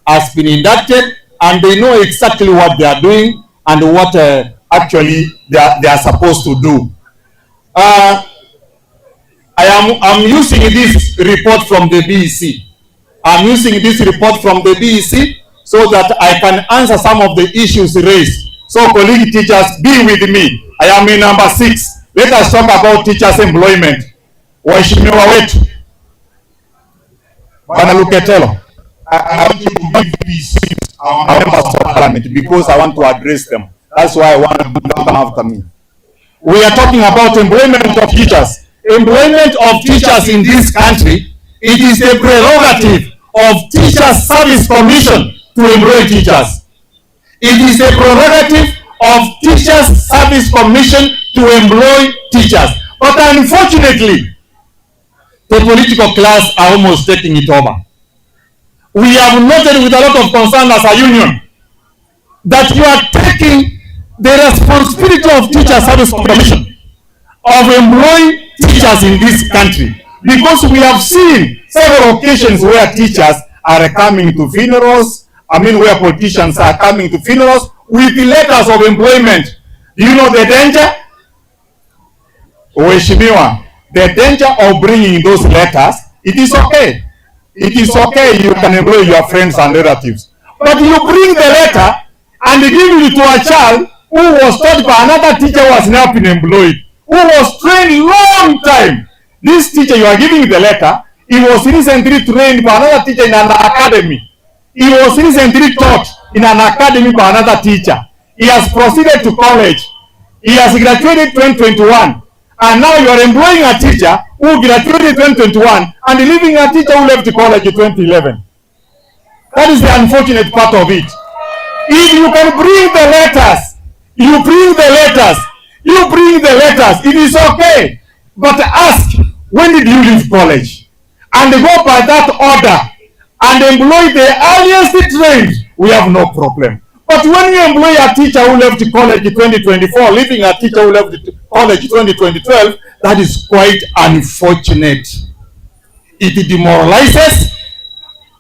has been inducted, and they know exactly what they are doing and what actually they are supposed to do. I'm using this report from the BEC. I'm using this report from the BEC so that I can answer some of the issues raised. So, colleague teachers, be with me. I am in number 6. Let us talk about teachers' employment. Waheshimiwa wetu, Bwana Luketelo, I want you to give these our members of parliament because I want to address them. That's why I want them to come after me. We are talking about employment of teachers. Employment of teachers in this country, it is the prerogative of Teachers Service Commission to employ teachers. It is the prerogative of Teachers Service Commission to employ teachers. But unfortunately, the political class are almost taking it over. We have noted with a lot of concern as a union that you are taking the responsibility of Teachers Service Commission of employing teachers in this country, because we have seen several occasions where teachers are coming to funerals, where politicians are coming to funerals with letters of employment. Do you know the danger? Waheshimiwa, the danger of bringing those letters, it is okay. It is okay, you can employ your friends and relatives. But you bring the letter and give it to a child who was taught by another teacher who has now been employed, who was trained long time. This teacher you are giving the letter, he was recently trained by another teacher in an academy. He was recently taught in an academy by another teacher. He has proceeded to college. He has graduated 2021. And now you are employing a teacher who graduated 2021 and leaving a teacher who left college in 2011. That is the unfortunate part of it. If you can bring the letters, you bring the letters, you bring the letters, it is okay. But ask, when did you leave college? And go by that order and employ the earliest trained, we have no problem. But when you employ a teacher who left college in 2024, leaving a teacher who left college in 2012, that is quite unfortunate. It demoralizes,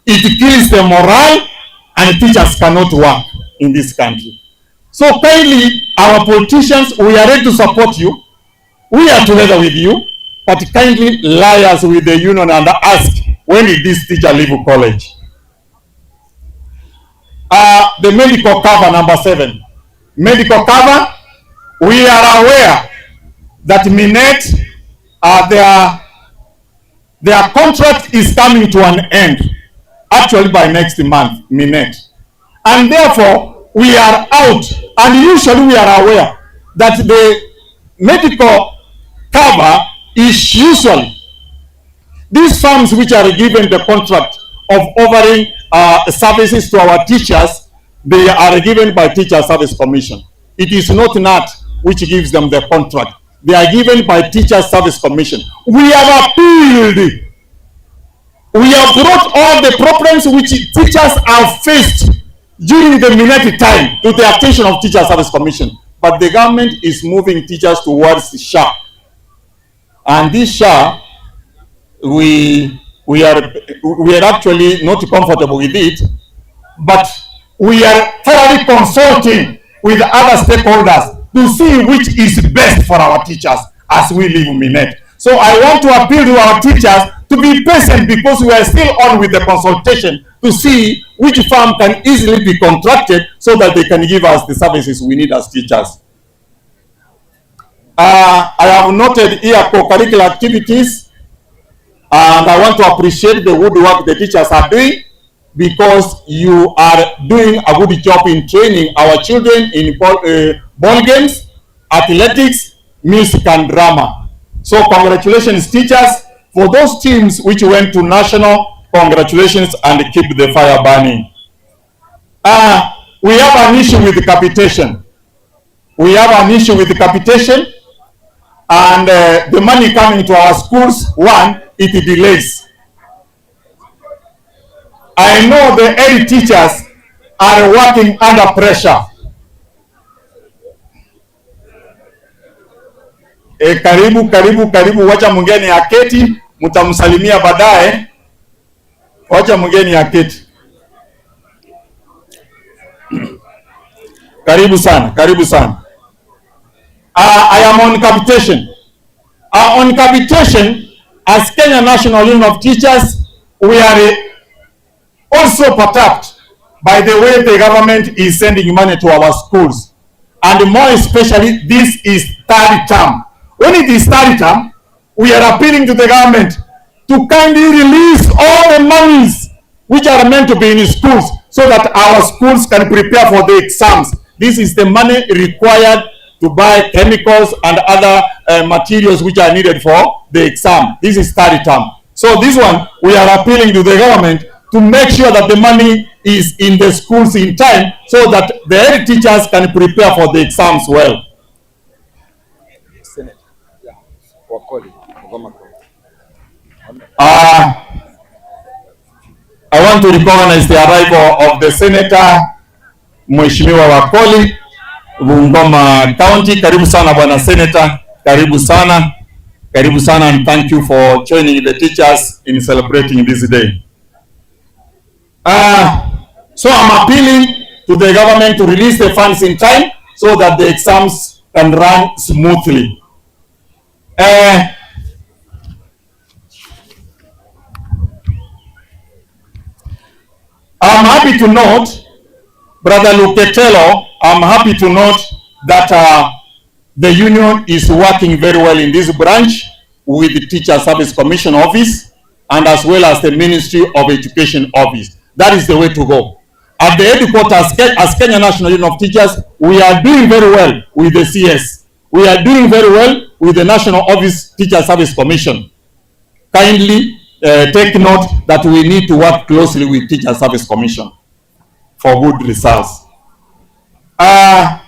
it kills the morale, and teachers cannot work in this country. So kindly, our politicians, we are ready to support you. We are together with you, but kindly liaise with the union and ask, when did this teacher leave college? The medical cover, number 7. Medical cover, we are aware that Minet, their contract is coming to an end, actually by next month, Minet. And therefore, we are out, and usually we are aware that the medical cover is usually these firms which are given the contract of offering services to our teachers, they are given by Teacher Service Commission. It is not NAT which gives them the contract. They are given by Teacher Service Commission. We have appealed. We have brought all the problems which teachers have faced during the Minet time to the attention of Teacher Service Commission. But the government is moving teachers towards SHA. And this SHA, we are actually not comfortable with it, but we are thoroughly consulting with other stakeholders to see which is best for our teachers as we leave Minet. So I want to appeal to our teachers to be patient, because we are still on with the consultation to see which firm can easily be contracted so that they can give us the services we need as teachers. I have noted here co-curricular activities, and I want to appreciate the good work the teachers are doing, because you are doing a good job in training our children in ball games, athletics, music and drama. So congratulations teachers. For those teams which went to national, congratulations, and keep the fire burning. We have an issue with the capitation. We have an issue with the capitation, and the money coming to our schools, one, it delays. I know the head teachers are working under pressure. Karibu, wacha mgeni aketi, mtamsalimia baadaye. Wacha mgeni aketi. Karibu sana. I am on capitation. On capitation, as Kenya National Union of Teachers, we are also perturbed by the way the government is sending money to our schools. And more especially, this is third term. When it is third term, we are appealing to the government to kindly release all the monies which are meant to be in schools, so that our schools can prepare for the exams. This is the money required to buy chemicals and other materials which are needed for the exam. This is third term. So this one, we are appealing to the government to make sure that the money is in the schools in time, so that the head teachers can prepare for the exams well. I want to recognize the arrival of the Senator Mheshimiwa Wakoli, Bungoma County. Karibu sana bwana Senator, karibu sana, and thank you for joining the teachers in celebrating this day. So I'm appealing to the government to release the funds in time so that the exams can run smoothly. I'm happy to note, Brother Luketelo, I'm happy to note that the union is working very well in this branch with the Teacher Service Commission Office and as well as the Ministry of Education Office. That is the way to go. At the headquarters, as Kenya National Union of Teachers, we are doing very well with the CS. We are doing very well with the National Office Teacher Service Commission. Kindly take note that we need to work closely with Teacher Service Commission for good results. I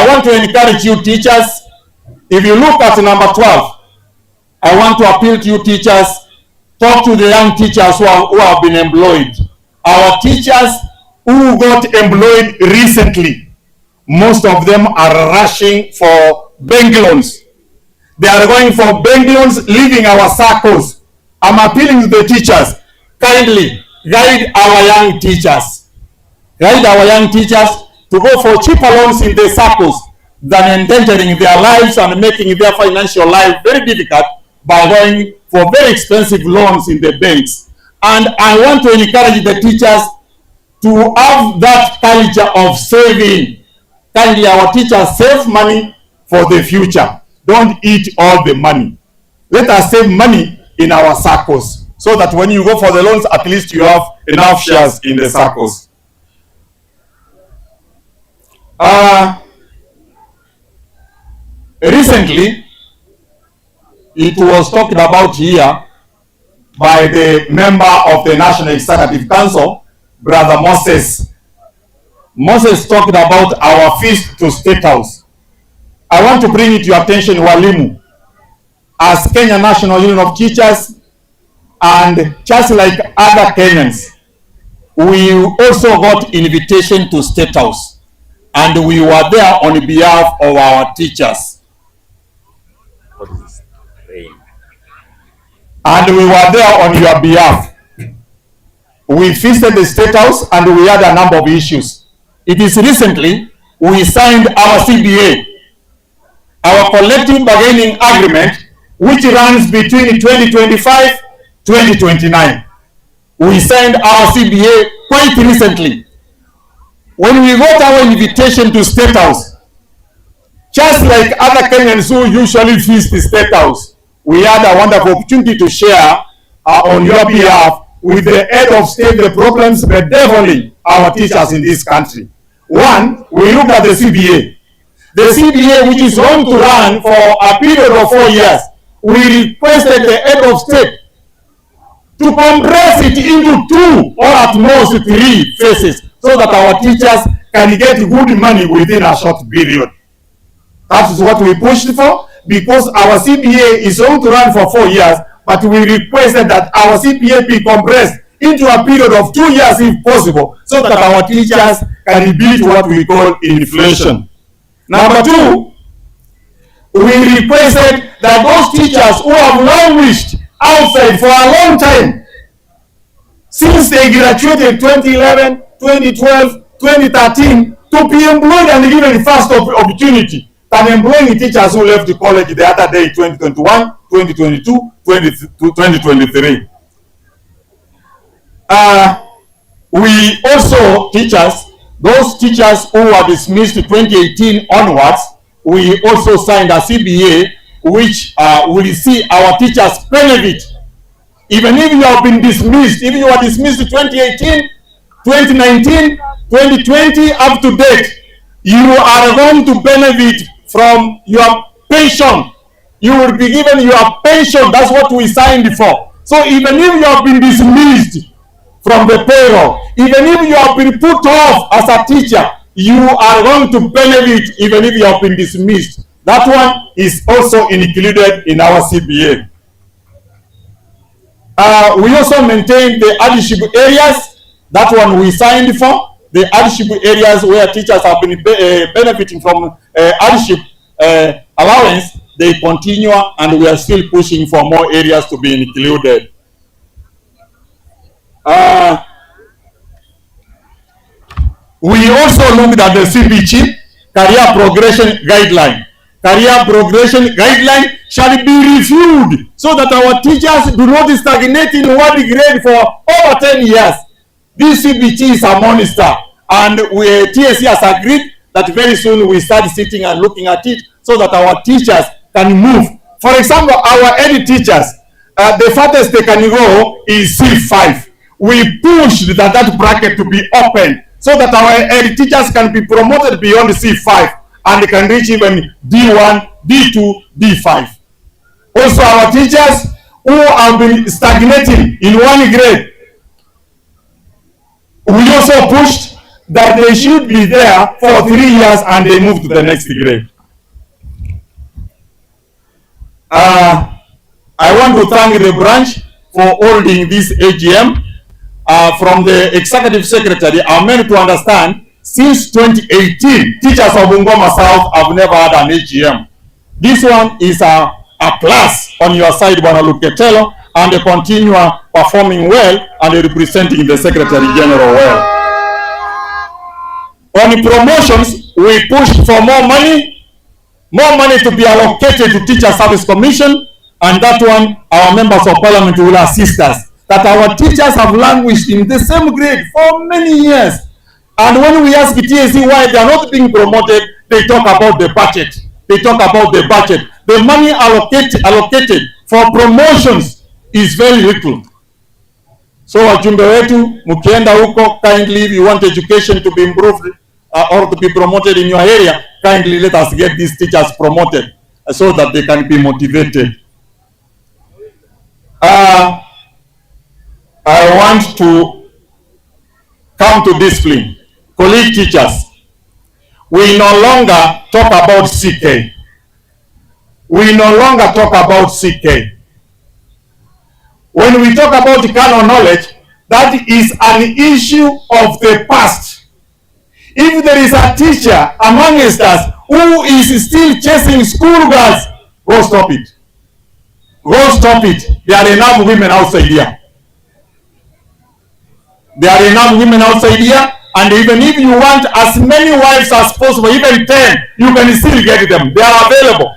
want to encourage you teachers, if you look at number 12, I want to appeal to you teachers, talk to the young teachers who have been employed. Our teachers who got employed recently, most of them are rushing for bank loans. They are going for bank loans, leaving our circles. I'm appealing to the teachers, kindly guide our young teachers. Guide our young teachers to go for cheaper loans in the circles than endangering their lives and making their financial life very difficult by going for very expensive loans in the banks. And I want to encourage the teachers to have that culture of saving. Kindly, our teachers, save money for the future. Don't eat all the money. Let us save money in our circles so that when you go for the loans, at least you have enough shares in the circles. Recently, it was talked about here by the member of the National Executive Council, Brother Moses. Moses talked about our fees to State House. I want to bring it to your attention, Walimu, as Kenya National Union of Teachers, and just like other Kenyans, we also got invitation to State House, and we were there on behalf of our teachers. What is this? And we were there on your behalf. We visited the State House and we had a number of issues. It is recently we signed our CBA, our collective bargaining agreement, which runs between 2025-2029. We signed our CBA quite recently. When we got our invitation to State House, just like other Kenyans who usually visit the State House, we had a wonderful opportunity to share on your behalf with the head of state the problems bedeviling our teachers in this country. One, we looked at the CBA. The CBA, which is going to run for a period of 4 years, we requested the head of state to compress it into 2 or at most 3 phases so that our teachers can get good money within a short period. That is what we pushed for, because our CBA is going to run for 4 years, but we requested that our CBA be compressed into a period of 2 years if possible, so that our teachers can beat what we call inflation. Number 2, we requested that those teachers who have languished outside for a long time, since they graduated 2011, 2012, 2013, to be employed and given first opportunity than employing teachers who left the college the other day, 2021, 2022, 2023. We also, those teachers who were dismissed 2018 onwards, we also signed a CBA which will see our teachers benefit. Even if you have been dismissed, if you were dismissed 2018, 2019, 2020, up to date, you are going to benefit from your pension. You will be given your pension. That's what we signed for. So even if you have been dismissed from the payroll, even if you have been put off as a teacher, you are going to benefit even if you have been dismissed. That one is also included in our CBA. We also maintain the hardship areas. That one we signed for. The hardship areas where teachers have been benefiting from hardship allowance, they continue, and we are still pushing for more areas to be included. We also looked at the CBG, Career Progression Guideline. Career Progression Guideline shall be reviewed so that our teachers do not stagnate in one grade for over 10 years. This CBG is a monster, and TSC has agreed that very soon we start sitting and looking at it so that our teachers can move. For example, our ed teachers, the farthest they can go is C5. We pushed that bracket to be open so that our ed teachers can be promoted beyond C5 and can reach even D1, D2, D5. Also, our teachers who have been stagnating in one grade, we also pushed that they should be there for 3 years and they move to the next grade. I want to thank the branch for holding this AGM. from the executive secretary are meant to understand since 2018, teachers of Bungoma South have never had an AGM. This one is a plus on your side, Bwana Luketelo, and they continue performing well and representing the Secretary General well. On promotions, we push for more money to be allocated to Teacher Service Commission, and that one, our members of parliament will assist us. That our teachers have languished in the same grade for many years. And when we ask the TSC why they are not being promoted, they talk about the budget. The money allocated for promotions is very little. So wajumbe wetu, mkienda huko, kindly if you want education to be improved or to be promoted in your area, kindly let us get these teachers promoted so that they can be motivated. I want to come to discipline. Colleague teachers, we no longer talk about CK. When we talk about canon knowledge, that is an issue of the past. If there is a teacher amongst us who is still chasing schoolgirls, go stop it. There are enough women outside here. And even if you want as many wives as possible, even 10, you can still get them. They are available.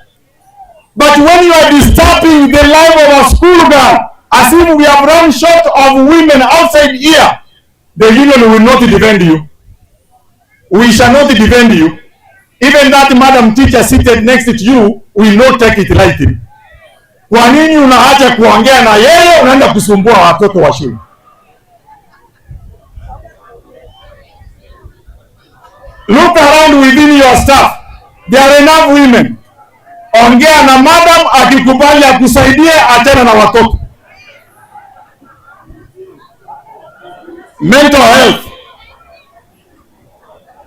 But when you are disturbing the life of a schoolgirl, as if we have run short of women outside here, the union will not defend you. We shall not defend you. Even that madam teacher seated next to you will not take it lightly. Kwa nini unaacha kuongea na yeye, unaenda kusumbua watoto wa shule? Look around within your staff. There are enough women. Ongea na madam, akikubali akusaidie, achana na watoto. Mental health.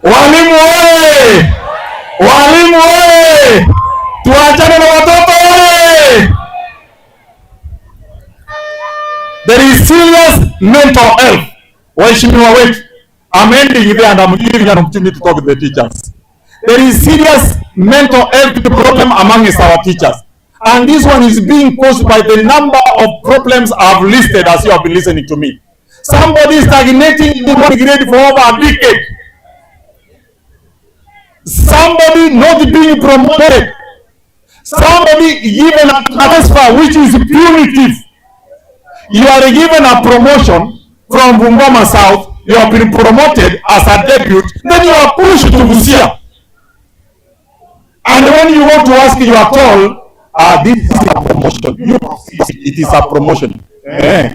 Walimu oye! Tuachane na watoto oye! There is serious mental health. Waheshimiwa wetu, I'm ending there and I'm giving an opportunity to talk to the teachers. There is serious mental health problem amongst our teachers. And this one is being caused by the number of problems I've listed as you have been listening to me. Somebody is stagnating in one grade for over a decade. Somebody not being promoted. Somebody given a transfer which is punitive. You are given a promotion from Bungoma South, you have been promoted as a debut, then you are pushed to Busia. And when you want to ask, you are told, this is a promotion. It is a promotion.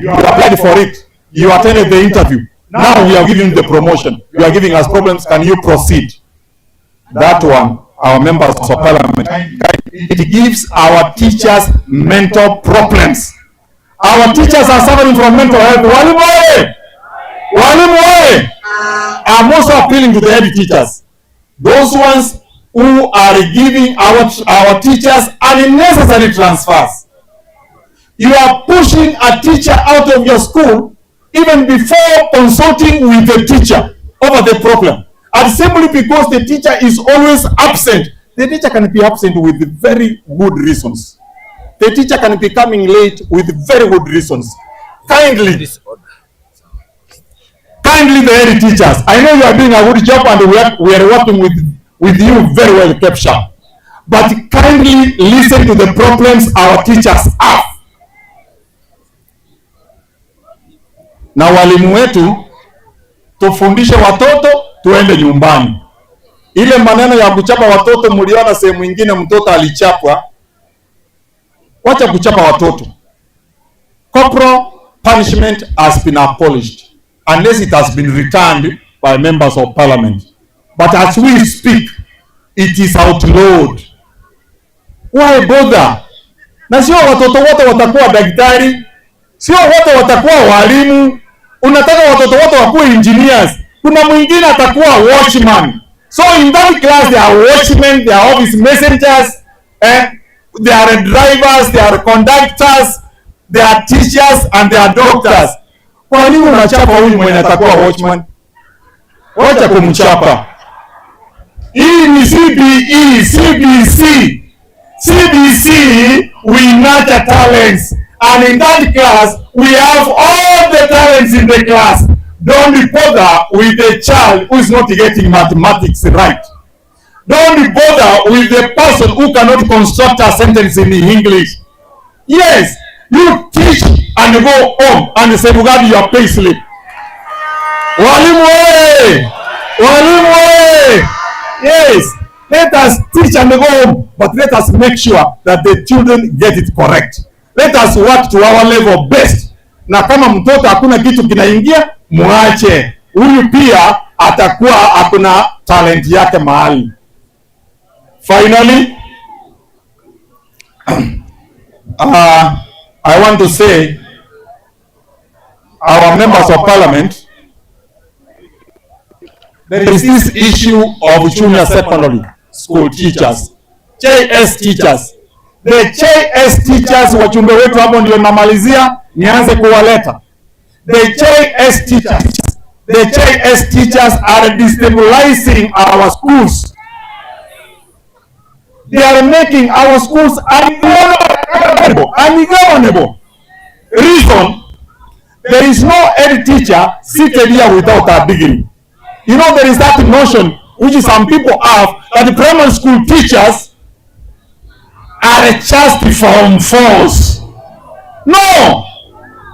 You applied for it. You attended the interview. Now we are giving you the promotion. You are giving us problems. Can you proceed? That one, our members of parliament, it gives our teachers mental problems. Our teachers are suffering from mental health. Walimu oye! I'm also appealing to the head teachers. Those ones who are giving our teachers unnecessary transfers. You are pushing a teacher out of your school even before consulting with the teacher over the problem. And simply because the teacher is always absent, the teacher can be absent with very good reasons. The teacher can be coming late with very good reasons. Kindly the head teachers, I know you are doing a good job and we are working with you very well, kept sharp. But kindly listen to the problems our teachers have. Na walimu wetu, tufundishe watoto tuende nyumbani. Ile maneno ya kuchapa watoto, mliona sehemu nyingine mtoto alichapwa. Wacha kuchapa watoto. Corporal punishment has been abolished unless it has been returned by members of parliament. But as we speak, it is outlawed. Why bother? Na sio watoto wote watakuwa daktari, sio wote watakuwa walimu. Unataka watoto wote wakuwe engineers. Kuna mwingine atakuwa watchman. So in that class there are watchmen, there are office messengers, there are drivers, there are conductors, there are teachers and there are doctors. Kwa nini unachapa huyu mwenye atakuwa watchman? Wacha kumchapa. Hii ni CBE, CBC. CBC, we nurture talents. And in that class, we have all the talents in the class. Don't bother with the child who is not getting mathematics right. Don't bother with the person who cannot construct a sentence in English. Yes, you teach and go home and safeguard your pay slip. Walimu we! Walimu we! Yes, let us teach and go home, but let us make sure that the children get it correct. Let us work to our level best. Na kama mtoto hakuna kitu kinaingia, muache. Huyu pia atakuwa hakuna talent yake mahali. Finally, I want to say, our members of parliament, there is this issue of junior secondary school teachers, JS teachers. The JS teachers, wachumbe wetu hapo ndio namalizia, nianze kuwaleta. The JS teachers are destabilizing our schools. They are making our schools ungovernable. Reason, there is no any teacher seated here without a degree. You know, there is that notion which some people have that the primary school teachers are just Form 4s. No!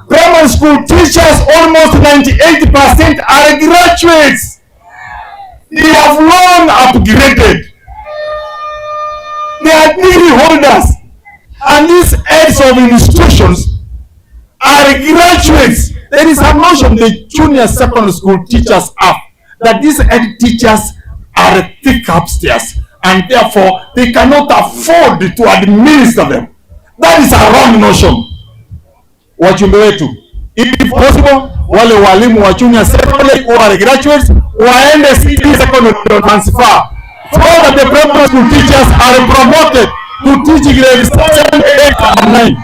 Primary school teachers, almost 98% are graduates. They have long upgraded. They are degree holders. And these heads of institutions are graduates. There is a notion the junior secondary school teachers have that these head teachers are thick upstairs and therefore they cannot afford to administer them. That is a wrong notion. Wachumbe wetu, if possible, wale walimu wa junior secondary who are graduates waende secondary transfer, so that the primary school teachers are promoted to teach grade 7, 8 and 9.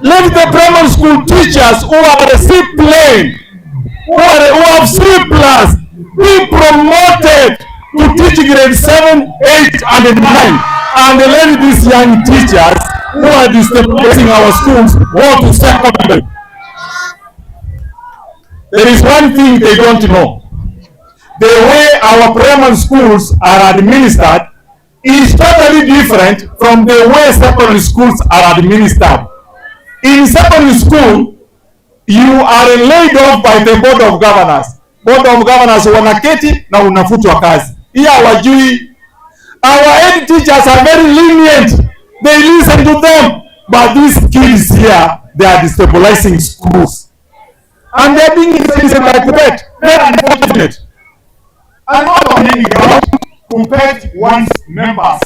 Let the primary school teachers who are C plane, who have C plus, be promoted to teach grade 7, 8 and 9. And let these young teachers who are destabilizing our schools go to secondary. There is one thing they don't know. The way our primary schools are administered is totally different from the way secondary schools are administered. In secondary school, you are laid off by the board of governors. Board of governors wanaketi na unafutwa kazi. Here hawajui. Our head teachers are very lenient. They listen to them. But these kids here, they are destabilizing schools. And they are being influenced by Kuppet. Very unfortunate. And not only about Kuppet wants members.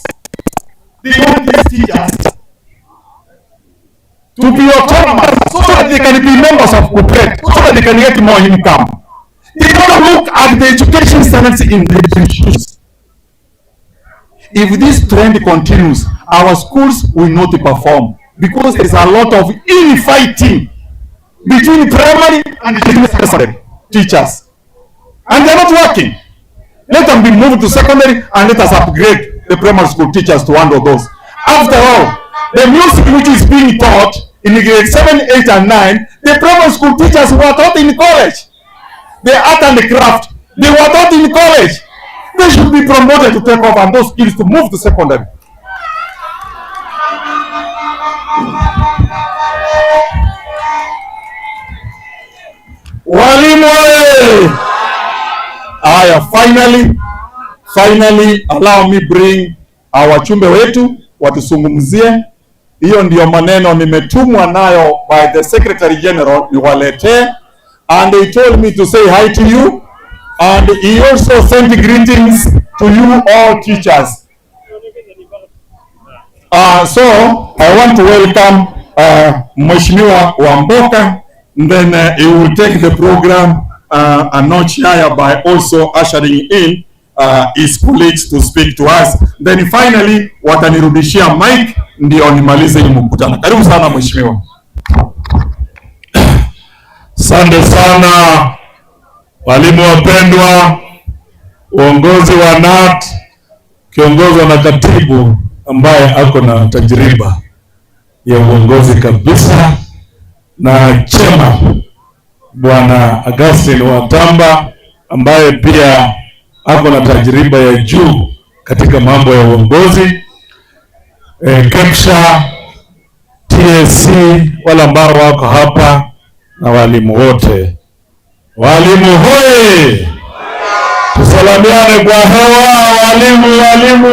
They want these teachers to be autonomous so that they can be members of Kuppet, so that they can get more income. They don't look at the education standards in the institutions. If this trend continues, our schools will not perform because there is a lot of infighting between primary and secondary teachers. And they are not working. Let them be moved to secondary and let us upgrade the primary school teachers to handle those. After all, the music which is being taught in grade 7, 8 and 9, the primary school teachers were taught in college. The art and the craft, they were taught in college. They should be promoted to take over and those skills to move to secondary. Walimu! Finally, allow me bring our chumbe wetu watusungumzie. Hiyo ndio maneno nimetumwa nayo by the Secretary General niwaletee, and he told me to say hi to you, and he also sent greetings to you all teachers. So I want to welcome Mheshimiwa Wamboka, and then he will take the program a notch higher by also ushering in his colleagues to speak to us. Then finally watanirudishia mic ndio nimalize hii mkutano. Karibu sana mheshimiwa. Asante sana walimu wapendwa, uongozi wa KNUT kiongozwa na katibu ambaye ako na tajriba ya uongozi kabisa, na chema Bwana Augustine Watamba ambaye pia ako na tajriba ya juu katika mambo ya uongozi, KEPSHA, TSC, wale ambao wako hapa na walimu wote. Walimu hoye! Tusalamiane kwa hewa.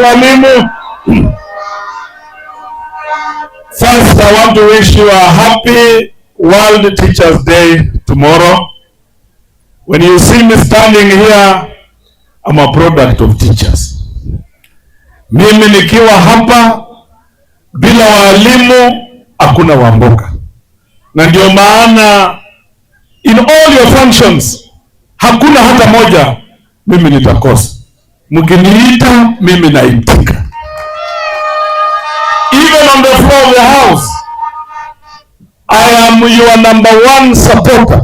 Walimu. First, I want to wish you a happy World Teachers Day tomorrow. When you see me standing here, I'm a product of teachers. Mimi nikiwa hapa, bila walimu hakuna Wamboka. Na ndio maana in all your functions hakuna hata moja mimi nitakosa. Mkiniita mimi naitika. Even on the floor of the house, I am your number 1 supporter.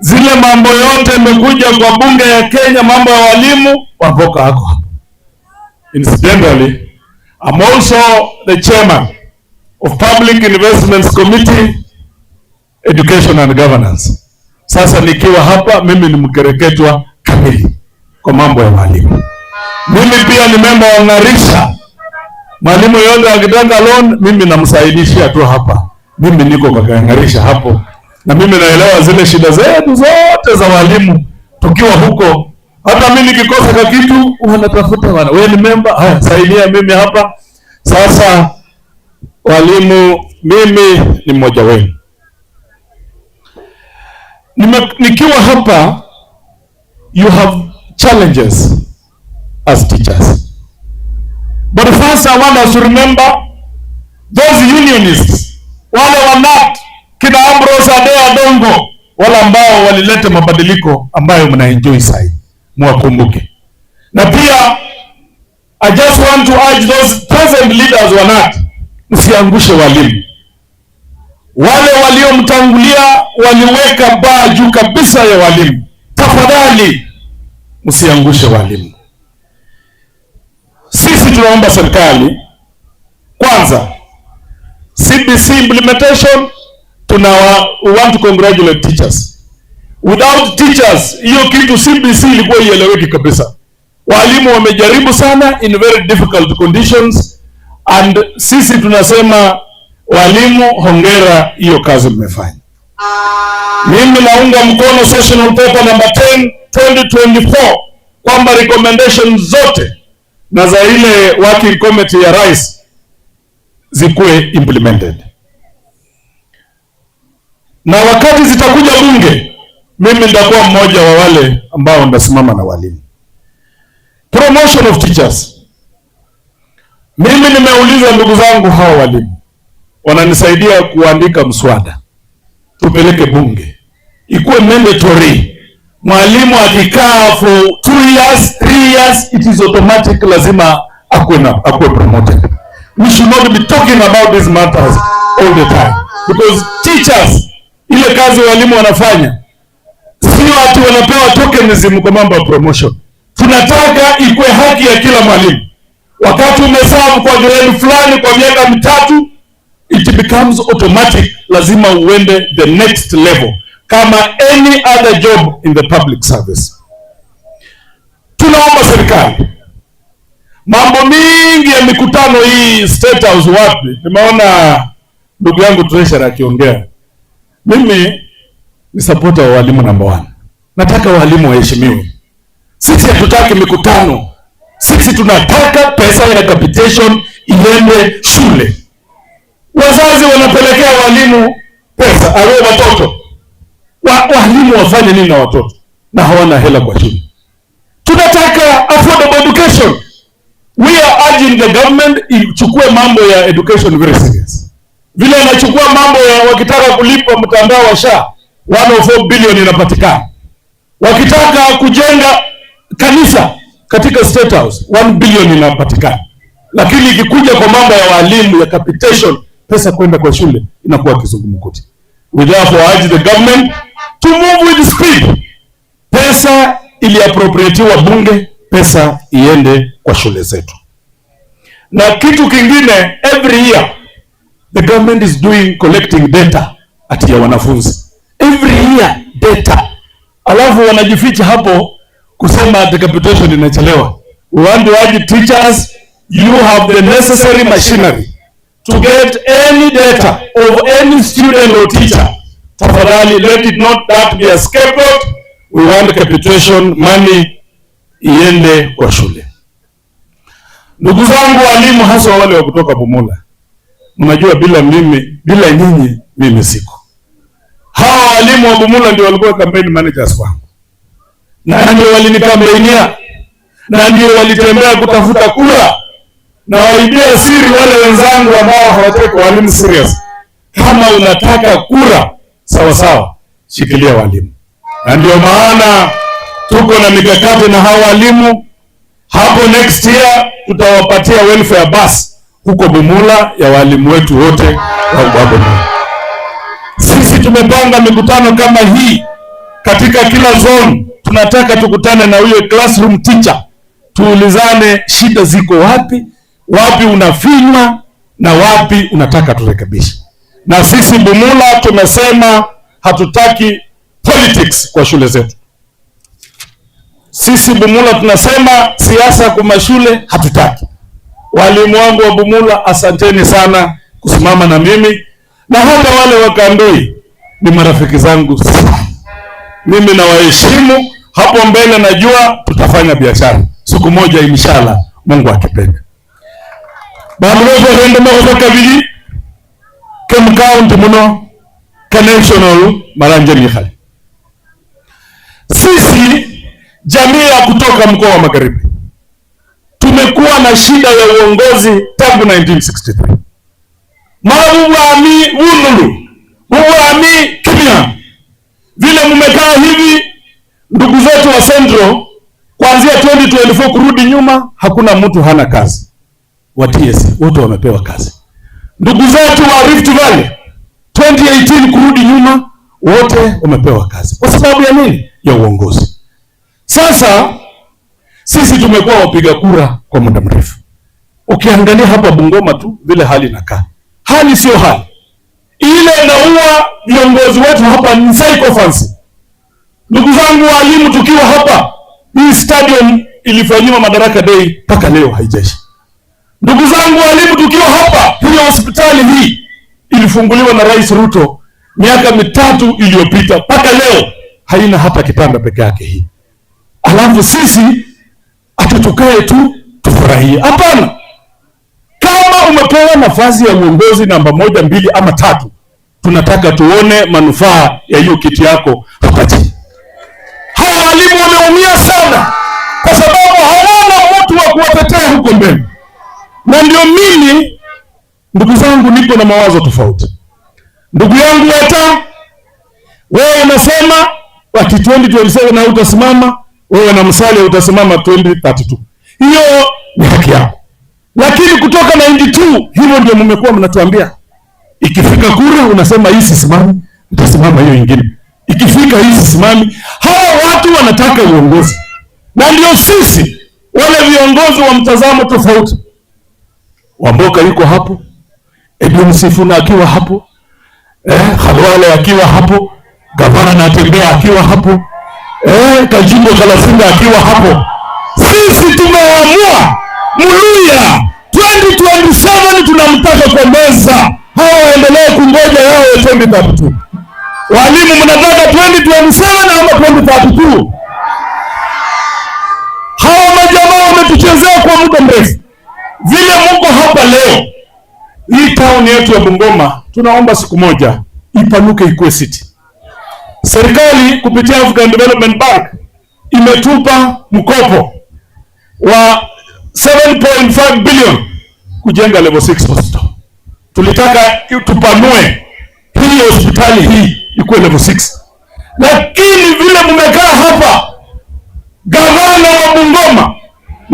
Zile mambo yote imekuja kwa bunge ya Kenya, mambo ya walimu, Wamboka hako. Incidentally, I'm also the chairman of Public Investments Committee, Education and Governance. Sasa nikiwa hapa mimi ni mkereketwa kamili kwa mambo ya walimu. Mimi pia ni member wa Ngarisha. Mwalimu yote akitaka loan mimi namsaidishia tu hapa. Mimi niko kwa Ngarisha hapo. Na mimi naelewa zile shida zetu zote za walimu tukiwa huko. Hata mimi nikikosa kwa kitu wanatafuta wana. Wewe ni member, haya saidia mimi hapa. Sasa walimu, mimi ni mmoja wenu. Nikiwa hapa, you have challenges as teachers. But first I want us to remember those unionists, wale wa KNUT, kina Ambrose Adea Dongo, wale ambao walileta mabadiliko ambayo mnaenjoy sasa. Mwakumbuke. Na pia I just want to urge those present leaders wa KNUT, msiangushe walimu. Wale waliomtangulia waliweka baa juu kabisa ya walimu. Tafadhali msiangushe walimu. Sisi tunaomba serikali kwanza, CBC implementation, we want to congratulate teachers. Without teachers, hiyo kitu CBC ilikuwa ieleweki kabisa. Walimu wamejaribu sana in very difficult conditions, and sisi tunasema walimu hongera, hiyo kazi mmefanya. Mimi naunga mkono sessional paper number 10 2024 kwamba recommendation zote na za ile working committee ya rais zikuwe implemented. Na wakati zitakuja bunge, mimi nitakuwa mmoja wa wale ambao ndasimama na walimu. Promotion of teachers. Mimi nimeuliza ndugu zangu hawa walimu, wananisaidia kuandika mswada, tupeleke bunge, ikuwe mandatory. Mwalimu akikaa for 2 years, 3 years, it is automatic, lazima akue promoted. We should not be talking about these matters all the time, because teachers, ile kazi walimu wanafanya sio ati wanapewa tokenism kwa mambo ya promotion. Tunataka ikuwe haki ya kila mwalimu. Wakati umeserve kwa grade fulani kwa miaka 3, it becomes automatic, lazima uende the next level kama any other job in the public service. Tunaomba serikali, mambo mingi ya mikutano hii State House wapi, nimeona ndugu yangu treasurer akiongea. Mimi ni supporter wa walimu number 1. Nataka walimu waheshimiwe. Sisi hatutaki mikutano. Sisi tunataka pesa ya capitation iende shule. Wazazi wanapelekea walimu pesa, awe watoto. Walimu wafanye nini na watoto na hawana hela kwa shule? Tunataka affordable education. We are urging the government ichukue mambo ya education very serious. Vile anachukua mambo ya wakitaka kulipa mtandao wa SHA, 104 billion inapatikana. Wakitaka kujenga katika State House 1 billion inapatikana, lakini ikikuja kwa mambo ya walimu ya capitation, pesa kwenda kwa shule inakuwa kizungumkuti. We therefore urge the government to move with speed. Pesa iliappropriatiwa bunge, pesa iende kwa shule zetu. Na kitu kingine, every year the government is collecting data ati ya wanafunzi. Every year data. Alafu wanajificha hapo kusema ati capitation inachelewa. We want to urge teachers, you have the necessary machinery to get any data of any student or teacher. Tafadhali, let it not that be a scapegoat. We want capitation money iende kwa shule. Ndugu zangu walimu, hasa wale wa kutoka Bumula, mnajua bila mimi, bila nyinyi mimi siko. Hawa walimu wa Bumula ndio walikuwa campaign managers wangu, na ndio walinikampainia, na ndio walitembea kutafuta kura, na waibia siri wale wenzangu ambao hawataka walimu serious. Kama unataka kura sawa sawa, shikilia walimu. Na ndio maana tuko na mikakati na hawa walimu. Hapo next year tutawapatia welfare bus huko Bumula ya walimu wetu wote wa Bumula. Sisi tumepanga mikutano kama hii katika kila zone. Tunataka tukutane na huyo classroom teacher, tuulizane shida ziko wapi, wapi unafinywa na wapi unataka turekebishe. Na sisi Bumula tumesema hatutaki politics kwa shule zetu. Sisi Bumula tunasema siasa kwa mashule hatutaki. Walimu wangu wa Bumula, asanteni sana kusimama na mimi, na hata wale wa Kandui ni marafiki zangu sana. Mimi na waheshimu. Hapo mbele najua tutafanya biashara siku moja inshallah, Mungu akipenda. Baada ya kwenda kutoka viji kem county muno national maranje mihali. Sisi jamii ya kutoka mkoa wa Magharibi tumekuwa na shida ya uongozi tangu 1963. Mabuami unulu, buami kimya. Vile mmekaa hivi, ndugu zetu wa Central kuanzia 2024 kurudi nyuma, hakuna mtu hana kazi. Wa TS wote wamepewa kazi. Ndugu zetu wa Rift Valley 2018 kurudi nyuma, wote wamepewa kazi. Kwa sababu ya nini? Ya uongozi. Sasa sisi tumekuwa wapiga kura kwa muda mrefu. Ukiangalia hapa Bungoma tu vile hali inakaa, hali sio hali ile. Inaua viongozi wetu hapa ni psychophancy. Ndugu zangu walimu, tukiwa hapa, hii stadium ilifanywa Madaraka Day mpaka leo haijaisha. Ndugu zangu walimu, tukiwa hapa, hii hospitali hii ilifunguliwa na Rais Ruto miaka 3 iliyopita, mpaka leo haina hata kitanda peke yake hii. Alafu sisi atutukae tu tufurahie? Hapana. Kama umepewa nafasi ya uongozi namba 1, 2 ama 3, tunataka tuone manufaa ya hiyo kiti yako hapa chini. Hawa walimu wameumia sana kwa sababu hawana mtu wa kuwatetea huko mbele. Na ndio mimi, ndugu zangu, niko na mawazo tofauti. Ndugu yangu Weta, wewe unasema ati 2027 na utasimama, wewe na Musalia utasimama 2032. Hiyo ni haki yako. Lakini kutoka 92 hivyo ndio mmekuwa mnatuambia. Ikifika kura unasema hii sisimami, utasimama hiyo nyingine. Ikifika hii sisimami. Hawa watu wanataka uongozi. Na ndio sisi wale viongozi wa mtazamo tofauti. Wamboka yuko hapo, Edwin Sifuna akiwa hapo, Khalwale akiwa hapo, Gavana Natembeya akiwa hapo, Kajimbo Kalasinga akiwa hapo. Sisi tumeamua Muluya 2027 tunamtaka kwa meza. Hawa waendelee kungoja yao 2032. Walimu mnataka 2027 ama 2032? Hawa majamaa wametuchezea kwa muda mrefu. Vile mko hapa leo, hii town yetu ya Bungoma, tunaomba siku moja ipanuke ikuwe city. Serikali kupitia African Development Bank imetupa mkopo wa 7.5 billion kujenga level 6 hospital. Tulitaka tupanue hii hospitali hii ikuwe level 6. Lakini vile mmekaa hapa, gavana wa Bungoma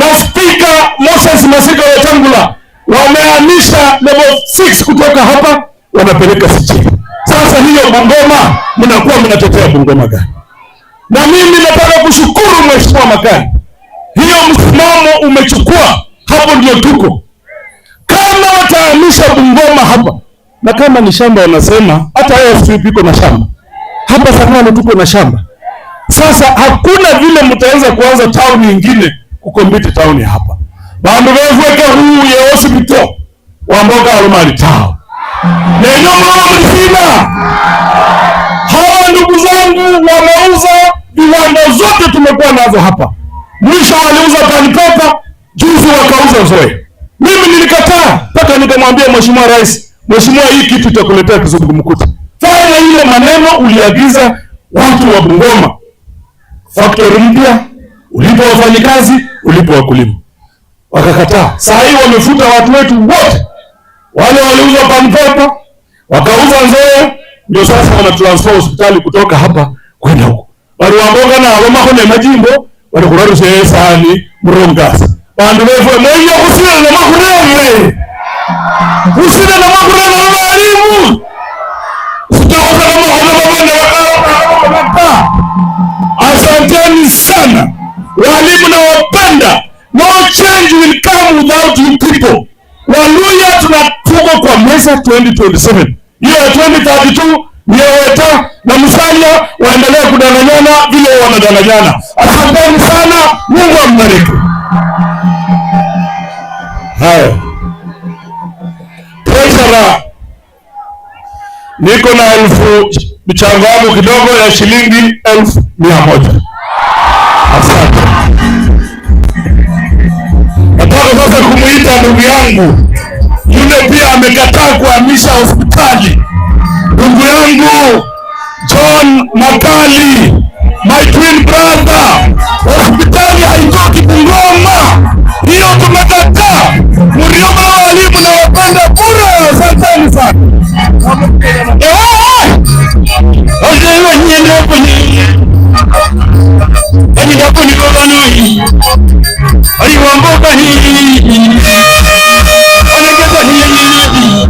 na Spika Moses Masika Wetangula wamehamisha level 6 kutoka hapa wanapeleka Sichiri. Sasa hiyo Bungoma mnakuwa mnatetea Bungoma gani? Na mimi nataka kushukuru Mheshimiwa Makani, hiyo msimamo umechukua, hapo ndio tuko. Kama watahamisha Bungoma hapa, na kama ni shamba wanasema hata AFC iko na shamba hapa, Sangano tuko na shamba. Sasa hakuna vile mtaweza kuanza town nyingine kukompiti town hapa. Bandu bevueke huu ya hospital wamboga alumali tao. Neno msina. Hawa ndugu zangu wameuza viwanda zote tumekuwa nazo hapa. Mwisho waliuza Panpepa, juzi wakauza Zoe. Mimi nilikataa mpaka nikamwambia Mheshimiwa Rais, Mheshimiwa, hii kitu itakuletea kizungumkuti. Fanya ile maneno uliagiza watu wa Bungoma. Factory mpya, ulipo wafanyikazi, ulipo wakulima. Wakakataa. Sasa hivi wamefuta watu wetu wote. Wale waliuza Panpepa, wakauza Nzoia, ndio sasa wana transfer hospitali kutoka hapa kwenda huko. Wale wamboga na wamako na majimbo, wale kurarusha sahani mrongasa. Bandu wewe moyo kusina na makurele. Kusina na makurele na walimu. Sitaoza kama wanaona wakao. Asanteni sana. Walimu na wapenda. No change will come without you people. Waluya tunatuko kwa mesa 2027. Hiyo 2032 Nyeweta na Musalia waendelea kudanganyana vile wanadanganyana. Asanteni sana. Mungu ambariki. Haya. Treasurer, niko na mchango wangu kidogo ya shilingi 1,100. Asante. Nataka sasa kumuita ndugu yangu yule pia amekataa kuhamisha hospitali. Ndugu yangu John Makali, my twin brother. Hospitali haitoki Bungoma. Hiyo tumekataa. Murioma walimu na wapenda bure. Asanteni sana. Ojewe nyende hapo ni. Ani hapo ni kwa nini? Ali wamboka hii. Wanegeza hii.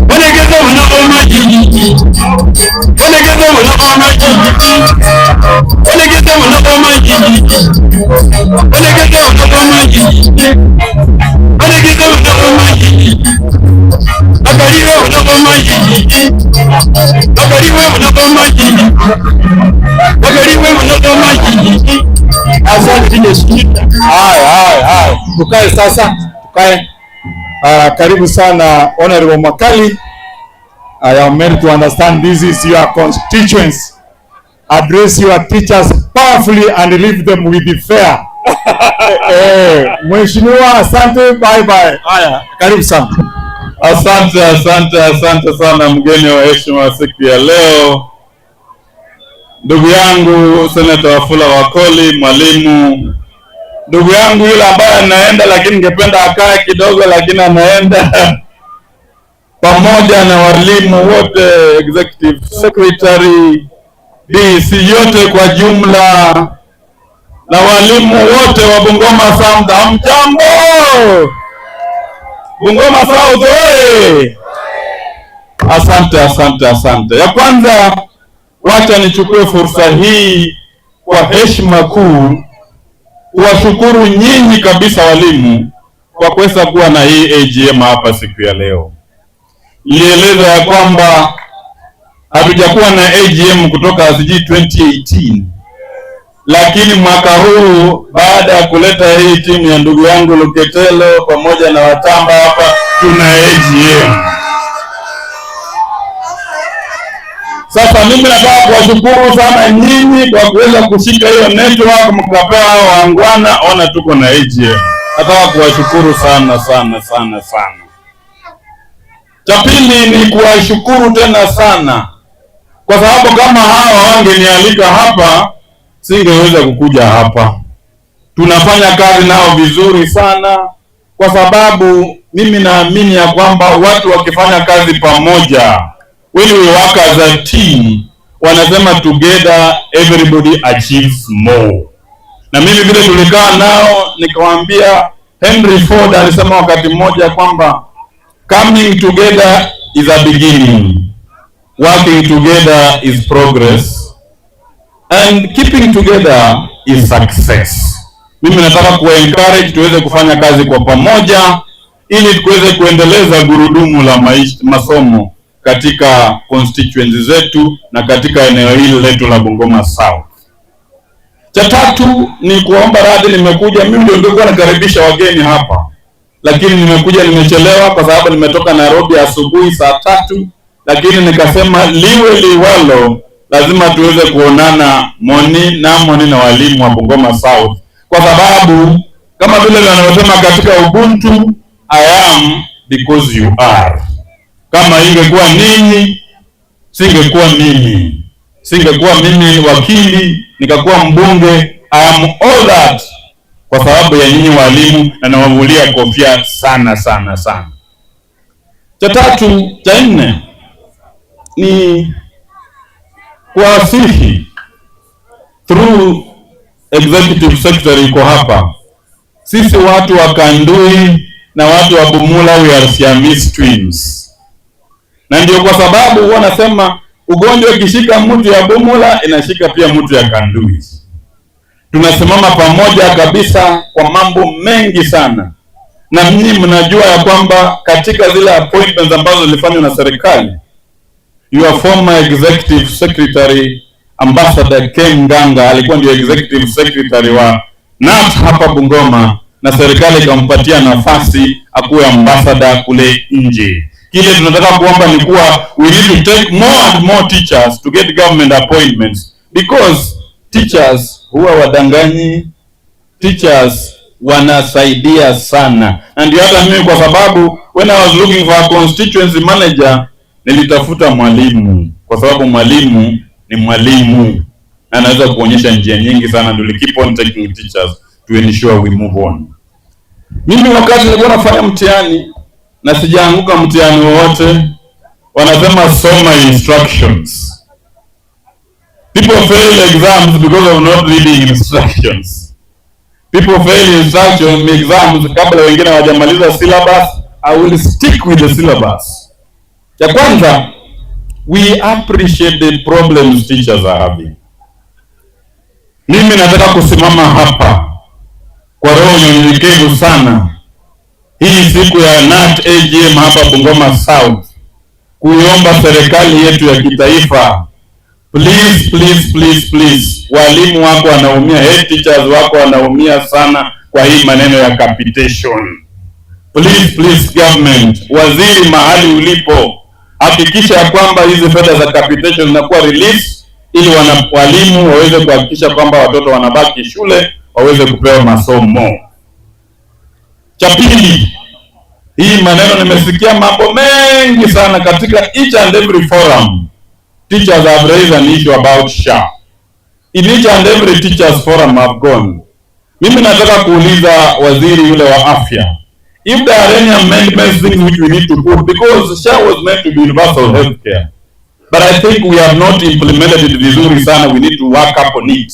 Wanegeza wanagoma hii. Wanegeza wanagoma hii. Wanegeza wanagoma hii. Wanegeza wanagoma hii. Wanegeza wanagoma hii. Akaliwe wanagoma hii. Akaliwe wanagoma hii. Akaliwe wanagoma hii. Asante Yesu. Haya. Tukae sasa, tukae. Karibu sana Honorable Makali. I am made to understand this is your constituents. Address your teachers powerfully and leave them with the fair. Mheshimiwa, asante, bye bye. Haya, karibu sana. Asante sana mgeni wa heshima siku ya leo. Ndugu yangu Senator Wafula Wakoli, mwalimu. Ndugu yangu yule ambaye anaenda lakini ningependa akae kidogo lakini anaenda. Pamoja na walimu wote, executive secretary, DC yote kwa jumla, na walimu wote wa Bungoma South, hamjambo? Bungoma South oye! Asante. Ya kwanza, wacha nichukue fursa hii kwa heshima kuu kuwashukuru nyinyi kabisa walimu kwa kuweza kuwa na hii AGM hapa siku ya leo. Nilieleza ya kwamba hatujakuwa na AGM kutoka 2018, lakini mwaka huu baada ya kuleta hii timu ya ndugu yangu Luketelo pamoja na Watamba hapa, tuna AGM. Sasa mimi nataka kuwashukuru sana nyinyi kwa kuweza kushika hiyo network mkapewa wangwana, ona tuko na AGM. Nataka kuwashukuru sana. Cha pili ni kuwashukuru tena sana kwa sababu kama hawa wangenialika hapa singeweza kukuja hapa. Tunafanya kazi nao vizuri sana kwa sababu mimi naamini ya kwamba watu wakifanya kazi pamoja, when we work as a team, wanasema together everybody achieves more. Na mimi vile tulikaa nao nikawaambia, Henry Ford alisema wakati mmoja kwamba coming together is a beginning, working together is progress, and keeping together is success. Mimi nataka encourage tuweze kufanya kazi kwa pamoja ili tuweze kuendeleza gurudumu la masomo katika constituency zetu na katika eneo hili letu la Bungoma South. Cha tatu ni kuomba radhi, nimekuja mimi ndio nilikuwa nakaribisha wageni hapa, lakini nimekuja nimechelewa kwa sababu nimetoka Nairobi asubuhi saa 3, lakini nikasema liwe liwalo lazima tuweze kuonana moni na walimu wa Bungoma South, kwa sababu kama vile wanavyosema katika Ubuntu, I am because you are. Kama ingekuwa ninyi singekuwa mimi, singekuwa mimi wakili nikakuwa mbunge. I am all that kwa sababu ya nyinyi walimu, na nawavulia kofia sana sana sana. Cha tatu, cha nne ni kuwasihi through executive secretary iko hapa, sisi watu wa Kandui na watu wa Bumula we are Siamese twins, na ndio kwa sababu wanasema ugonjwa ukishika mtu ya Bumula inashika pia mtu ya Kandui. Tunasimama pamoja kabisa kwa mambo mengi sana, na mimi mnajua ya kwamba katika zile appointments ambazo zilifanywa na serikali, your former executive secretary Ambassador Ken Nganga alikuwa ndio executive secretary wa NAT hapa Bungoma, na serikali ikampatia nafasi akuwe ambassador kule nje. Kile tunataka kuomba ni kuwa we need to take more and more teachers to get government appointments, because teachers huwa wadanganyi, teachers wanasaidia sana. Na ndio hata mimi, kwa sababu when I was looking for a constituency manager nilitafuta mwalimu, kwa sababu mwalimu ni mwalimu na anaweza kuonyesha njia nyingi sana. Ndio keep on taking teachers to ensure we move on. Mimi wakati nilikuwa nafanya mtihani na sijaanguka mtihani wowote, wanasema soma instructions. People fail exams because of not reading instructions. People fail exams kabla wengine hawajamaliza syllabus. I will stick with the syllabus. Ya kwanza, we appreciate the problems teachers are having. Mimi nataka kusimama hapa kwa roho nyenyekevu sana hii siku ya NAT AGM hapa Bungoma South, kuiomba serikali yetu ya kitaifa, please please please please, walimu wako wanaumia, head teachers wako wanaumia sana kwa hii maneno ya capitation. Please please government, waziri mahali ulipo, hakikisha ya kwamba hizi fedha za capitation zinakuwa release ili walimu waweze kuhakikisha kwamba watoto wanabaki shule waweze kupewa masomo. Cha pili, hii maneno nimesikia mambo mengi sana katika each and every forum. Teachers have raised an issue about SHA. In each and every teachers forum I've gone. Mimi nataka kuuliza waziri yule wa afya, if there are any amendments things which we need to put, because SHA was meant to be universal health care, but I think we have not implemented it vizuri sana. We need to work up on it.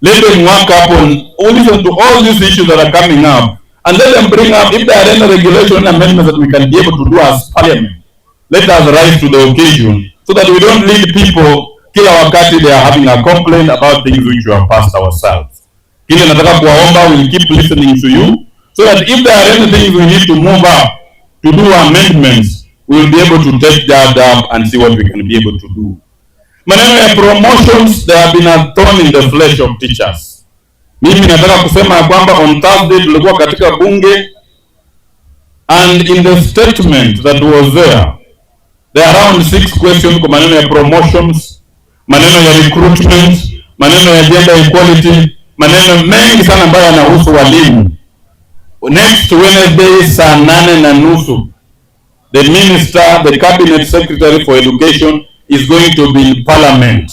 Let them work up on, listen to all these issues that are coming up, and let them bring up, if there are any regulation amendments that we can be able to do as parliament, let us rise to the occasion, so that we don't lead people kila wakati they are having a complaint about things which we have passed ourselves. Kile nataka kuwaomba, we will keep listening to you, so that if there are anything we need to move up to do amendments, we will be able to take that up and see what we can be able to do. Maneno ya promotions, there have been a thorn in the flesh of teachers. Mimi nataka kusema kwamba on Thursday tulikuwa katika bunge, and in the statement that was there are around 6 questions kwa maneno ya promotions, maneno ya recruitment, maneno ya gender equality, maneno mengi sana ambayo yanahusu walimu. Next Wednesday saa 8:30, the minister, the cabinet secretary for education is going to be in parliament.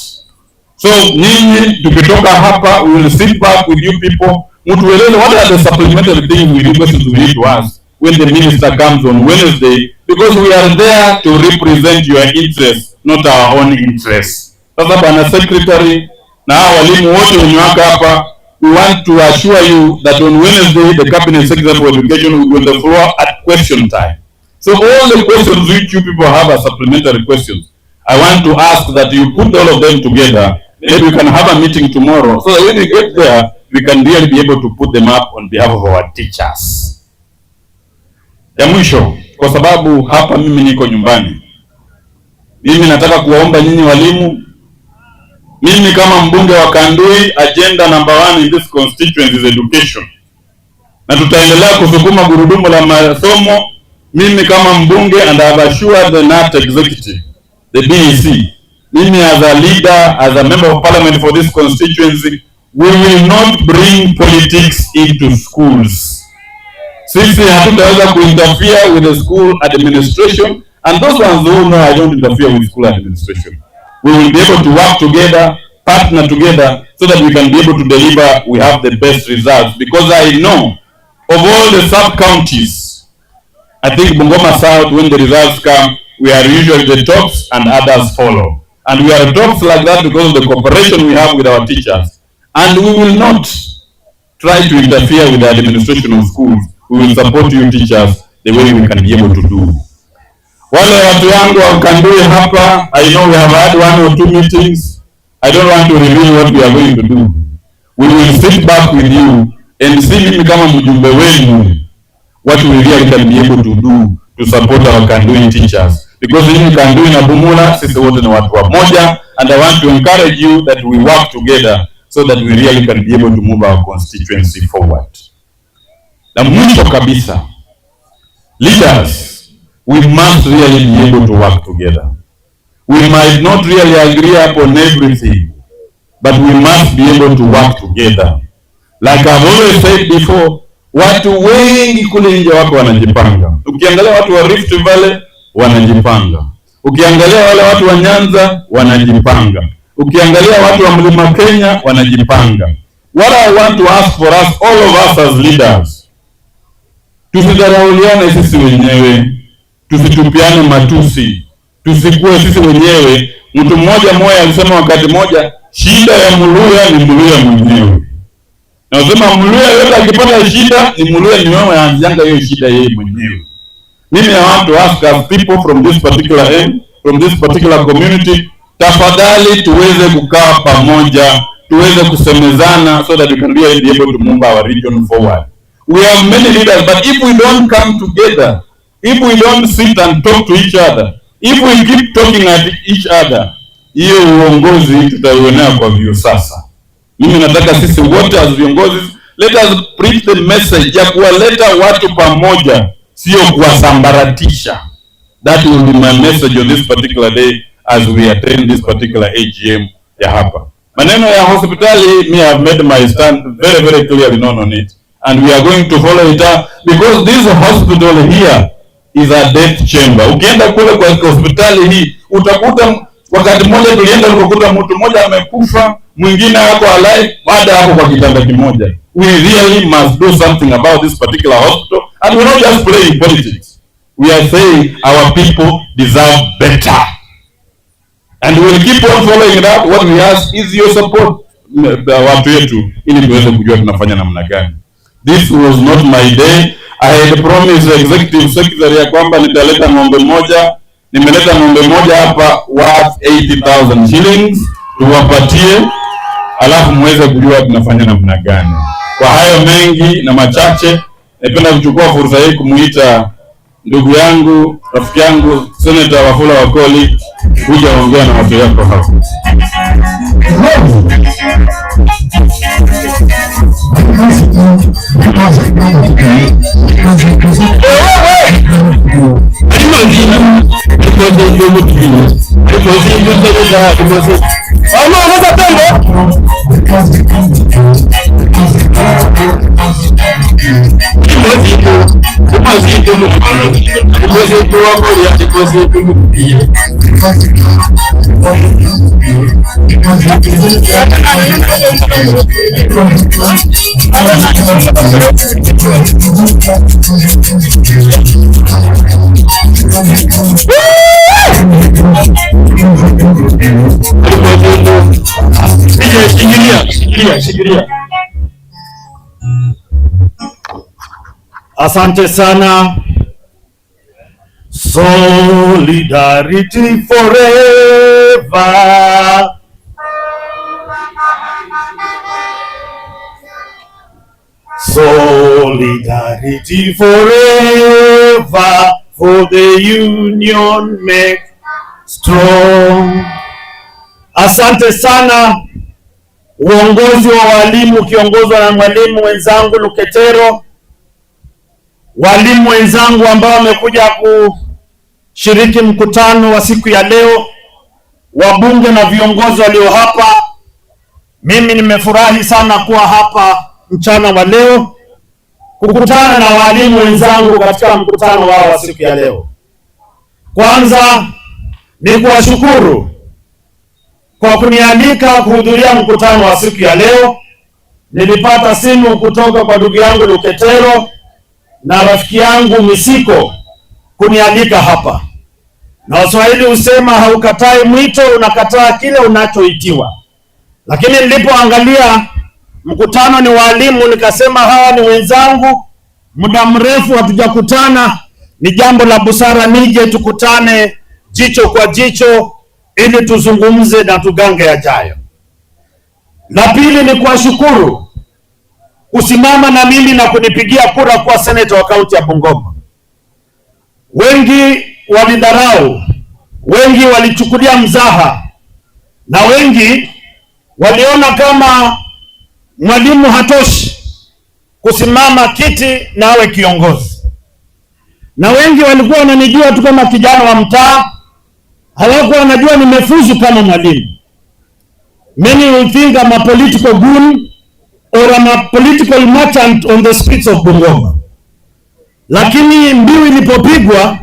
So nyinyi tukitoka hapa, we will sit back with you people, mtueleze what are the supplementary things we need to ask when the minister comes on Wednesday, because we are there to represent your interests, not our own interests. Sasa bwana secretary na walimu wote wenye wako hapa, we want to assure you that on Wednesday, the Cabinet Secretary for Education will be on the floor at question time. So all the questions which you people have are supplementary questions. I want to ask that you put all of them together. Maybe we can have a meeting tomorrow, so that when we get there, we can really be able to put them up on behalf of our teachers. Ya mwisho, kwa sababu hapa mimi niko nyumbani, mimi nataka kuwaomba nyinyi walimu. Mimi kama mbunge wa Kandui, agenda number 1 in this constituency is education, na tutaendelea kusukuma gurudumu la masomo. Mimi kama mbunge, and I have assured the NAT executive, the BEC, mimi as a leader, as a member of parliament for this constituency, we will not bring politics into schools. Sisi hatutaweza kuinterfere with the school administration, and those ones who know I don't interfere with school administration. We will be able to work together, partner together, so that we can be able to deliver, we have the best results. Because I know, of all the sub-counties, I think Bungoma South, when the results come, we are usually the tops and others follow. And we are tops like that because of the cooperation we have with our teachers. And we will not try to interfere with the administration of schools. We will support you teachers the way we can be able to do. Wale watu wangu wa Kandui hapa, I know we have had 1 or 2 meetings. I don't want to reveal what we are going to do. We will sit back with you and see mimi kama mjumbe wenu what we really can be able to do to support our Kandui teachers. Because in Kandui na Bumula, sisi wote ni watu wa moja, and I want to encourage you that we work together so that we really can be able to move our constituency forward. Na mwisho kabisa, leaders, we must really be able to work together. We might not really agree upon everything, but we must be able to work together. Like I've always said before, watu wengi kule nje wako wanajipanga. Ukiangalia watu wa Rift Valley wanajipanga. Ukiangalia wale watu wa Nyanza wanajipanga. Ukiangalia watu wa Mlima Kenya wanajipanga. What I want to ask for us, all of us as leaders, tusidharauliane sisi wenyewe, tusitupiane matusi, tusikuwe sisi wenyewe. Mtu mmoja alisema wakati moja, shida ya Mluya ni Mluya mwenyewe. Na usema Mluya yote akipata shida ni Mluya ni wewe anaanzanga hiyo shida yeye mwenyewe. Mimi I want to ask us people from this particular end, from this particular community, tafadhali tuweze kukaa pamoja, tuweze kusemezana so that we can really be able to move our region forward. We have many leaders, but if we don't come together, if we don't sit and talk to each other, if we keep talking at each other, hiyo uongozi tutauonea kwa vio sasa. Mimi nataka sisi wote as viongozi, let us preach the message ya kuwaleta watu pamoja, sio kuwasambaratisha. That will be my message on this particular day as we attend this particular AGM ya hapa. Maneno ya hospitali, me have made my stand very, very clearly known on it. And we are going to follow it up because this hospital here is a death chamber. Ukienda kule kwa hospitali hii, utakuta wakati mmoja tulienda ukakuta mtu mmoja amekufa, mwingine hapo alive, baada hapo kwa kitanda kimoja. We really must do something about this particular hospital, and we're not just playing politics. We are saying our people deserve better. And we will keep on following it up. What we ask is your support, watu wetu, ili tuweze kujua tunafanya namna gani. This was not my day. I had promised the executive secretary ya kwamba nitaleta ng'ombe moja. Nimeleta ng'ombe moja hapa worth 80,000 shillings. Tuwapatie, alafu muweze kujua tunafanya namna gani. Kwa hayo mengi na machache, napenda kuchukua fursa hii kumuita ndugu yangu, rafiki yangu, Senator Wafula Wakoli, kuja ongea na watu yako hapa. Shikilia. Asante sana. Solidarity forever. Solidarity forever, for the union make strong. Asante sana uongozi wa walimu ukiongozwa na mwalimu wenzangu Luketero, walimu wenzangu ambao wamekuja kushiriki mkutano wa siku ya leo, wabunge na viongozi walio hapa. Mimi nimefurahi sana kuwa hapa mchana wa leo kukutana na walimu wenzangu katika mkutano wao wa siku ya leo. Kwanza ni kuwashukuru kwa kunialika kuhudhuria mkutano wa siku ya leo. Nilipata simu kutoka kwa ndugu yangu Luketero na rafiki yangu Misiko kunialika hapa, na Waswahili husema haukatai mwito, unakataa kile unachoitiwa. Lakini nilipoangalia mkutano ni walimu, nikasema hawa ni wenzangu, muda mrefu hatujakutana, ni jambo la busara nije tukutane jicho kwa jicho ili tuzungumze na tugange yajayo. La pili ni kuwashukuru kusimama na mimi na kunipigia kura kuwa seneta wa kaunti ya Bungoma. Wengi walidharau, wengi walichukulia mzaha, na wengi waliona kama mwalimu hatoshi kusimama kiti na awe kiongozi, na wengi walikuwa wananijua tu kama kijana wa mtaa, hawakuwa wanajua nimefuzu kama mwalimu. Many will think I'm a political goon or I'm a political merchant on the streets of Bungoma. Lakini mbiu ilipopigwa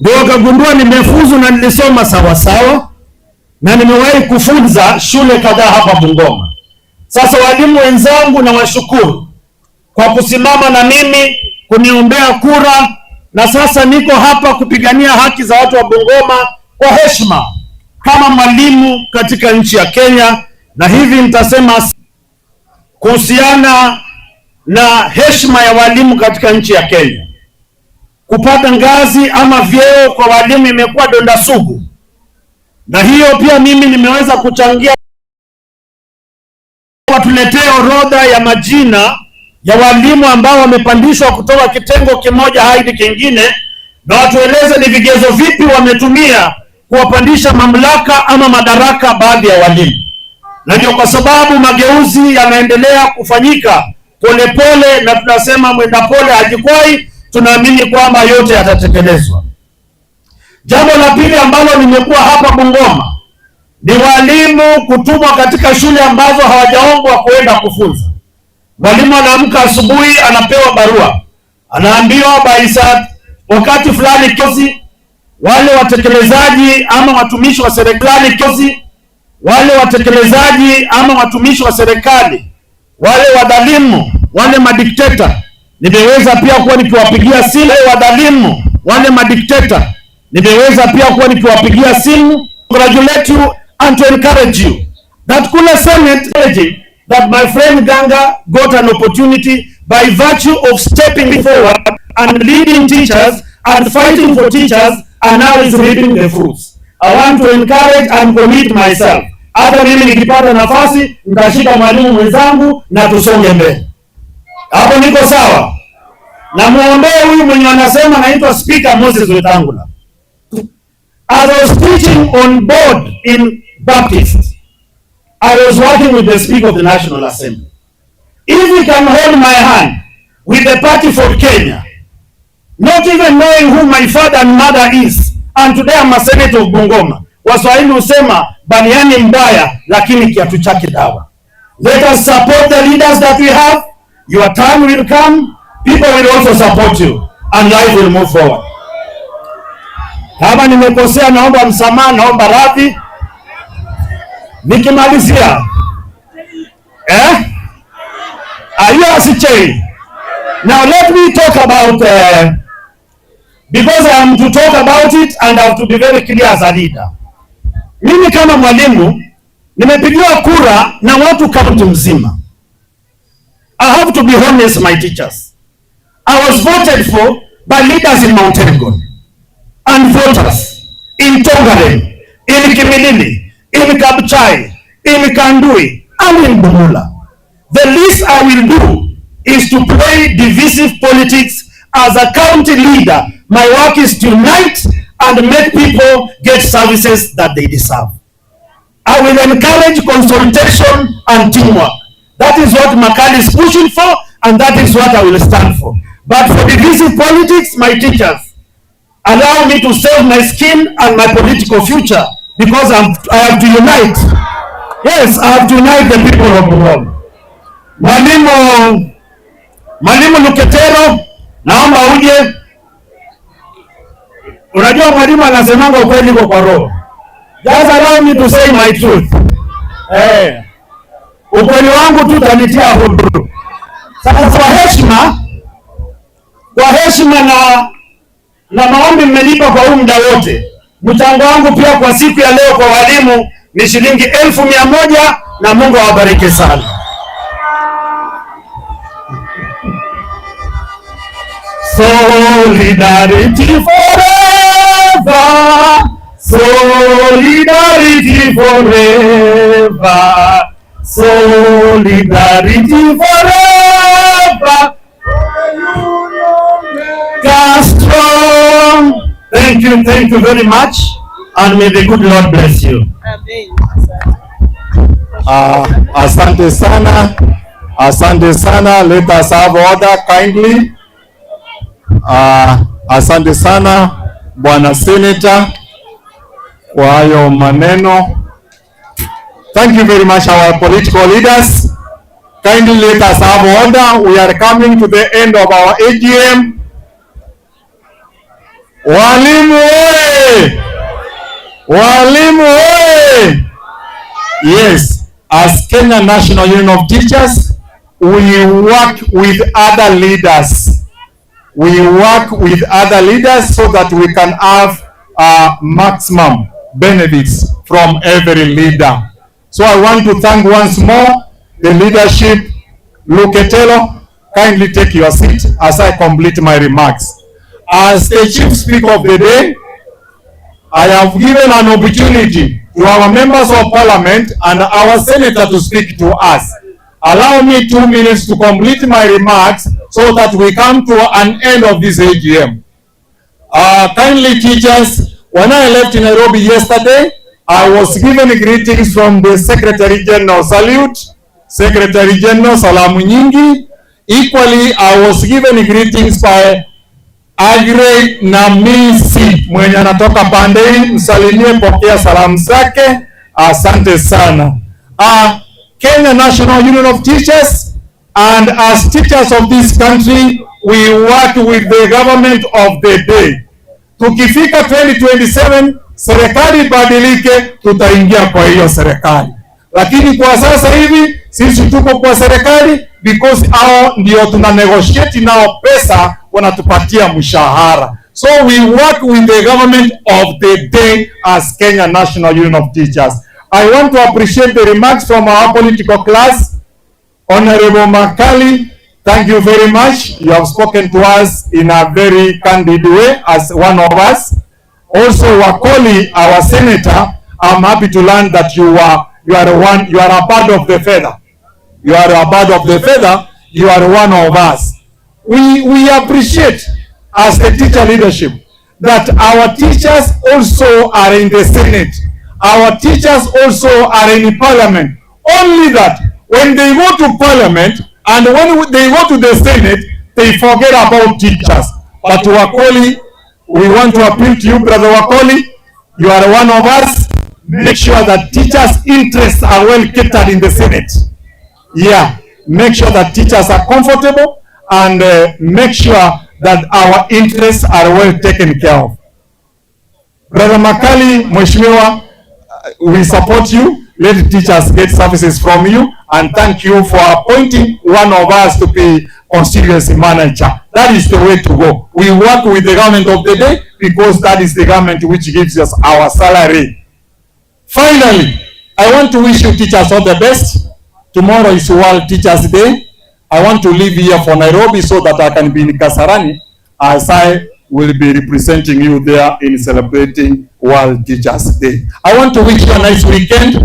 ndio wakagundua nimefuzu na nilisoma sawa sawa na nimewahi kufunza shule kadhaa hapa Bungoma. Sasa walimu wenzangu, na washukuru kwa kusimama na mimi kuniombea kura, na sasa niko hapa kupigania haki za watu wa Bungoma kwa heshima kama mwalimu katika nchi ya Kenya. Na hivi nitasema kuhusiana na heshima ya walimu katika nchi ya Kenya. Kupata ngazi ama vyeo kwa walimu imekuwa donda sugu, na hiyo pia mimi nimeweza kuchangia watuletee orodha ya majina ya walimu ambao wamepandishwa kutoka kitengo kimoja hadi kingine, na watueleze ni vigezo vipi wametumia kuwapandisha mamlaka ama madaraka baadhi ya walimu. Na ndio kwa sababu mageuzi yanaendelea kufanyika polepole, na tunasema mwenda pole hajikwai. Tunaamini kwamba yote yatatekelezwa. Jambo la pili ambalo nimekuwa hapa Bungoma ni walimu kutumwa katika shule ambazo hawajaombwa kuenda kufunza. Mwalimu anaamka asubuhi, anapewa barua, anaambiwa baisa wakati fulani kozi, wale watekelezaji ama watumishi wa serikali kozi, wale watekelezaji ama watumishi wa serikali, wale wadhalimu, wale madikteta, nimeweza pia kuwa nikiwapigia simu wadhalimu, wale madikteta, nimeweza pia kuwa nikiwapigia simu congratulate you and to encourage you that Kula Senate that my friend Ganga got an opportunity by virtue of stepping forward and leading teachers and fighting for teachers, and now is reaping the fruits. I want to encourage and commit myself. Hata mimi nikipata nafasi nitashika mwalimu mwenzangu na tusonge mbele. Hapo niko sawa? Na muombee huyu mwenye anasema naitwa Speaker Moses Wetangula. As I was preaching on board in Baptist, I was working with the Speaker of the National Assembly. If he can hold my hand with the party for Kenya, not even knowing who my father and mother is, and today I'm a senator of Bungoma. Waswahili husema baniani mbaya lakini kiatu chake dawa. Let us support the leaders that we have. Your time will come. People will also support you and life will move forward. Kama nimekosea naomba msamaha, naomba radhi. Nikimalizia now let me talk about because I am to talk about it and I have to be very clear as a leader. Mimi kama mwalimu nimepigiwa kura na watu kaunti mzima. I have to be honest, my teachers. I was voted for by leaders in Mount Elgon and voters in Tongaren, in Kimilili, in Kabuchai, in Kandui, and in Bumula. The least I will do is to play divisive politics. As a county leader, my work is to unite and make people get services that they deserve. I will encourage consultation and teamwork. That is what Makali is pushing for, and that is what I will stand for. But for divisive politics, my teachers, allow me to save my skin and my political future, because I have to unite. Yes, I have to unite the people of the world. Mwalimu Luketero, naomba uje. Unajua mwalimu anasemanga ukweli kwa roho. Just allow me to say my truth. Ukweli wangu tu tanitia huru. Sasa kwa heshima na maombi mmenipa kwa huu muda wote, mchango wangu pia kwa siku ya leo kwa walimu ni shilingi 1,100, na Mungu awabariki sana. Solidarity forever, solidarity forever, solidarity forever. Strong. Thank you very much, and may the good Lord bless you. Asante sana, asante sana. Let us have order kindly. Asante sana Bwana Senator kwa hayo maneno. Thank you very much our political leaders. Kindly let us have order. We are coming to the end of our AGM. Walimu oye! Walimu oye! Yes, as Kenya National Union of Teachers, we work with other leaders. We work with other leaders so that we can have maximum benefits from every leader. So I want to thank once more the leadership. Luketelo, kindly take your seat as I complete my remarks. As the chief speaker of the day, I have given an opportunity to our members of parliament and our senator to speak to us. Allow me 2 minutes to complete my remarks so that we come to an end of this AGM. Kindly teachers, when I left in Nairobi yesterday, I was given greetings from the Secretary General. Salute, Secretary General, salamu nyingi. Equally, I was given greetings by Agre Namisi, mwenye anatoka Pandei, msalimie, pokea salamu zake. Asante sana. Kenya National Union of Teachers, and as teachers of this country, we work with the government of the day. Tukifika 2027, serikali badilike, tutaingia kwa hiyo serikali. Lakini kwa sasa hivi, sisi tuko kwa serikali because hao ndio tuna negotiate nao pesa, wanatupatia mshahara. So we work with the government of the day as Kenya National Union of Teachers. I want to appreciate the remarks from our political class. Honorable Makali, thank you very much. You have spoken to us in a very candid way as one of us. Also, Wakoli, our senator, I'm happy to learn that you are a bird of the feather. You are a bird of the feather. You are one of us. We appreciate as the teacher leadership that our teachers also are in the Senate. Our teachers also are in parliament. Only that when they go to parliament and when they go to the Senate, they forget about teachers. But Wakoli, we want to appeal to you, Brother Wakoli. You are one of us. Make sure that teachers' interests are well catered in the Senate. Yeah, make sure that teachers are comfortable and make sure that our interests are well taken care of. Brother Makali, Mheshimiwa, we support you. Let teachers get services from you, and thank you for appointing one of us to be constituency manager. That is the way to go. We work with the government of the day because that is the government which gives us our salary. Finally, I want to wish you teachers all the best. Tomorrow is World Teachers Day, I want to leave here for Nairobi so that I can be in Kasarani as I will be representing you there in celebrating World Teachers Day. I want to wish you a nice weekend.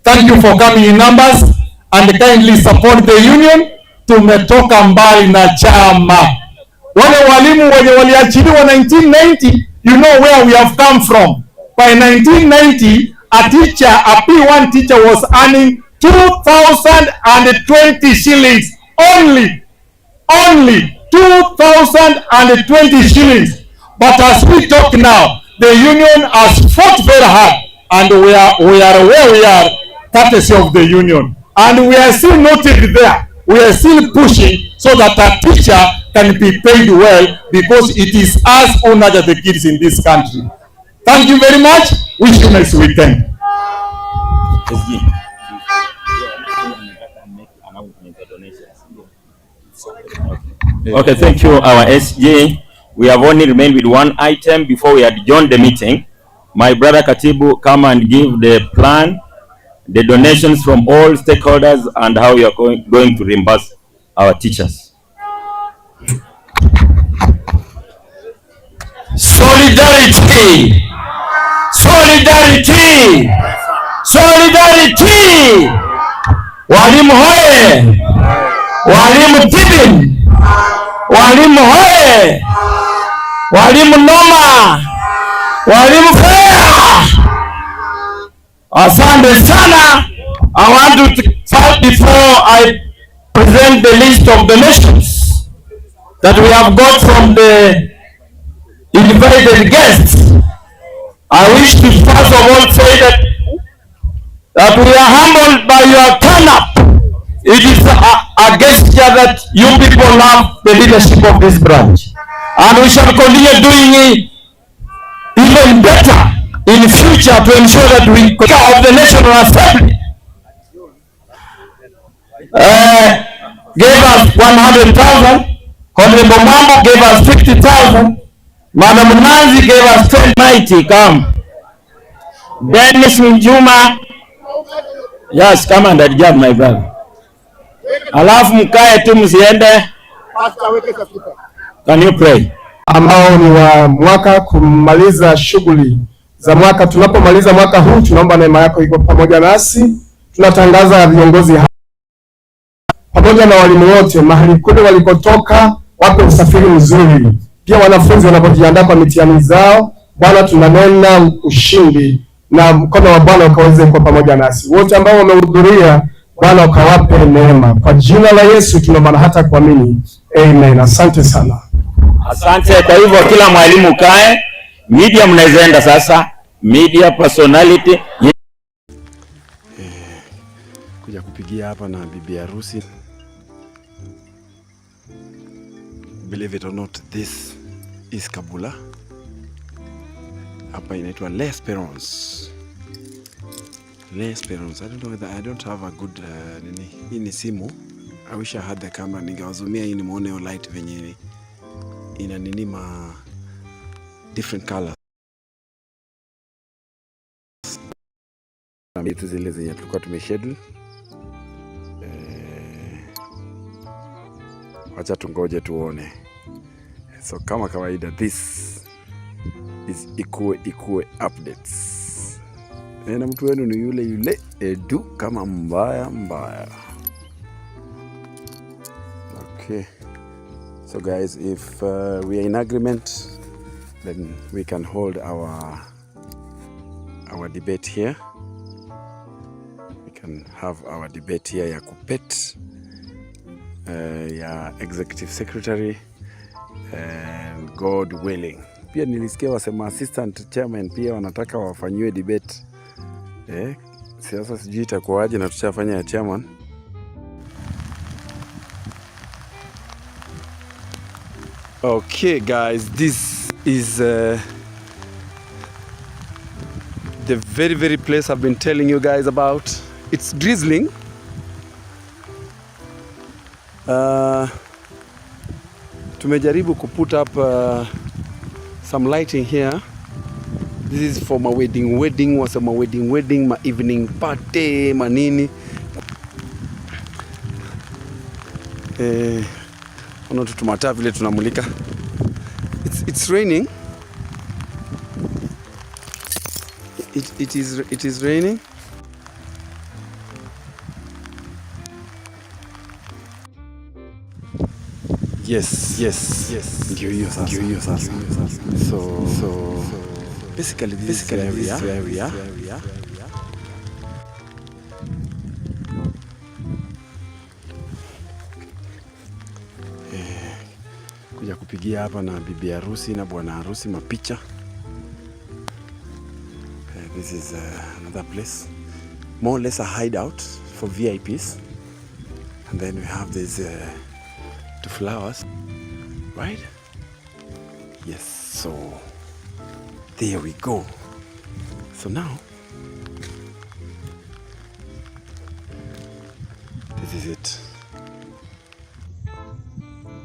Thank you for coming in numbers and kindly support the union. Tumetoka mbali na chama. Wale walimu wenye waliachiliwa 1990, you know where we have come from. By 1990, a P1 teacher was earning 2,020 shillings only 2,020 shillings. But as we talk now, the union has fought very hard, and we are where we are, courtesy of the union. And we are still noted there. We are still pushing so that a teacher can be paid well, because it is us who nurture the kids in this country. Thank you very much. Wish you a nice weekend. Okay, thank you, our SJ. We have only remained with one item before we adjourn the meeting. My brother Katibu, come and give the plan, the donations from all stakeholders, and how you are going to reimburse our teachers. Solidarity! Solidarity! Solidarity! Walimu hoye! Walimu tibin! Walimu hoye! Walimu noma! Walimu fea! Asante sana! I want to start before I present the list of donations that we have got from the invited guests. I wish to first of all say that we are humbled by your turn up. It is a gesture that you people love the leadership of this branch, and we shall continue doing it even better in future to ensure that we take care of the National Assembly. Gave us 100,000. Honorable Mambo gave us 50,000. Madam Nanzi gave us 1090. Come. Dennis Mjuma. Yes, come and adjust, my brother. Alafu mkae tu msiende. Can you pray? Ambao ni wa mwaka kumaliza shughuli za mwaka. Tunapomaliza mwaka huu, tunaomba neema yako iko pamoja nasi. Tunatangaza viongozi pamoja na walimu wote mahali kule walikotoka, wape usafiri mzuri. Pia wanafunzi wanapojiandaa kwa mitihani zao, Bwana tunanena ushindi na mkono wa Bwana ukaweze kuwa pamoja nasi. Wote ambao wamehudhuria, Bwana ukawape neema. Kwa jina la Yesu tunaomba hata kuamini. Amen. Asante sana. Asante. Kwa hivyo kila mwalimu kae. Media mnaenda sasa. Media personality. Kuja kupigia hapa na bibi harusi. Believe it or not, this is Kabula. Hapa inaitwa L'Esperance. L'Esperance. I don't know whether I don't have a good nini. Hii ni simu. I wish I had the camera. Ningewazumia hii ni muone hiyo light venye ina nini ma different colors. Na vitu zile zenye tulikuwa tumeschedule. Wacha tungoje tuone. So kama kawaida, this is Ikue updates. Na mtu wenu ni yule Edu kama mbaya. Okay. So guys, if we are in agreement, then we can hold our debate here. We can have our debate here ya kupet ya executive secretary, and God willing. Pia nilisikia wasema assistant chairman pia wanataka wafanyiwe debate. Sasa sijui itakuwaje na tushafanya ya chairman. Okay guys, this is the very place I've been telling you guys about. It's drizzling. Tumejaribu kuput up some lighting here. This is for my wedding, wasema wedding, my evening party, manini. Ona tu tumataa vile tunamulika. It's raining. It is raining. Yes. Ndio hiyo sasa. So basically this area. Kuja kupigia hapa na bibi harusi na bwana harusi mapicha. This is another place, more or less a hideout for VIPs. And then we have these two flowers, right? Yes, so there we go. So now, this is it.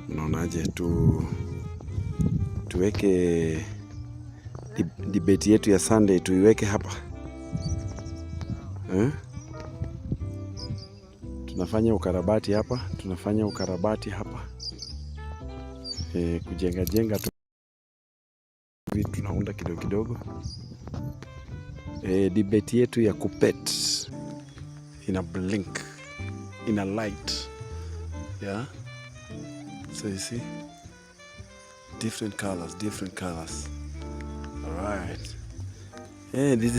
Unaonaje tuweke debate yetu ya Sunday tuiweke hapa tunafanya ukarabati hapa, kujenga tu vitu tunaunda kidogo. Debate yetu ya kupet in a blink, in a light, yeah. So you see, different colors. All right. This is